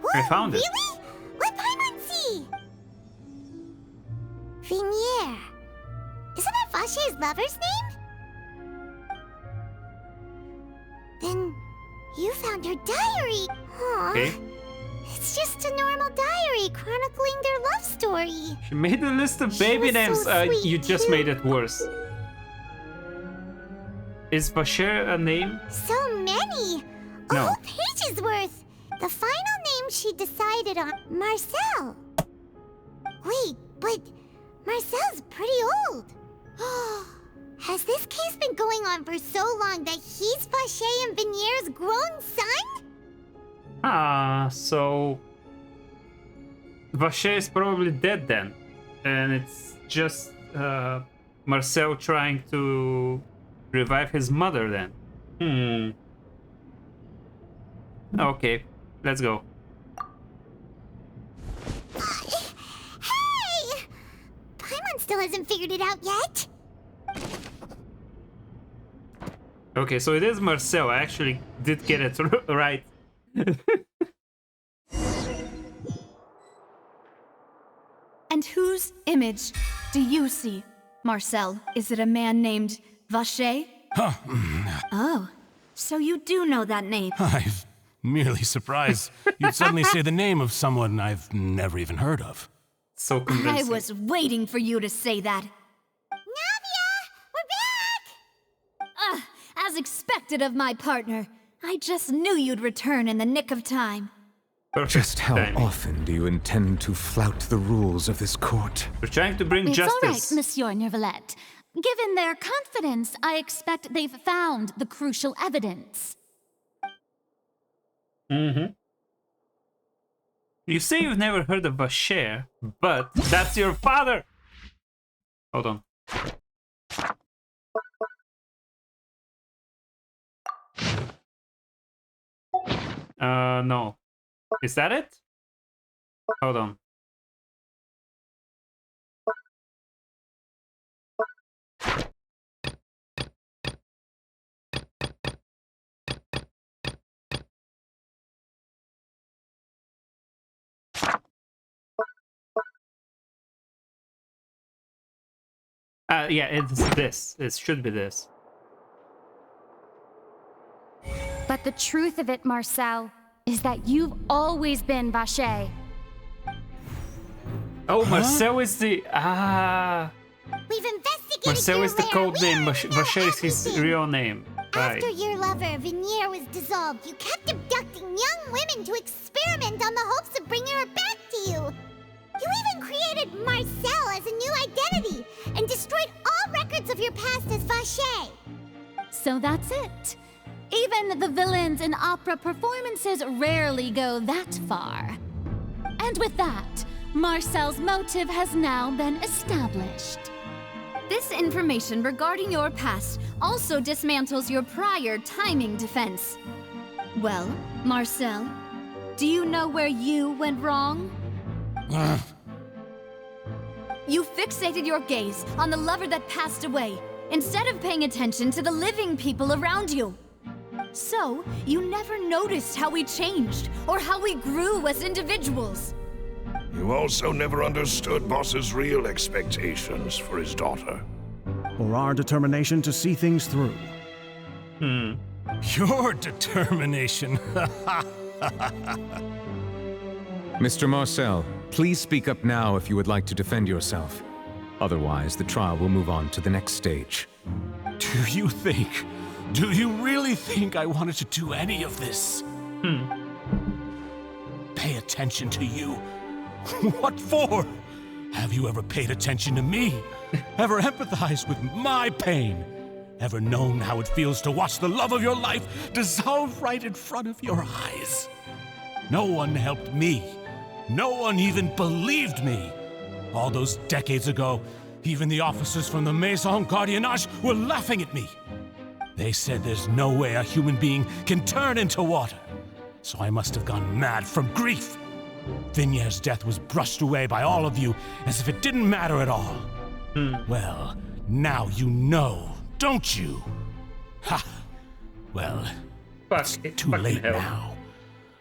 Whoa, I found it. Really? Let Paimon see. Vinier. Isn't that Vache's lover's name? Then you found her diary. Aw. Okay. It's just a normal diary chronicling their love story. She made a list of She baby was names. so sweet, You just too. made it worse. Is Vacher a name? So many. A No. whole page's worth. The final name she decided on, Marcel. Wait, but Marcel's pretty old. Has this case been going on for so long that he's Vacher and Vinier's grown son? So Vacher is probably dead then, and it's just Marcel trying to revive his mother then. Okay, let's go. Hey! Paimon still hasn't figured it out yet. Okay, so it is Marcel. I actually did get it right. And whose image do you see, Marcel? Is it a man named Vacher? Oh, so you do know that name. I'm merely surprised you'd suddenly say the name of someone I've never even heard of. So I convincing. was waiting for you to say that. Navia! We're back! As expected of my partner. I just knew you'd return in the nick of time. Perfect Just how timing. often do you intend to flout the rules of this court? We're trying to bring It's justice. all right, Monsieur Nervalette. Given their confidence, I expect they've found the crucial evidence. You say you've never heard of Vacher, but that's your father! Hold on. No. Is that it? Hold on. Yeah, it's this. It should be this. But the truth of it, Marcel, is that you've always been Vacher. Oh, Marcel is the... We've investigated Marcel your is the lair. code We name. already know Vacher is his everything. real name. Right. After your lover, Vinier, was dissolved, you kept abducting young women to experiment on the hopes of bringing her back to you. You even created Marcel as a new identity and destroyed all records of your past as Vacher. So that's it. Even the villains in opera performances rarely go that far. And with that, Marcel's motive has now been established. This information regarding your past also dismantles your prior timing defense. Well, Marcel, do you know where you went wrong? You fixated your gaze on the lover that passed away, instead of paying attention to the living people around you. So, you never noticed how we changed, or how we grew as individuals. You also never understood Boss's real expectations for his daughter. Or our determination to see things through. Your determination. Mr. Marcel, please speak up now if you would like to defend yourself. Otherwise, the trial will move on to the next stage. Do you really think I wanted to do any of this? Pay attention to you? What for? Have you ever paid attention to me? Ever empathized with my pain? Ever known how it feels to watch the love of your life dissolve right in front of your eyes? No one helped me. No one even believed me. All those decades ago, even the officers from the Maison Gardiennage were laughing at me. They said there's no way a human being can turn into water. So I must have gone mad from grief. Vignier's death was brushed away by all of you as if it didn't matter at all. Well, now you know, don't you? Ha! Well, it's too late now.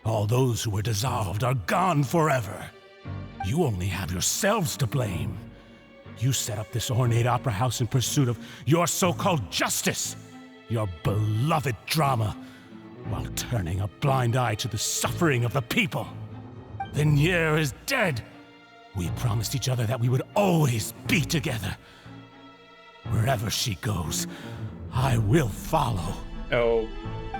All those who were dissolved are gone forever. You only have yourselves to blame. You set up this ornate opera house in pursuit of your so-called justice, your beloved drama, while turning a blind eye to the suffering of the people. Vignier is dead. We promised each other that we would always be together. Wherever she goes, I will follow. Oh.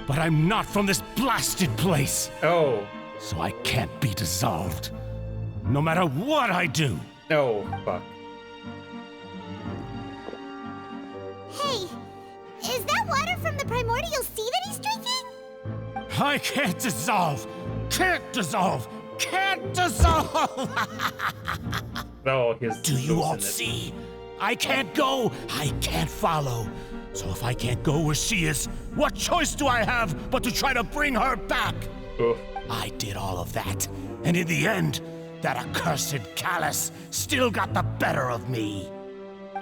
But I'm not from this blasted place. Oh. So I can't be dissolved. No matter what I do. Oh, fuck. Hey, is that water from the primordial sea that he's drinking? I can't dissolve. Can't dissolve. Can't dissolve. Oh, he's do you all see? I can't go. I can't follow. So if I can't go where she is, what choice do I have but to try to bring her back? I did all of that, and in the end, that accursed Callus still got the better of me.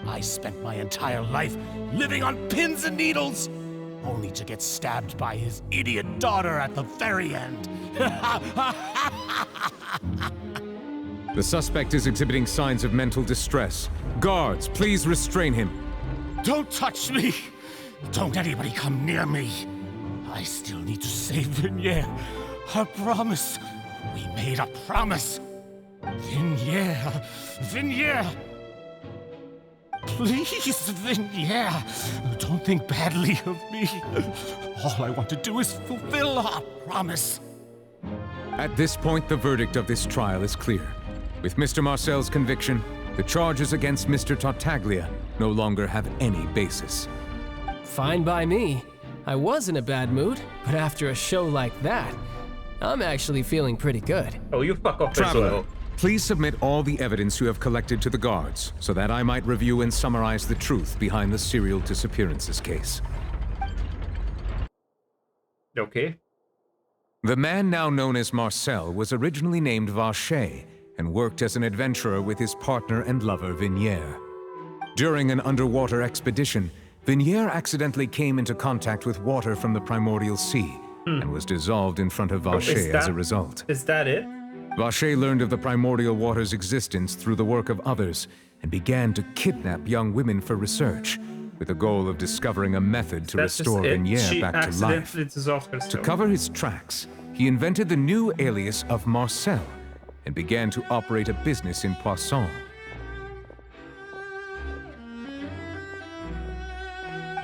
I spent my entire life living on pins and needles, only to get stabbed by his idiot daughter at the very end. The suspect is exhibiting signs of mental distress. Guards, please restrain him. Don't touch me! Don't anybody come near me! I still need to save Vignier. Our promise. We made a promise. Vignier. Vignier! Please, Vignier. Don't think badly of me. All I want to do is fulfill our promise. At this point, the verdict of this trial is clear. With Mr. Marcel's conviction, the charges against Mr. Tartaglia no longer have any basis. Fine by me. I was in a bad mood, but after a show like that, I'm actually feeling pretty good. Oh, you fuck off, Traveler. Please submit all the evidence you have collected to the guards, so that I might review and summarize the truth behind the serial disappearances case. Okay. The man now known as Marcel was originally named Vacher and worked as an adventurer with his partner and lover Vignier. During an underwater expedition, Vignier accidentally came into contact with water from the primordial sea and was dissolved in front of Vacher as a result. Is that it? Vacher learned of the primordial water's existence through the work of others and began to kidnap young women for research, with the goal of discovering a method to restore Vignier back to life. To cover his tracks, he invented the new alias of Marcel and began to operate a business in Poisson.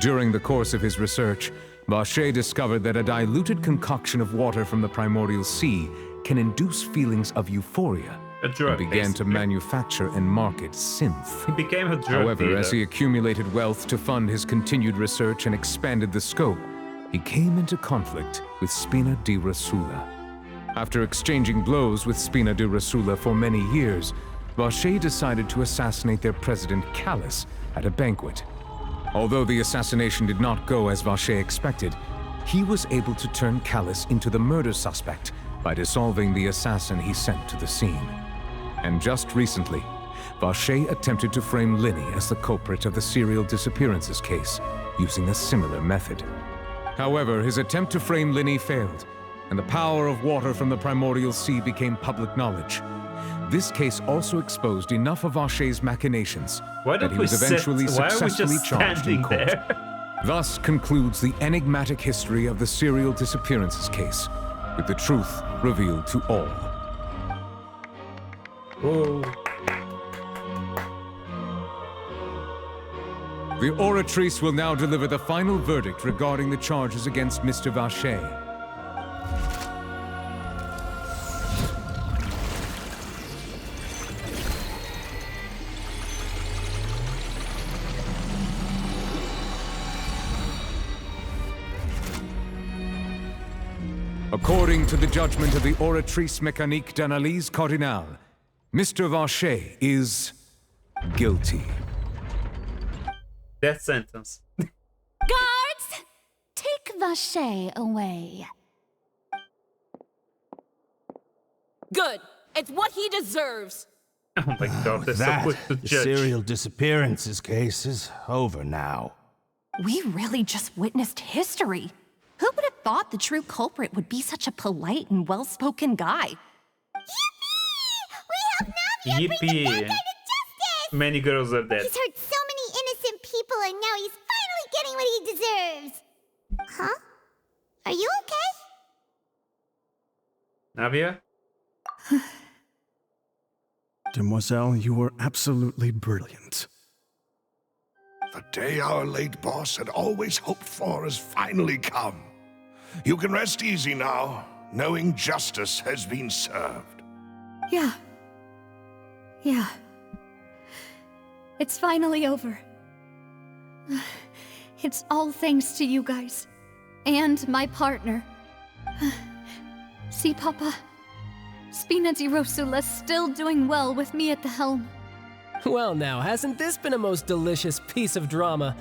During the course of his research, Vacher discovered that a diluted concoction of water from the primordial sea can induce feelings of euphoria, and began to manufacture and market synth. He became a drug However, dealer. as he accumulated wealth to fund his continued research and expanded the scope, he came into conflict with Spina di Rosula. After exchanging blows with Spina di Rosula for many years, Vacher decided to assassinate their president Callus at a banquet. Although the assassination did not go as Vacher expected, he was able to turn Callus into the murder suspect by dissolving the assassin he sent to the scene. And just recently, Vacher attempted to frame Linny as the culprit of the serial disappearances case, using a similar method. However, his attempt to frame Linny failed, and the power of water from the primordial sea became public knowledge. This case also exposed enough of Vacher's machinations that he was eventually successfully charged in court. Thus concludes the enigmatic history of the serial disappearances case, with the truth revealed to all. The oratrice will now deliver the final verdict regarding the charges against Mr. Vacher. According to the judgment of the Oratrice Mécanique d'Analyse Cardinale, Mr. Vacher is guilty. Death sentence. Guards! Take Vacher away. Good. It's what he deserves. Oh my god, they're so That, quick to the judge. serial disappearances case is over now. We really just witnessed history. Who would have thought the true culprit would be such a polite and well-spoken guy? Yippee! Many girls are dead. He's hurt so many innocent people, and now he's finally getting what he deserves. Huh? Are you okay? Navia? Demoiselle, you were absolutely brilliant. The day our late boss had always hoped for has finally come. You can rest easy now, knowing justice has been served. Yeah. Yeah. It's finally over. It's all thanks to you guys. And my partner. See, Papa? Spina di Rosula's still doing well with me at the helm. Well now, hasn't this been a most delicious piece of drama?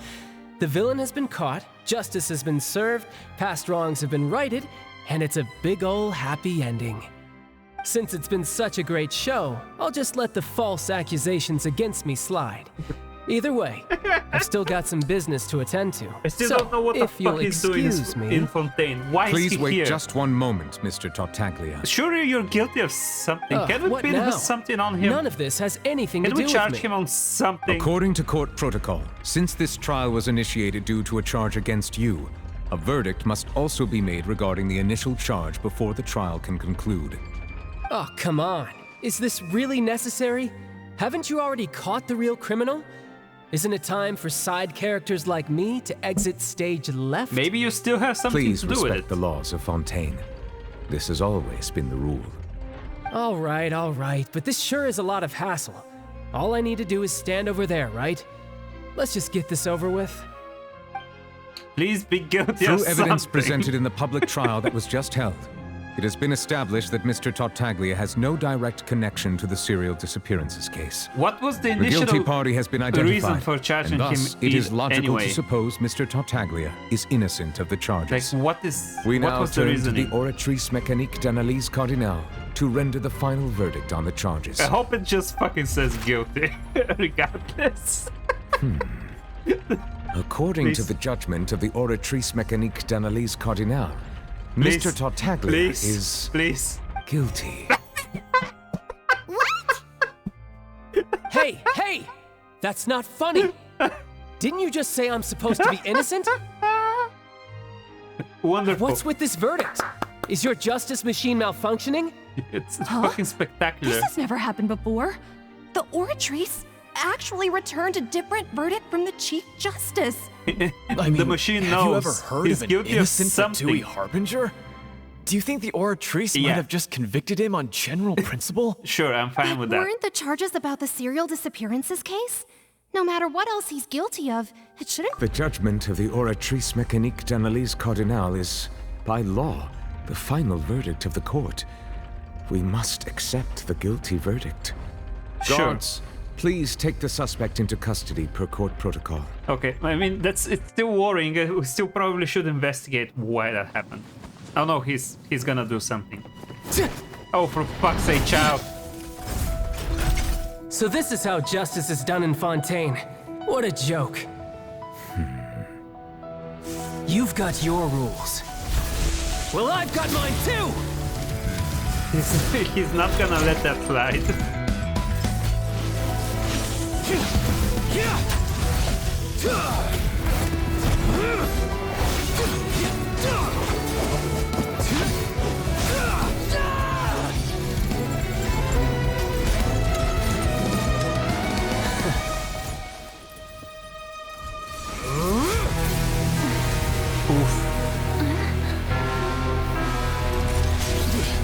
The villain has been caught, justice has been served, past wrongs have been righted, and it's a big ol' happy ending. Since it's been such a great show, I'll just let the false accusations against me slide. Either way, I've still got some business to attend to. I still don't know what the fuck he's doing in Fontaine. Why Please is he wait here? just one moment, Mr. Tartaglia. Surely you're guilty of something. Can we what pin now? something on him? None of this has anything Can to we do with charge me. him on something? According to court protocol, since this trial was initiated due to a charge against you, a verdict must also be made regarding the initial charge before the trial can conclude. Oh, come on. Is this really necessary? Haven't you already caught the real criminal? Isn't it time for side characters like me to exit stage left? Maybe you still have something Please to do with respect it. the laws of Fontaine. This has always been the rule. All right, but this sure is a lot of hassle. All I need to do is stand over there, right? Let's just get this over with. Please be guilty of Through evidence something. presented in the public trial that was just held, it has been established that Mr. Tartaglia has no direct connection to the serial disappearances case. What was the The initial guilty party has been identified, reason for charging and thus him it is logical anyway? to suppose Mr. Tartaglia is innocent of the charges. Like, We what now was the turn to reasoning? the Oratrice Mécanique d'Analyse Cardinale to render the final verdict on the charges. I hope it just fucking says guilty, regardless. According to Please. the judgment of the Oratrice Mécanique d'Analyse Cardinale, Please. Mr. Tartaglia Please. is Please. guilty. Hey! That's not funny! Didn't you just say I'm supposed to be innocent? Wonderful. What's with this verdict? Is your justice machine malfunctioning? It's fucking spectacular. This has never happened before. The Oratrice actually returned a different verdict from the Chief Justice. The machine knows Have you ever heard he's of an guilty of innocent but something. dewy harbinger? Do you think the Oratrice Yeah. might have just convicted him on general principle? Sure, I'm fine with that. Weren't the charges about the serial disappearances case? No matter what else he's guilty of, it shouldn't. The judgment of the Oratrice Mécanique d'Analyse Cardinale is, by law, the final verdict of the court. We must accept the guilty verdict. Sure. Guards, please take the suspect into custody per court protocol. Okay, I mean, it's still worrying. We still probably should investigate why that happened. Oh no, he's gonna do something. Oh, for fuck's sake, child. So this is how justice is done in Fontaine. What a joke. You've got your rules. Well, I've got mine too! He's not gonna let that slide.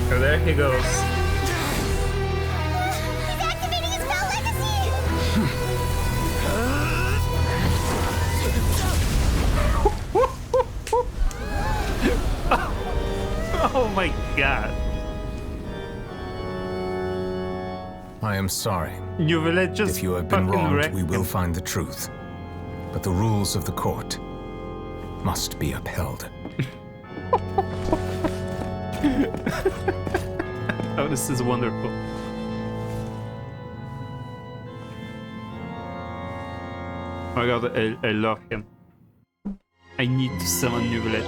So there he goes. He's activating his spell legacy! Oh my god. I am sorry. New Village just If you have been fucking wronged, wrecked we will him. find the truth. But the rules of the court must be upheld. Oh, this is wonderful. Oh my god, I love him. I need to summon New Village.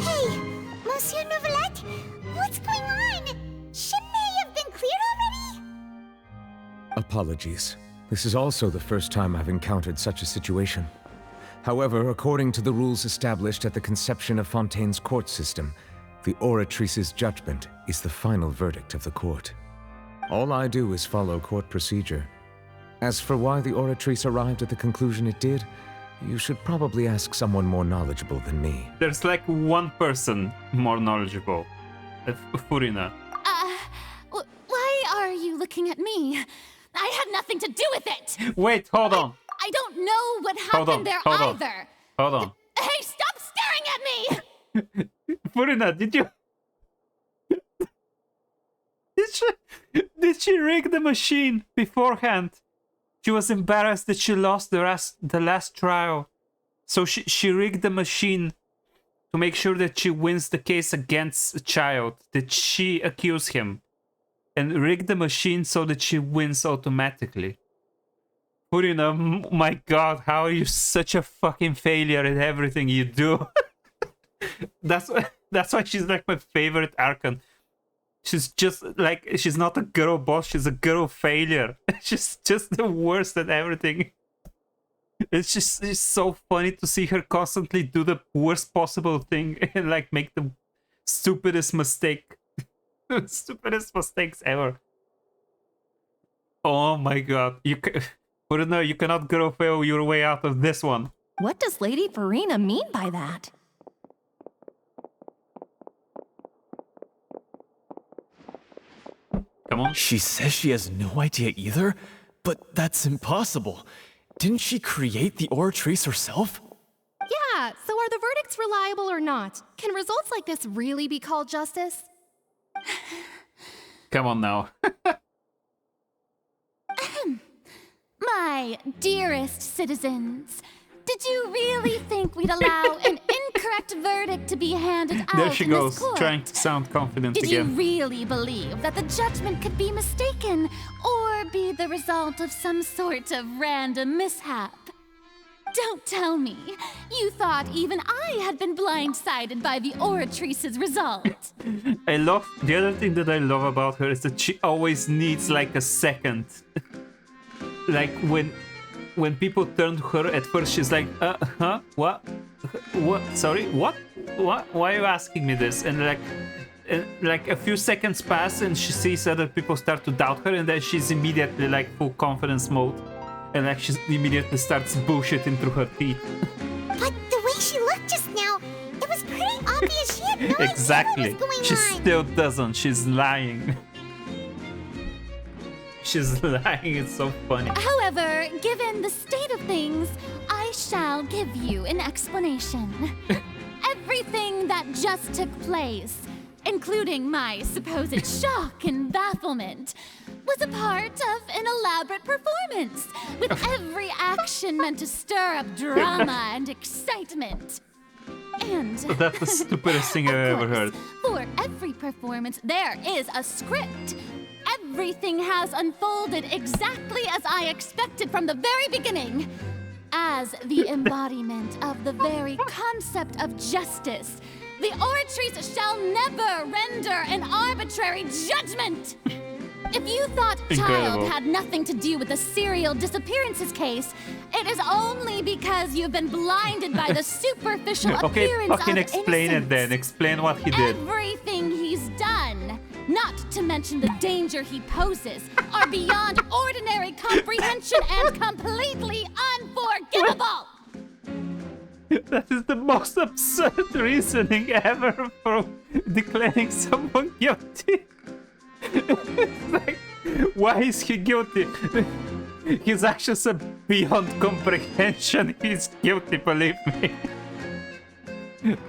Hey, Monsieur Novelette, what's going on? Shouldn't they have been cleared already? Apologies. This is also the first time I've encountered such a situation. However, according to the rules established at the conception of Fontaine's court system, the Oratrice's judgment is the final verdict of the court. All I do is follow court procedure. As for why the Oratrice arrived at the conclusion it did, you should probably ask someone more knowledgeable than me. There's like one person more knowledgeable. Furina. Why are you looking at me? I had nothing to do with it! Wait, hold on. I don't know what Hold on, happened there hold on. either! Hold on. Hey, stop staring at me! Furina, did you... Did she rig the machine beforehand? She was embarrassed that she lost the last trial. So she rigged the machine to make sure that she wins the case against a child. Did she accuse him? And rig the machine so that she wins automatically. Furina, my god, how are you such a fucking failure at everything you do? That's why she's like my favorite Archon. She's just like, she's not a girl boss, she's a girl failure. She's just the worst at everything. It's so funny to see her constantly do the worst possible thing and like make the stupidest mistake. Stupidest mistakes ever. Oh my god. Furina, you cannot girl fail your way out of this one. What does Lady Farina mean by that? Come on. She says she has no idea either, but that's impossible. Didn't she create the Oratrice herself? Yeah, so are the verdicts reliable or not? Can results like this really be called justice? Come on now. My dearest citizens, did you really think we'd allow an incorrect verdict to be handed out There she in this goes, court? trying to sound confident Did you again. really believe that the judgment could be mistaken or be the result of some sort of random mishap? Don't tell me. You thought even I had been blindsided by the Oratrice's result. The other thing that I love about her is that she always needs like a second. Like when people turn to her at first, she's like, huh? What? Sorry, what? Why are you asking me this? And like a few seconds pass and she sees other people start to doubt her, and then she's immediately like full confidence mode. And like she immediately starts bullshitting through her teeth. But the way she looked just now, it was pretty obvious she had no Exactly. idea what was She going on. still doesn't. She's lying. She's lying. It's so funny. However, given the state of things, I shall give you an explanation. Everything that just took place, including my supposed shock and bafflement, was a part of an elaborate performance, with every action meant to stir up drama and excitement. And That's the stupidest thing I've ever heard. for every performance, there is a script. Everything has unfolded exactly as I expected from the very beginning. As the embodiment of the very concept of justice, the Oratrice shall never render an arbitrary judgment. If you thought Incredible. Child had nothing to do with the serial disappearances case, it is only because you've been blinded by the superficial Okay, appearance fucking of explain it innocence. then. Explain what he did. Everything he's done, not to mention the danger he poses, are beyond ordinary comprehension and completely unforgivable! That is the most absurd reasoning ever for declaring someone guilty. It's like, why is he guilty? His actions are beyond comprehension. He's guilty, believe me.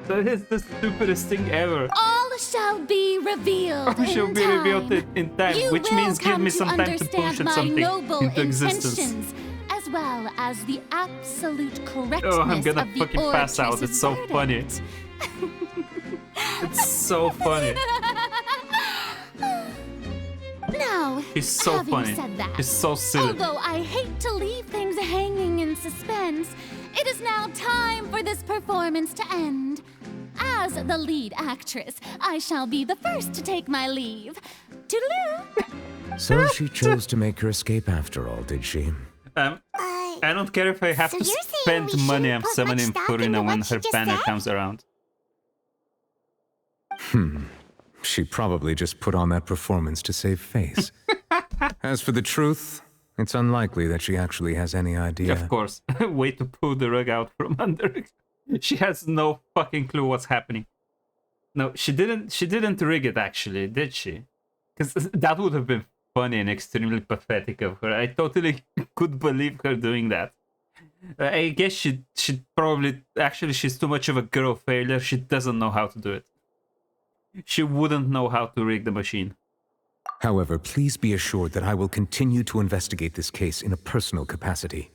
That is the stupidest thing ever. All shall be revealed All shall in be time. revealed in time, You which will means give come me some time to understand bullshit my something noble into existence. intentions, as well as the absolute correctness Oh, I'm gonna of the fucking pass out. orator's It's so funny. verdict. It's so funny. Now, She's so having funny. said that, She's so silly. although I hate to leave things hanging in suspense, it is now time for this performance to end. As the lead actress, I shall be the first to take my leave. Toodaloo! So she chose to make her escape after all, did she? I don't care if I have so to you're saying spend we money shouldn't on put summoning much stock Purina into when what she her just banner said? comes around. She probably just put on that performance to save face. As for the truth, it's unlikely that she actually has any idea. Of course. Way to pull the rug out from under it. She has no fucking clue what's happening. No, she didn't rig it actually, did she? Because that would have been funny and extremely pathetic of her. I totally could believe her doing that. I guess she probably, actually she's too much of a girl failure. She doesn't know how to do it. She wouldn't know how to rig the machine. However, please be assured that I will continue to investigate this case in a personal capacity.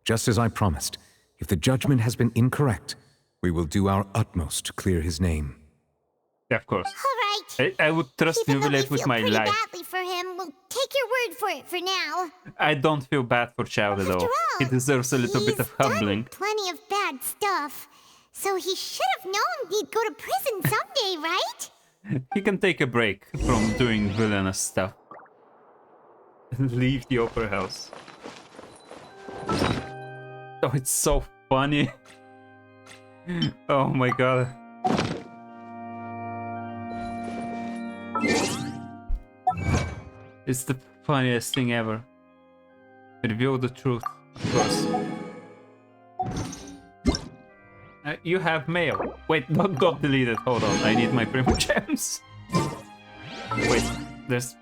Just as I promised, if the judgment has been incorrect, we will do our utmost to clear his name. Yeah, of course. All right. I would trust Even though we Nuvillette with feel my pretty life. badly for him, we'll take your word for it for now. I don't feel bad for Child at all. After all, He deserves a little bit of humbling. Plenty of bad stuff. So he should have known he'd go to prison someday, right? He can take a break from doing villainous stuff. And leave the opera house. Oh, it's so funny. Oh my god. It's the funniest thing ever. Reveal the truth, of course. You have mail. Wait, don't delete it. Hold on, I need my primo gems. Wait, there's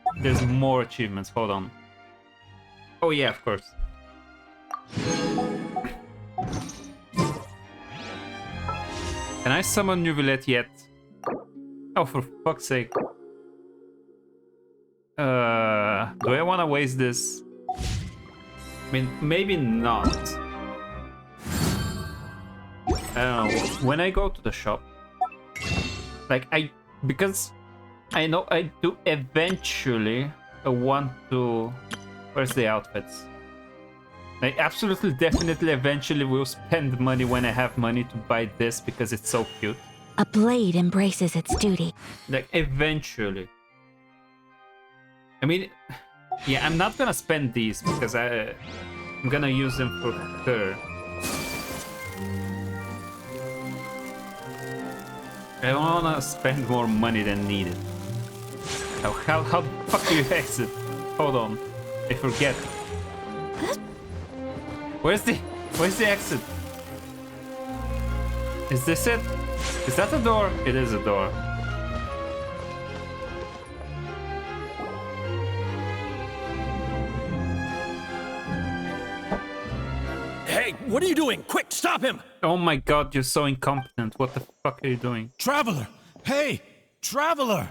more achievements. Hold on. Oh yeah, of course. Can I summon Nuvillette yet? Oh, for fuck's sake. Do I want to waste this? I mean, maybe not. I don't know. When I go to the shop, like because I know I do eventually want to. Where's the outfits? I absolutely, definitely, eventually will spend money when I have money to buy this because it's so cute. A blade embraces its duty. Like, eventually. I mean, yeah, I'm not gonna spend these because I'm gonna use them for her. I don't wanna spend more money than needed. How the fuck do you exit? Hold on, I forget. Where's the exit? Is this it? Is that a door? It is a door. Hey, what are you doing? Quick, stop him! Oh my god, you're so incompetent. What the fuck are you doing? Traveler! Hey! Traveler!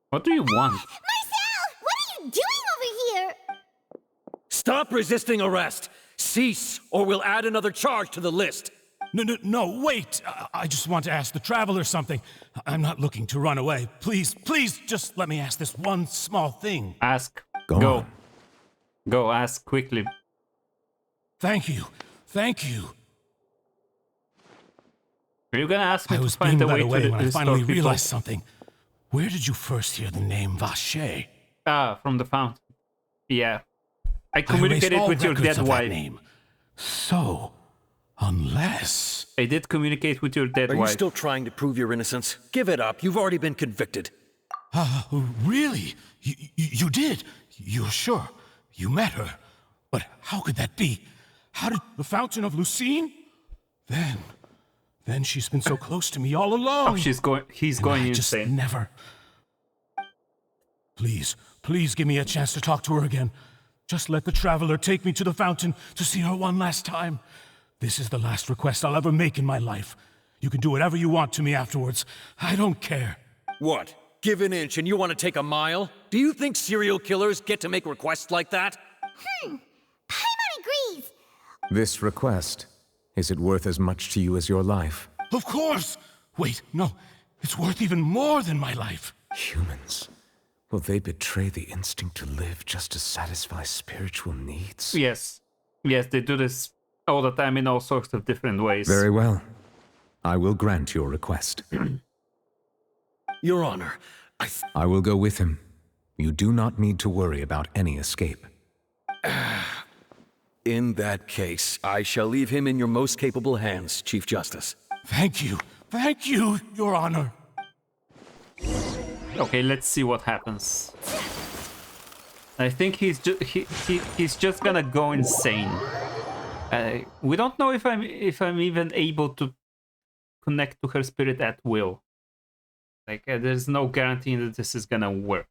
What do you want? Marcel! What are you doing over here? Stop resisting arrest! Cease, or we'll add another charge to the list! No, wait! I just want to ask the Traveler something. I'm not looking to run away. Please, just let me ask this one small thing. Ask. Go on. Go, ask quickly. Thank you. Are you gonna ask me I to was find being a led way away to when I restore finally people? realized something. Where did you first hear the name Vache? Ah, from the fountain. Yeah. I erased communicated all with your records dead of that wife. name. So, unless... I did communicate with your dead Are wife. you still trying to prove your innocence? Give it up. You've already been convicted. Really? You did? You're sure? You met her? But how could that be? How did the Fountain of Lucine? Then she's been so close to me all along. Oh, he's going insane. Just never. Please give me a chance to talk to her again. Just let the Traveler take me to the fountain to see her one last time. This is the last request I'll ever make in my life. You can do whatever you want to me afterwards. I don't care. What? Give an inch and you want to take a mile? Do you think serial killers get to make requests like that? Paimon agrees. This request, is it worth as much to you as your life? Of course! Wait, no. It's worth even more than my life. Humans. Will they betray the instinct to live just to satisfy spiritual needs? Yes. Yes, they do this all the time in all sorts of different ways. Very well. I will grant your request. Your Honor, I will go with him. You do not need to worry about any escape. In that case, I shall leave him in your most capable hands, Chief Justice. Thank you. Thank you, Your Honor. Okay, let's see what happens. I think he's just gonna go insane. We don't know if I'm even able to connect to her spirit at will. Like, there's no guarantee that this is gonna work.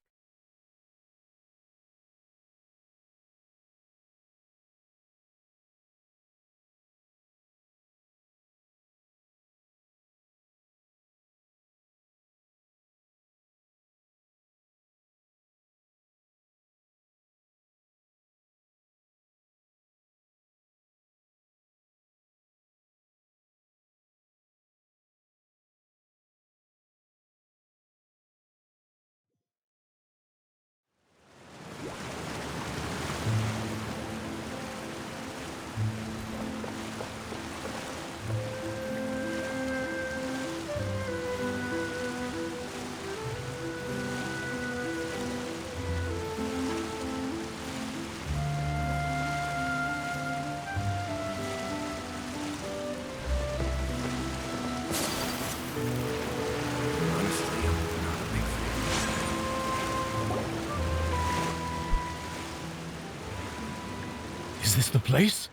Is this the place?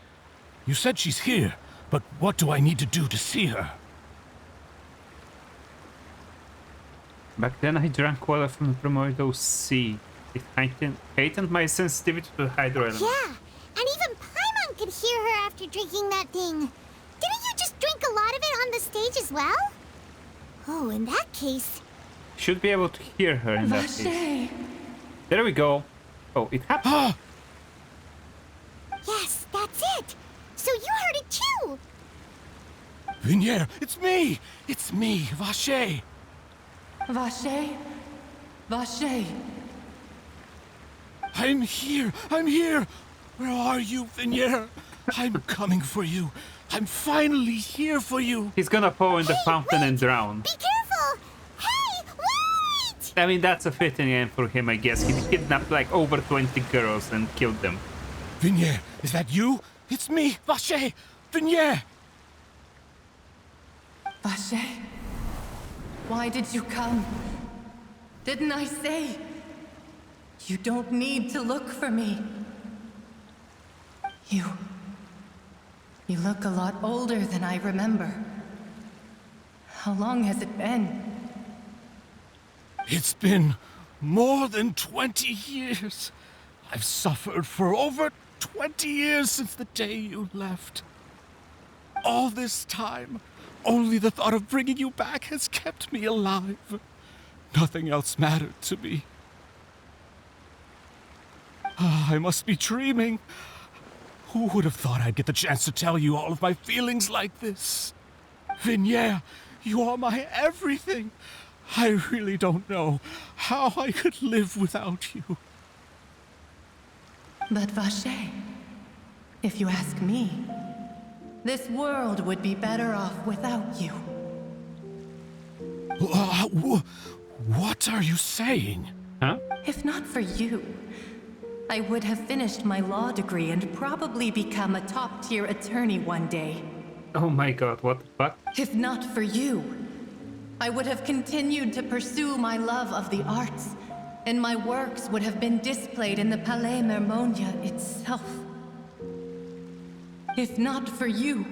You said she's here, but what do I need to do to see her? Back then I drank water from the primordial sea. It heightened my sensitivity to the hydro element. Yeah, and even Paimon could hear her after drinking that thing. Didn't you just drink a lot of it on the stage as well? Oh, in that case... Should be able to hear her in that case. There we go. Oh, it happened. Yes, that's it! So you heard it too! Vignier, it's me! It's me, Vache! Vache? Vache? I'm here! I'm here! Where are you, Vignier? I'm coming for you. I'm finally here for you. He's gonna fall in the fountain and drown. Be careful! Hey, wait! I mean, that's a fitting end for him, I guess. He kidnapped like over 20 girls and killed them. Vignier, is that you? It's me, Vache! Vignier! Vache? Why did you come? Didn't I say? You don't need to look for me. You look a lot older than I remember. How long has it been? It's been more than 20 years. I've suffered for over 20 years since the day you left. All this time, only the thought of bringing you back has kept me alive. Nothing else mattered to me. I must be dreaming. Who would have thought I'd get the chance to tell you all of my feelings like this? Vignier, you are my everything. I really don't know how I could live without you. But Vache, if you ask me, this world would be better off without you. What are you saying? Huh? If not for you, I would have finished my law degree and probably become a top-tier attorney one day. Oh my god, what the fuck? If not for you, I would have continued to pursue my love of the arts, and my works would have been displayed in the Palais Mermonia itself. If not for you,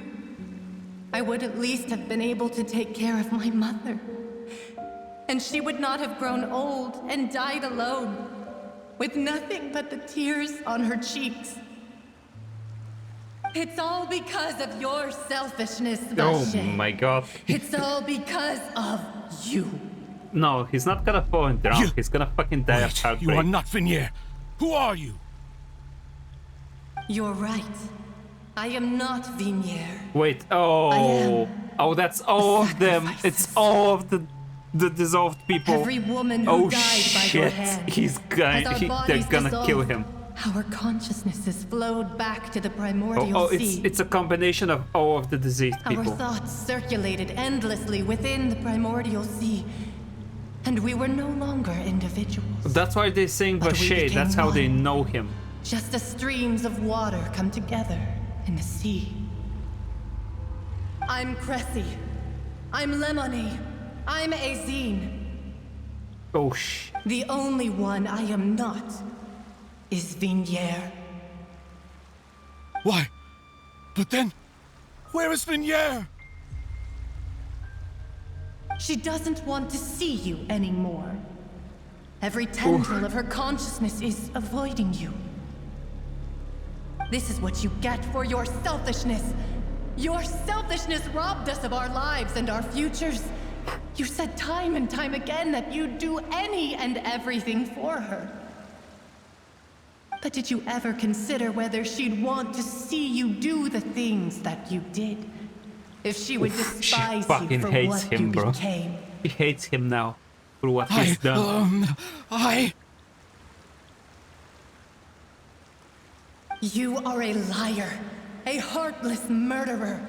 I would at least have been able to take care of my mother. And she would not have grown old and died alone, with nothing but the tears on her cheeks. It's all because of your selfishness, Oh Vache. my god. It's all because of you. No, he's not gonna fall and drown. He's gonna fucking die of heartbreak. You are not Vinier. Who are you? You're right. I am not Vinier. Wait, oh, that's all of them. It's all of the dissolved people. Every woman who Oh died by your shit, hand. he's As gonna, our they're bodies gonna kill dissolve, him. Our consciousnesses flowed back to the primordial Oh, sea. it's a combination of all of the diseased Our people. thoughts circulated endlessly within the primordial sea, and we were no longer individuals. That's why they sing But we Vache. became That's how they one. know him. Just as streams of water come together in the sea. I'm Cressy. I'm Lemony. I'm Azine. Oh shit. The only one I am not is Vinier. Why? But then, where is Vinier? She doesn't want to see you anymore. Every tendril of her consciousness is avoiding you. This is what you get for your selfishness. Your selfishness robbed us of our lives and our futures. You said time and time again that you'd do any and everything for her. But did you ever consider whether she'd want to see you do the things that you did? If she would She despise you fucking for hates what him, you bro. became? He hates him now for what he's done. You are a liar, a heartless murderer,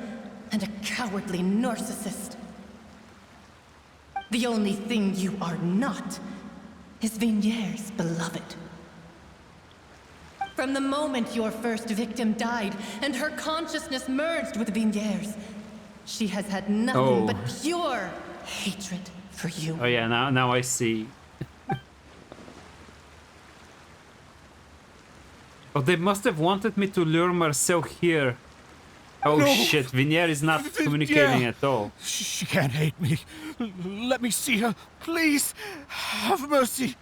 and a cowardly narcissist. The only thing you are not is Vinier's beloved. From the moment your first victim died and her consciousness merged with Vinier's, she has had nothing but pure hatred for you. Oh yeah, now I see. Oh, they must have wanted me to lure Marcel here. Oh No. shit, Vinier is not communicating at all. She can't hate me. Let me see her, please. Have mercy.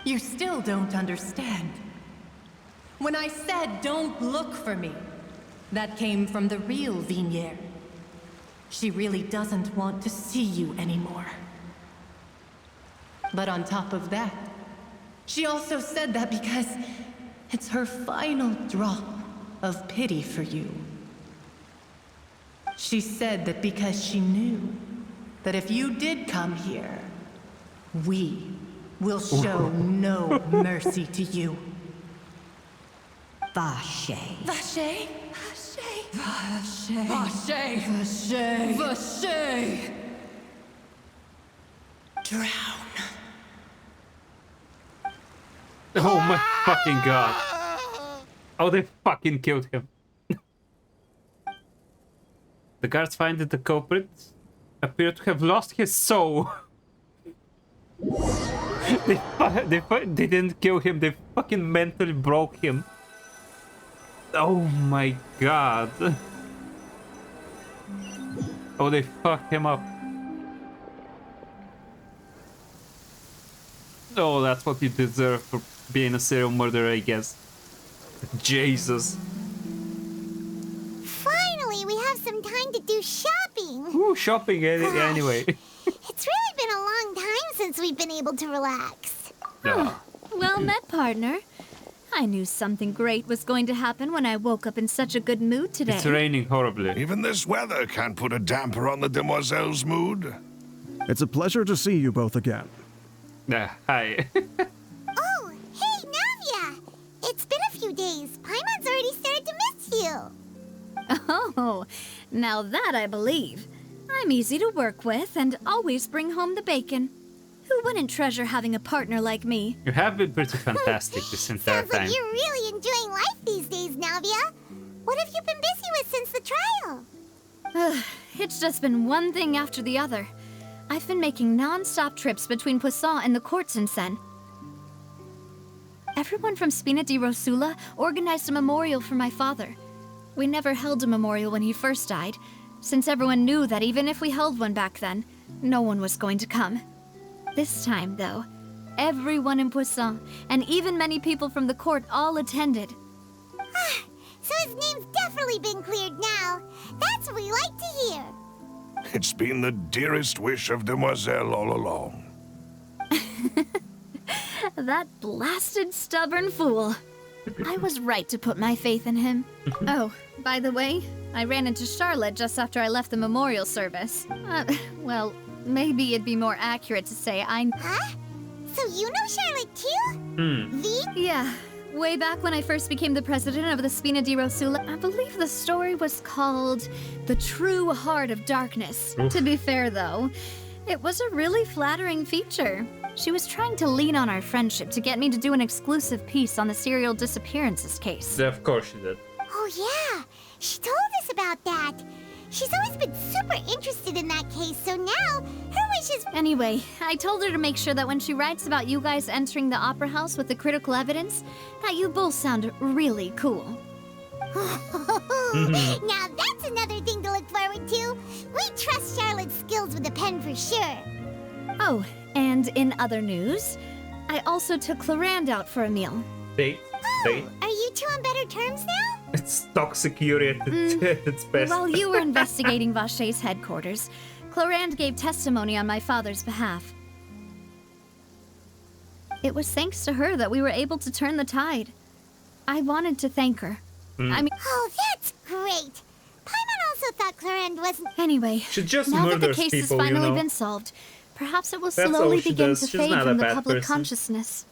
You still don't understand. When I said don't look for me, that came from the real Vinier. She really doesn't want to see you anymore. But on top of that, she also said that because it's her final drop of pity for you. She said that because she knew that if you did come here, we will show no mercy to you. Vache. Vache? Vache. Vache! Vache. Vache! Drown. Oh my fucking god. Oh, they fucking killed him. The guards find that the culprit appeared to have lost his soul. They didn't kill him, they fucking mentally broke him. Oh my god. Oh, they fucked him up. Oh, that's what you deserve for being a serial murderer, I guess. Jesus. Finally, we have some time to do shopping. Ooh, shopping anyway. It's really been a long time since we've been able to relax. Yeah. Well met, partner. I knew something great was going to happen when I woke up in such a good mood today. It's raining horribly. Even this weather can't put a damper on the demoiselle's mood. It's a pleasure to see you both again. Hi. Oh, hey, Navia! It's been a few days. Paimon's already started to miss you. Oh, now that I believe. I'm easy to work with and always bring home the bacon. Who wouldn't treasure having a partner like me? You have been pretty fantastic this entire Sounds like time. you're really enjoying life these days, Navia. What have you been busy with since the trial? It's just been one thing after the other. I've been making non-stop trips between Poisson and the courts in Sen. Everyone from Spina di Rosula organized a memorial for my father. We never held a memorial when he first died, since everyone knew that even if we held one back then, no one was going to come. This time, though, everyone in Poisson, and even many people from the court, all attended. so his name's definitely been cleared now. That's what we like to hear. It's been the dearest wish of Demoiselle all along. That blasted stubborn fool. I was right to put my faith in him. Oh, by the way, I ran into Charlotte just after I left the memorial service. Well, maybe it'd be more accurate to say I... Huh? So you know Charlotte too? Yeah. Way back when I first became the president of the Spina di Rosula, I believe the story was called The True Heart of Darkness. Oof. To be fair, though, it was a really flattering feature. She was trying to lean on our friendship to get me to do an exclusive piece on the serial disappearances case. Yeah, of course she did. Oh yeah, she told us about that. She's always been super interested in that case, so now her wish is... Anyway, I told her to make sure that when she writes about you guys entering the opera house with the critical evidence, that you both sound really cool. Now that's another thing to look forward to. We trust Charlotte's skills with the pen for sure. Oh, and in other news, I also took Clarand out for a meal. Date. Are you two on better terms now? It's toxic Yuri at its best. While you were investigating Vache's headquarters, Clarand gave testimony on my father's behalf. It was thanks to her that we were able to turn the tide. I wanted to thank her. I mean... Oh, that's great! Paimon also thought Clarand wasn't... Anyway, She just now that the murders case has people, finally you know. been solved, perhaps it will That's all slowly she begin does. to She's fade not a from the bad public person. consciousness.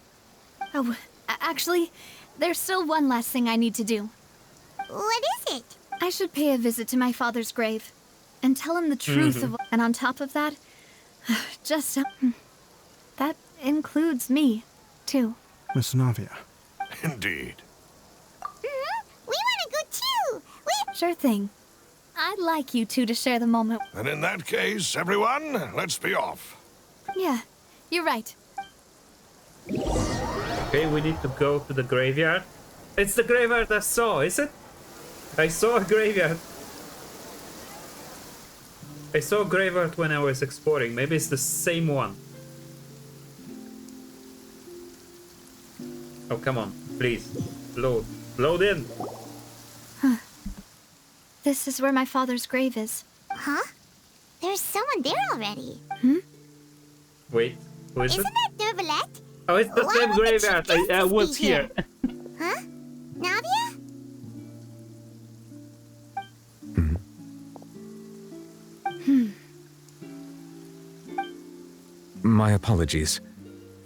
Oh, actually, there's still one last thing I need to do. What is it? I should pay a visit to my father's grave and tell him the truth of... And on top of that, just... that includes me, too. Miss Navia. Indeed. We want to go too! Sure thing. I'd like you two to share the moment. And in that case, everyone, let's be off. Yeah, you're right. Okay, we need to go to the graveyard. It's the graveyard I saw, is it? I saw a graveyard. I saw a graveyard when I was exploring. Maybe it's the same one. Oh, come on. Please. Load. Load in. This is where my father's grave is. Huh? There's someone there already. Wait. Who is Isn't it? that Nervalette? Oh, it's the Why same would the graveyard Chief I Justice was be here. Huh? Navia? My apologies.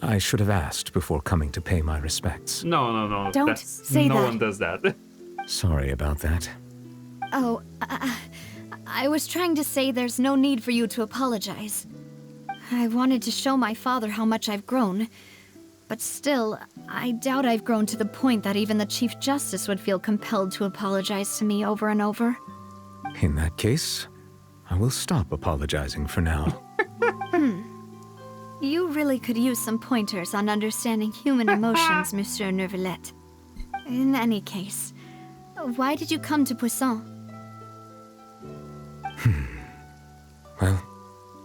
I should have asked before coming to pay my respects. No. Don't say no that. one does that. Sorry about that. Oh, I was trying to say there's no need for you to apologize. I wanted to show my father how much I've grown. But still, I doubt I've grown to the point that even the Chief Justice would feel compelled to apologize to me over and over. In that case, I will stop apologizing for now. You really could use some pointers on understanding human emotions, Monsieur Nervalette. In any case, why did you come to Poisson? Well,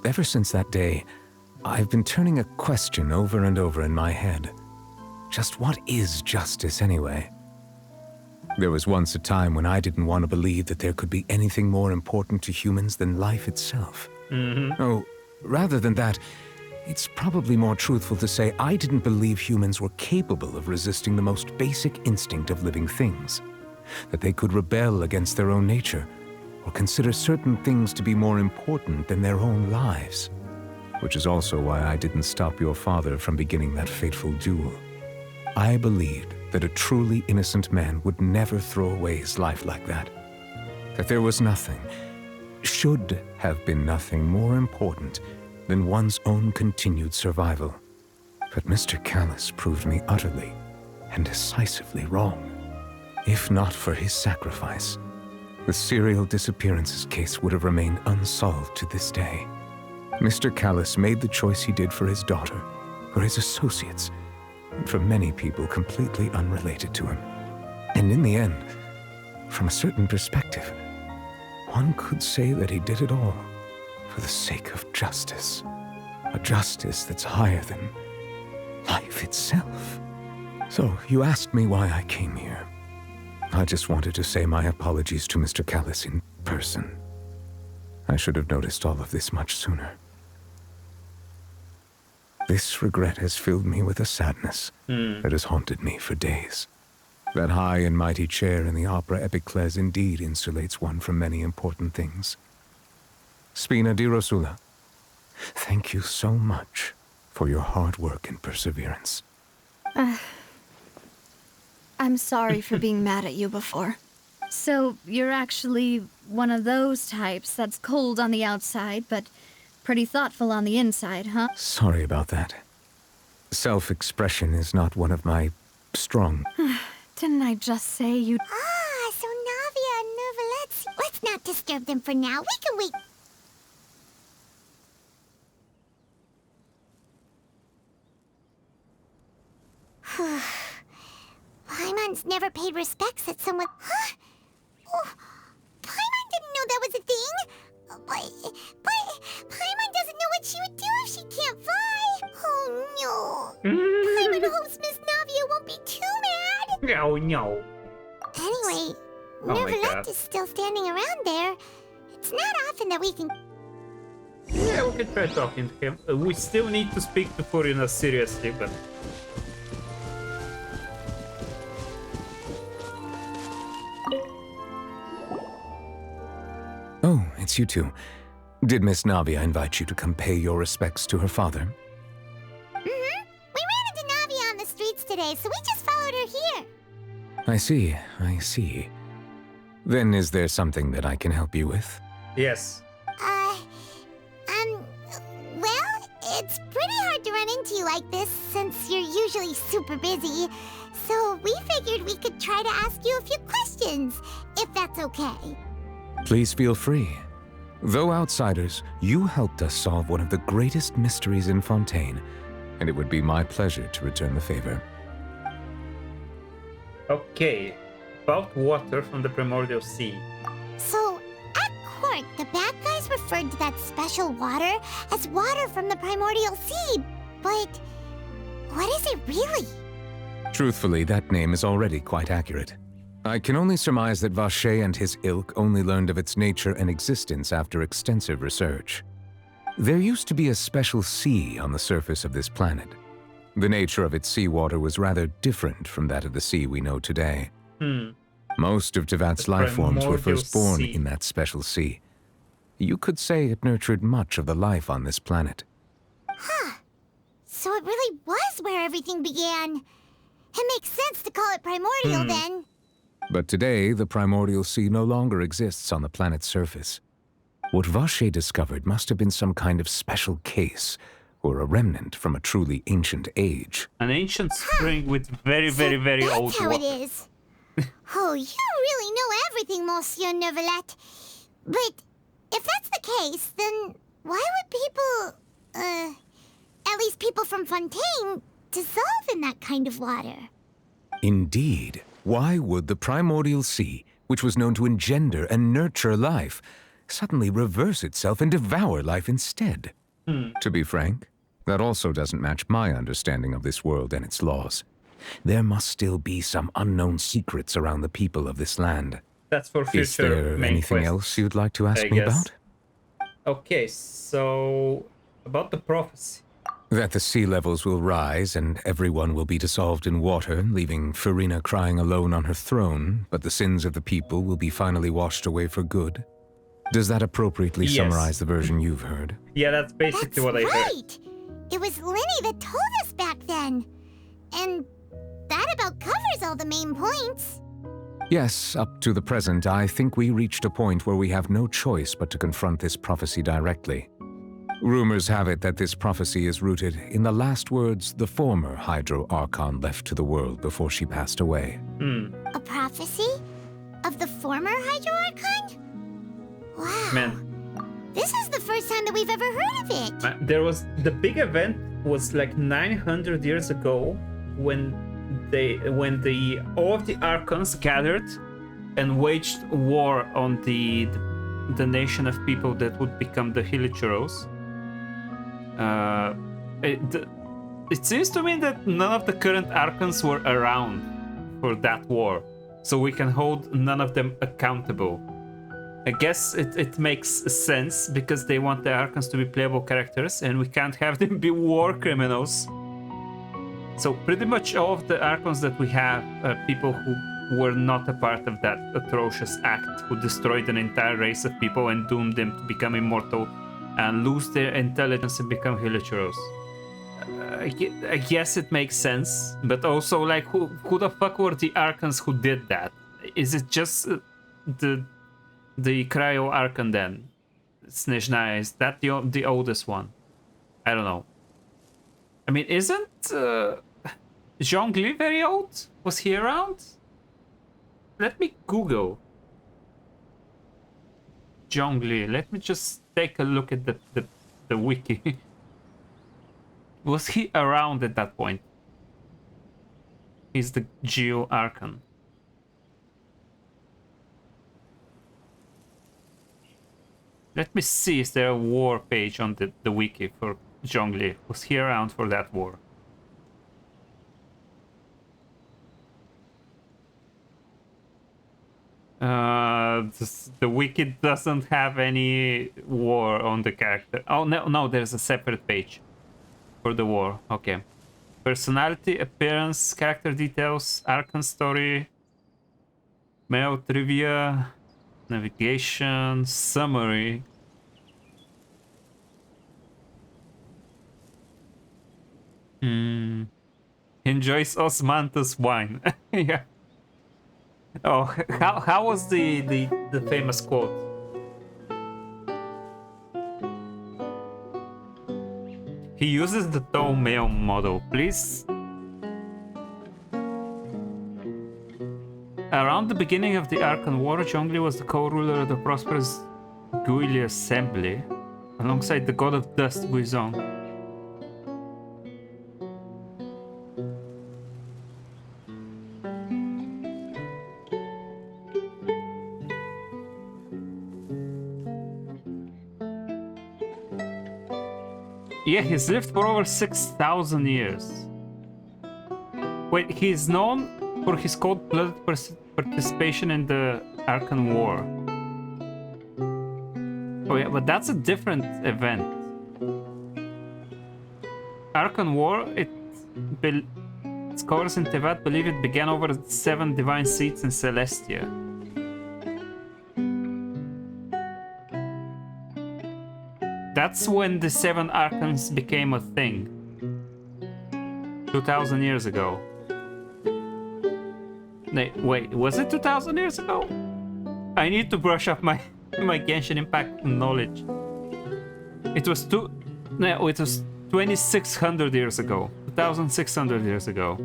ever since that day, I've been turning a question over and over in my head. Just what is justice anyway? There was once a time when I didn't want to believe that there could be anything more important to humans than life itself. Oh, rather than that, it's probably more truthful to say I didn't believe humans were capable of resisting the most basic instinct of living things. That they could rebel against their own nature, or consider certain things to be more important than their own lives. Which is also why I didn't stop your father from beginning that fateful duel. I believed that a truly innocent man would never throw away his life like that. That there was nothing, should have been nothing more important than one's own continued survival. But Mr. Callis proved me utterly and decisively wrong. If not for his sacrifice, the serial disappearances case would have remained unsolved to this day. Mr. Callis made the choice he did for his daughter, for his associates, and for many people completely unrelated to him. And in the end, from a certain perspective, one could say that he did it all for the sake of justice. A justice that's higher than life itself. So, you asked me why I came here. I just wanted to say my apologies to Mr. Callis in person. I should have noticed all of this much sooner. This regret has filled me with a sadness that has haunted me for days. That high and mighty chair in the opera Epiclese indeed insulates one from many important things. Spina di Rosula, thank you so much for your hard work and perseverance. I'm sorry for being mad at you before. So, you're actually one of those types that's cold on the outside, but pretty thoughtful on the inside, huh? Sorry about that. Self-expression is not one of my strong... Didn't I just say you... Ah, so Navia and Nervalet's... Let's not disturb them for now. We can wait. Paimon's never paid respects at someone... Huh? Oh, Paimon didn't know that was a thing. But Paimon doesn't know what she would do if she can't fly. Oh no. Paimon hopes Miss Navia won't be too mad. Oh no. Anyway, Nervalette is still standing around there. It's not often that we can... Yeah, we can try talking to him. We still need to speak to Furina seriously, but... Oh, it's you two. Did Miss Navia invite you to come pay your respects to her father? We ran into Navia on the streets today, so we just followed her here. I see. Then is there something that I can help you with? Yes. Well, it's pretty hard to run into you like this since you're usually super busy. So we figured we could try to ask you a few questions, if that's okay. Please feel free. Though outsiders, you helped us solve one of the greatest mysteries in Fontaine, and it would be my pleasure to return the favor. Okay, about water from the primordial sea. So, at court, the bad guys referred to that special water as water from the primordial sea, but what is it really? Truthfully, that name is already quite accurate. I can only surmise that Vacher and his ilk only learned of its nature and existence after extensive research. There used to be a special sea on the surface of this planet. The nature of its seawater was rather different from that of the sea we know today. Most of Tevat's life forms were first born in that special sea. You could say it nurtured much of the life on this planet. Huh. So it really was where everything began. It makes sense to call it primordial then. But today, the primordial sea no longer exists on the planet's surface. What Vacher discovered must have been some kind of special case, or a remnant from a truly ancient age. An ancient spring with very old That's how water. it is. Oh, you really know everything, Monsieur Nervalette. But if that's the case, then why would people, at least people from Fontaine, dissolve in that kind of water? Indeed. Why would the primordial sea, which was known to engender and nurture life, suddenly reverse itself and devour life instead? To be frank, that also doesn't match my understanding of this world and its laws. There must still be some unknown secrets around the people of this land. That's for future. Is there main anything quests, else you'd like to ask I me guess. about? Okay, so about the prophecy. That the sea levels will rise and everyone will be dissolved in water, leaving Furina crying alone on her throne, but the sins of the people will be finally washed away for good. Does that appropriately summarize the version you've heard? Yeah, that's basically what I heard. Right! It was Linny that told us back then. And that about covers all the main points. Yes, up to the present, I think we reached a point where we have no choice but to confront this prophecy directly. Rumors have it that this prophecy is rooted in the last words the former Hydro Archon left to the world before she passed away. A prophecy? Of the former Hydro Archon? Wow. Man, This is the first time that we've ever heard of it. there was the big event was like 900 years ago when all of the Archons gathered and waged war on the nation of people that would become the Hilichuros. It seems to me that none of the current Archons were around for that war. so we can hold none of them accountable. I guess it makes sense because they want the Archons to be playable characters and we can't have them be war criminals. So pretty much all of the Archons that we have are people who were not a part of that atrocious act, who destroyed an entire race of people and doomed them to become immortal and lose their intelligence and become Hilichurls. I guess it makes sense, but also, like, who the fuck were the Archons who did that? Is it just the Cryo Archon then? Snezhnaya, is that the oldest one? I don't know. I mean, isn't Zhongli very old? Was he around? Let me Google Zhongli. Let me just take a look at the wiki. Was he around at that point? He's the Geo Archon. Let me see, is there a war page on the wiki for Zhongli? Was he around for that war? The wiki doesn't have any war on the character. Oh, no, there's a separate page for the war. Okay. Personality, appearance, character details, Archon story, mail trivia, navigation, summary. Enjoys Osmanthus wine. Yeah. Oh, how was the famous quote? He uses the tall male model, please. Around the beginning of the Archon War, Zhongli was the co-ruler of the prosperous Guili Assembly, alongside the god of dust Guizhong. Yeah, he's lived for over 6,000 years. Wait, he's known for his cold-blooded participation in the Archon War. Oh yeah, but that's a different event. Archon War, scholars in Tevat believe it began over 7 divine seats in Celestia. That's when the 7 Archons became a thing. 2,000 years ago. Wait, was it 2,000 years ago? I need to brush up my Genshin Impact knowledge. It was it was 2,600 years ago. 2,600 years ago.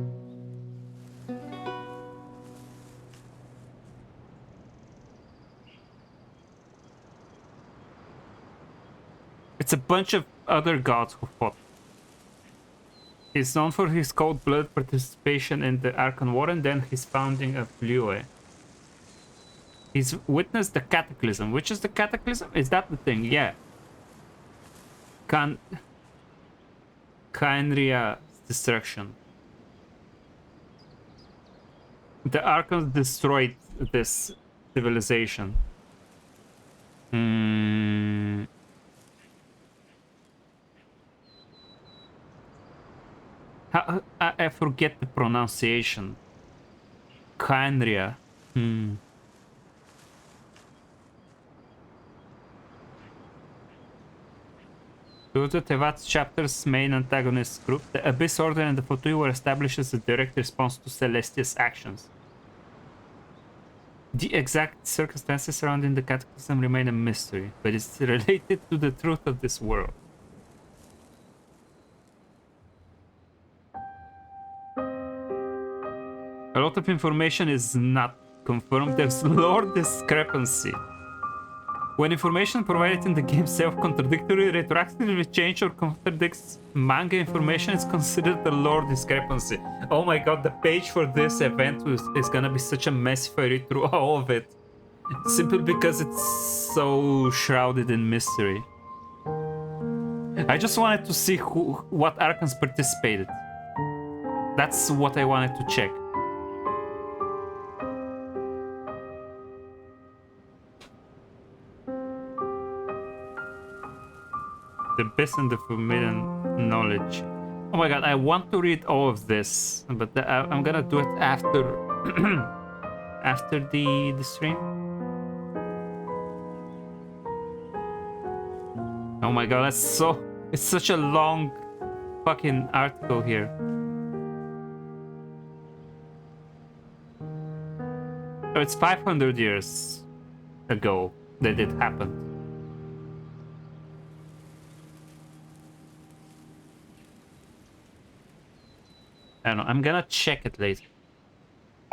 It's a bunch of other gods who fought. He's known for his cold-blooded participation in the Archon War and then his founding of Liyue. He's witnessed the Cataclysm. Which is the Cataclysm? Is that the thing? Yeah. Khaenri'ah's destruction. The Archons destroyed this civilization. I forget the pronunciation. Khaenri'ah. Two of the Tevat's chapter's main antagonist group, the Abyss Order and the Fatui, were established as a direct response to Celestia's actions. The exact circumstances surrounding the Cataclysm remain a mystery, but it's related to the truth of this world. A lot of information is not confirmed. There's lore discrepancy. When information provided in the game self-contradictory, retroactively changed or contradicts manga information, is considered a lore discrepancy. Oh my god, the page for this event is gonna be such a mess if I read through all of it. Simply because it's so shrouded in mystery. I just wanted to see what Archons participated. That's what I wanted to check. The best and the forbidden knowledge. Oh my god, I want to read all of this, but I'm gonna do it after after the stream. Oh my god, it's such a long fucking article here. So it's 500 years ago that it happened. I don't know, I'm gonna check it later.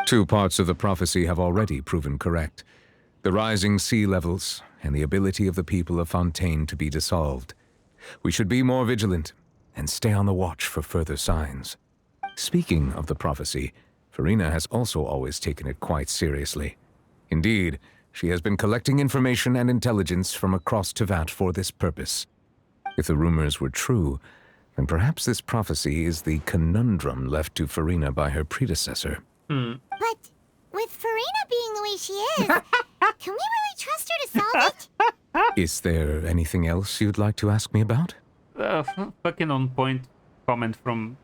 2 parts of the prophecy have already proven correct. The rising sea levels and the ability of the people of Fontaine to be dissolved. We should be more vigilant and stay on the watch for further signs. Speaking of the prophecy, Farina has also always taken it quite seriously. Indeed, she has been collecting information and intelligence from across Tevat for this purpose. If the rumors were true, then perhaps this prophecy is the conundrum left to Farina by her predecessor. But with Farina being the way she is, can we really trust her to solve it? Is there anything else you'd like to ask me about? Fucking on point comment from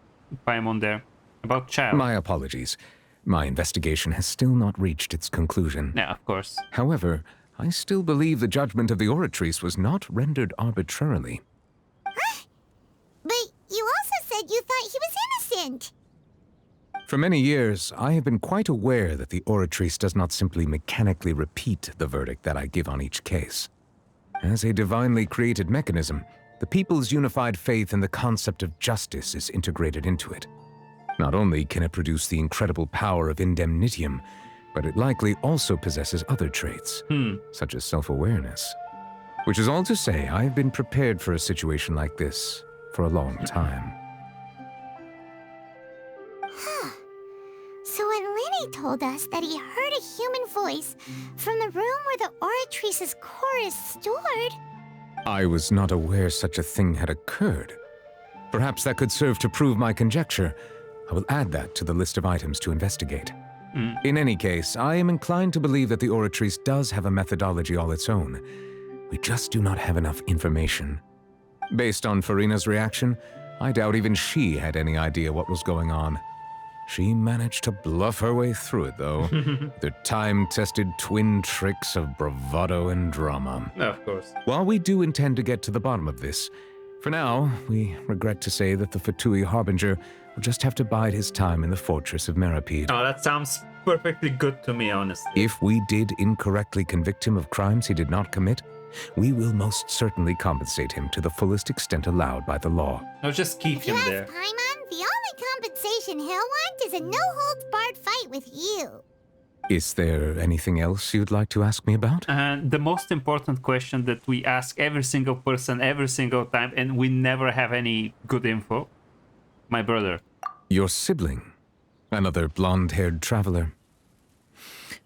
Paimon there about Chao. My apologies. My investigation has still not reached its conclusion. Yeah, of course. However, I still believe the judgment of the Oratrice was not rendered arbitrarily. But you also said you thought he was innocent. For many years, I have been quite aware that the Oratrice does not simply mechanically repeat the verdict that I give on each case. As a divinely created mechanism, the people's unified faith in the concept of justice is integrated into it. Not only can it produce the incredible power of indemnitium, but it likely also possesses other traits, such as self-awareness. Which is all to say, I have been prepared for a situation like this for a long time. So when Lenny told us that he heard a human voice from the room where the Oratrice's core is stored... I was not aware such a thing had occurred. Perhaps that could serve to prove my conjecture. I will add that to the list of items to investigate. In any case, I am inclined to believe that the Oratrice does have a methodology all its own. We just do not have enough information. Based on Farina's reaction, I doubt even she had any idea what was going on. She managed to bluff her way through it, though. Their time-tested twin tricks of bravado and drama. Of course. While we do intend to get to the bottom of this, for now, we regret to say that the Fatui Harbinger will just have to bide his time in the fortress of Meripede. Oh, that sounds perfectly good to me, honestly. If we did incorrectly convict him of crimes he did not commit, we will most certainly compensate him to the fullest extent allowed by the law. No, just keep him there. Paimon, the only compensation he'll want is a no-holds-barred fight with you. Is there anything else you'd like to ask me about? And the most important question that we ask every single person every single time, and we never have any good info. My brother. Your sibling. Another blonde-haired traveler.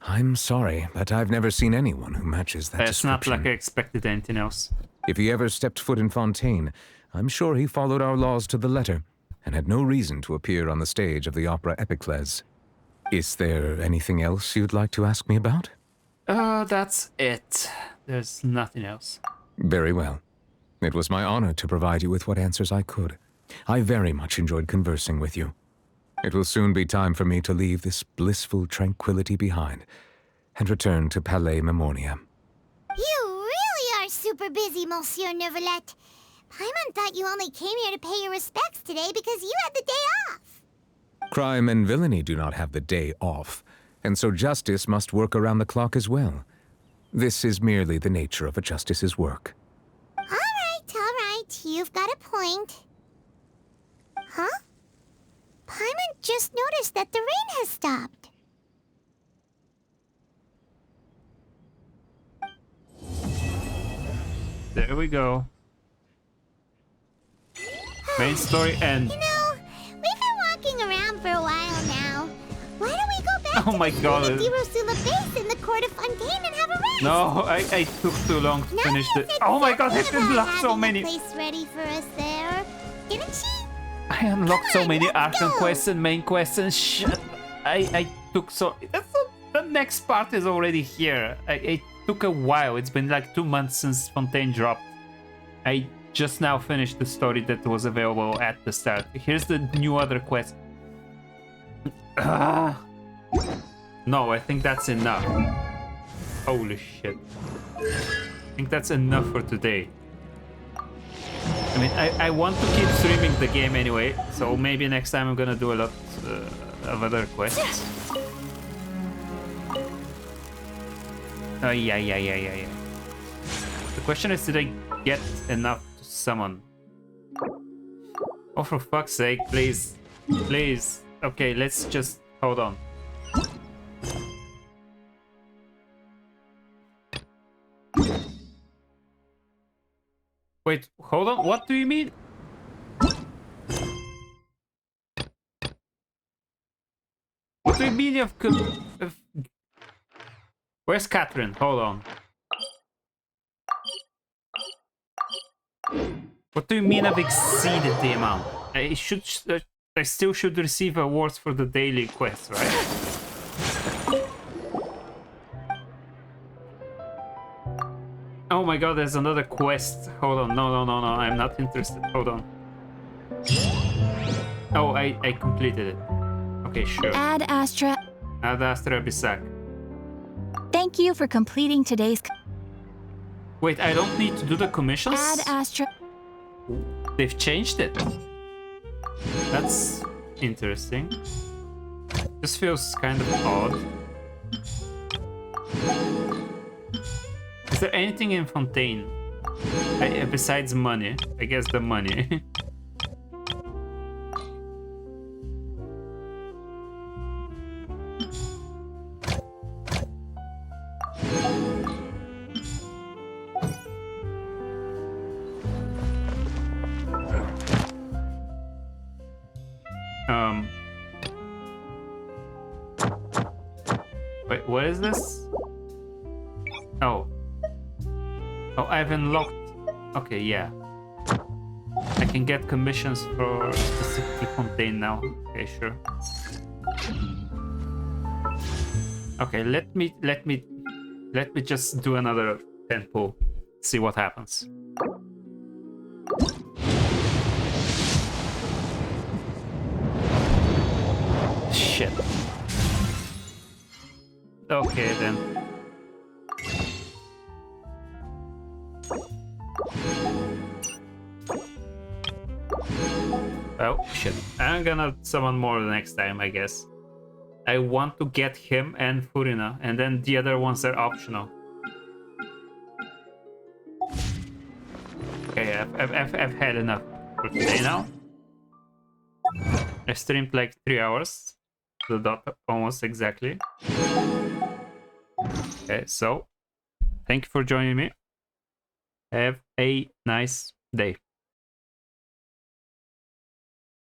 I'm sorry, but I've never seen anyone who matches that It's not description. like I expected anything else. If he ever stepped foot in Fontaine, I'm sure he followed our laws to the letter, and had no reason to appear on the stage of the opera Epicles. Is there anything else you'd like to ask me about? That's it. There's nothing else. Very well. It was my honor to provide you with what answers I could. I very much enjoyed conversing with you. It will soon be time for me to leave this blissful tranquility behind and return to Palais Memornia. You really are super busy, Monsieur Neuvillette. Paimon thought you only came here to pay your respects today because you had the day off. Crime and villainy do not have the day off, and so justice must work around the clock as well. This is merely the nature of a justice's work. All right. You've got a point. Huh? Paimon just noticed that the rain has stopped. There we go. Main story end. You know, we've been walking around for a while now. Why don't we go back Oh my to god. the Dirosula base in the court of Fontaine and have a rest? No, I took too long to finish the... Oh my god, I've unlocked so many... Place ready for us there, didn't she? I unlocked so many Arkham quests and main quests and shit. I took so... The next part is already here. It took a while. It's been like 2 months since Fontaine dropped. I just now finished the story that was available at the start. Here's the new other quest. No, I think that's enough. Holy shit. I think that's enough for today. I mean, I want to keep streaming the game anyway, so maybe next time I'm gonna do a lot of other quests. Yeah. The question is, did I get enough to summon? Oh, for fuck's sake, please. Please. Okay, let's just... hold on. Wait, hold on. What do you mean? What do you mean of... Where's Catherine? Hold on. What do you mean I've exceeded the amount? I still should receive awards for the daily quests, right? Oh my god, there's another quest. Hold on, no, I'm not interested. Hold on. Oh, I completed it. Okay, sure. Ad Astra. Ad Astra Bisak. Thank you for completing today's... Wait, I don't need to do the commissions? Ad Astra. They've changed it. That's interesting. This feels kind of odd. Is there anything in Fontaine besides money? I guess the money. Wait, what is this? Oh, I've unlocked... Okay, yeah. I can get commissions for specifically Fontaine now. Okay, sure. Okay, let me just do another 10 pull. See what happens. Shit. Okay then. Oh shit. I'm gonna summon more next time, I guess. I want to get him and Furina, and then the other ones are optional. Okay, I've had enough for today now. I streamed like 3 hours. The dot, almost exactly. Okay, so thank you for joining me. Have a nice day.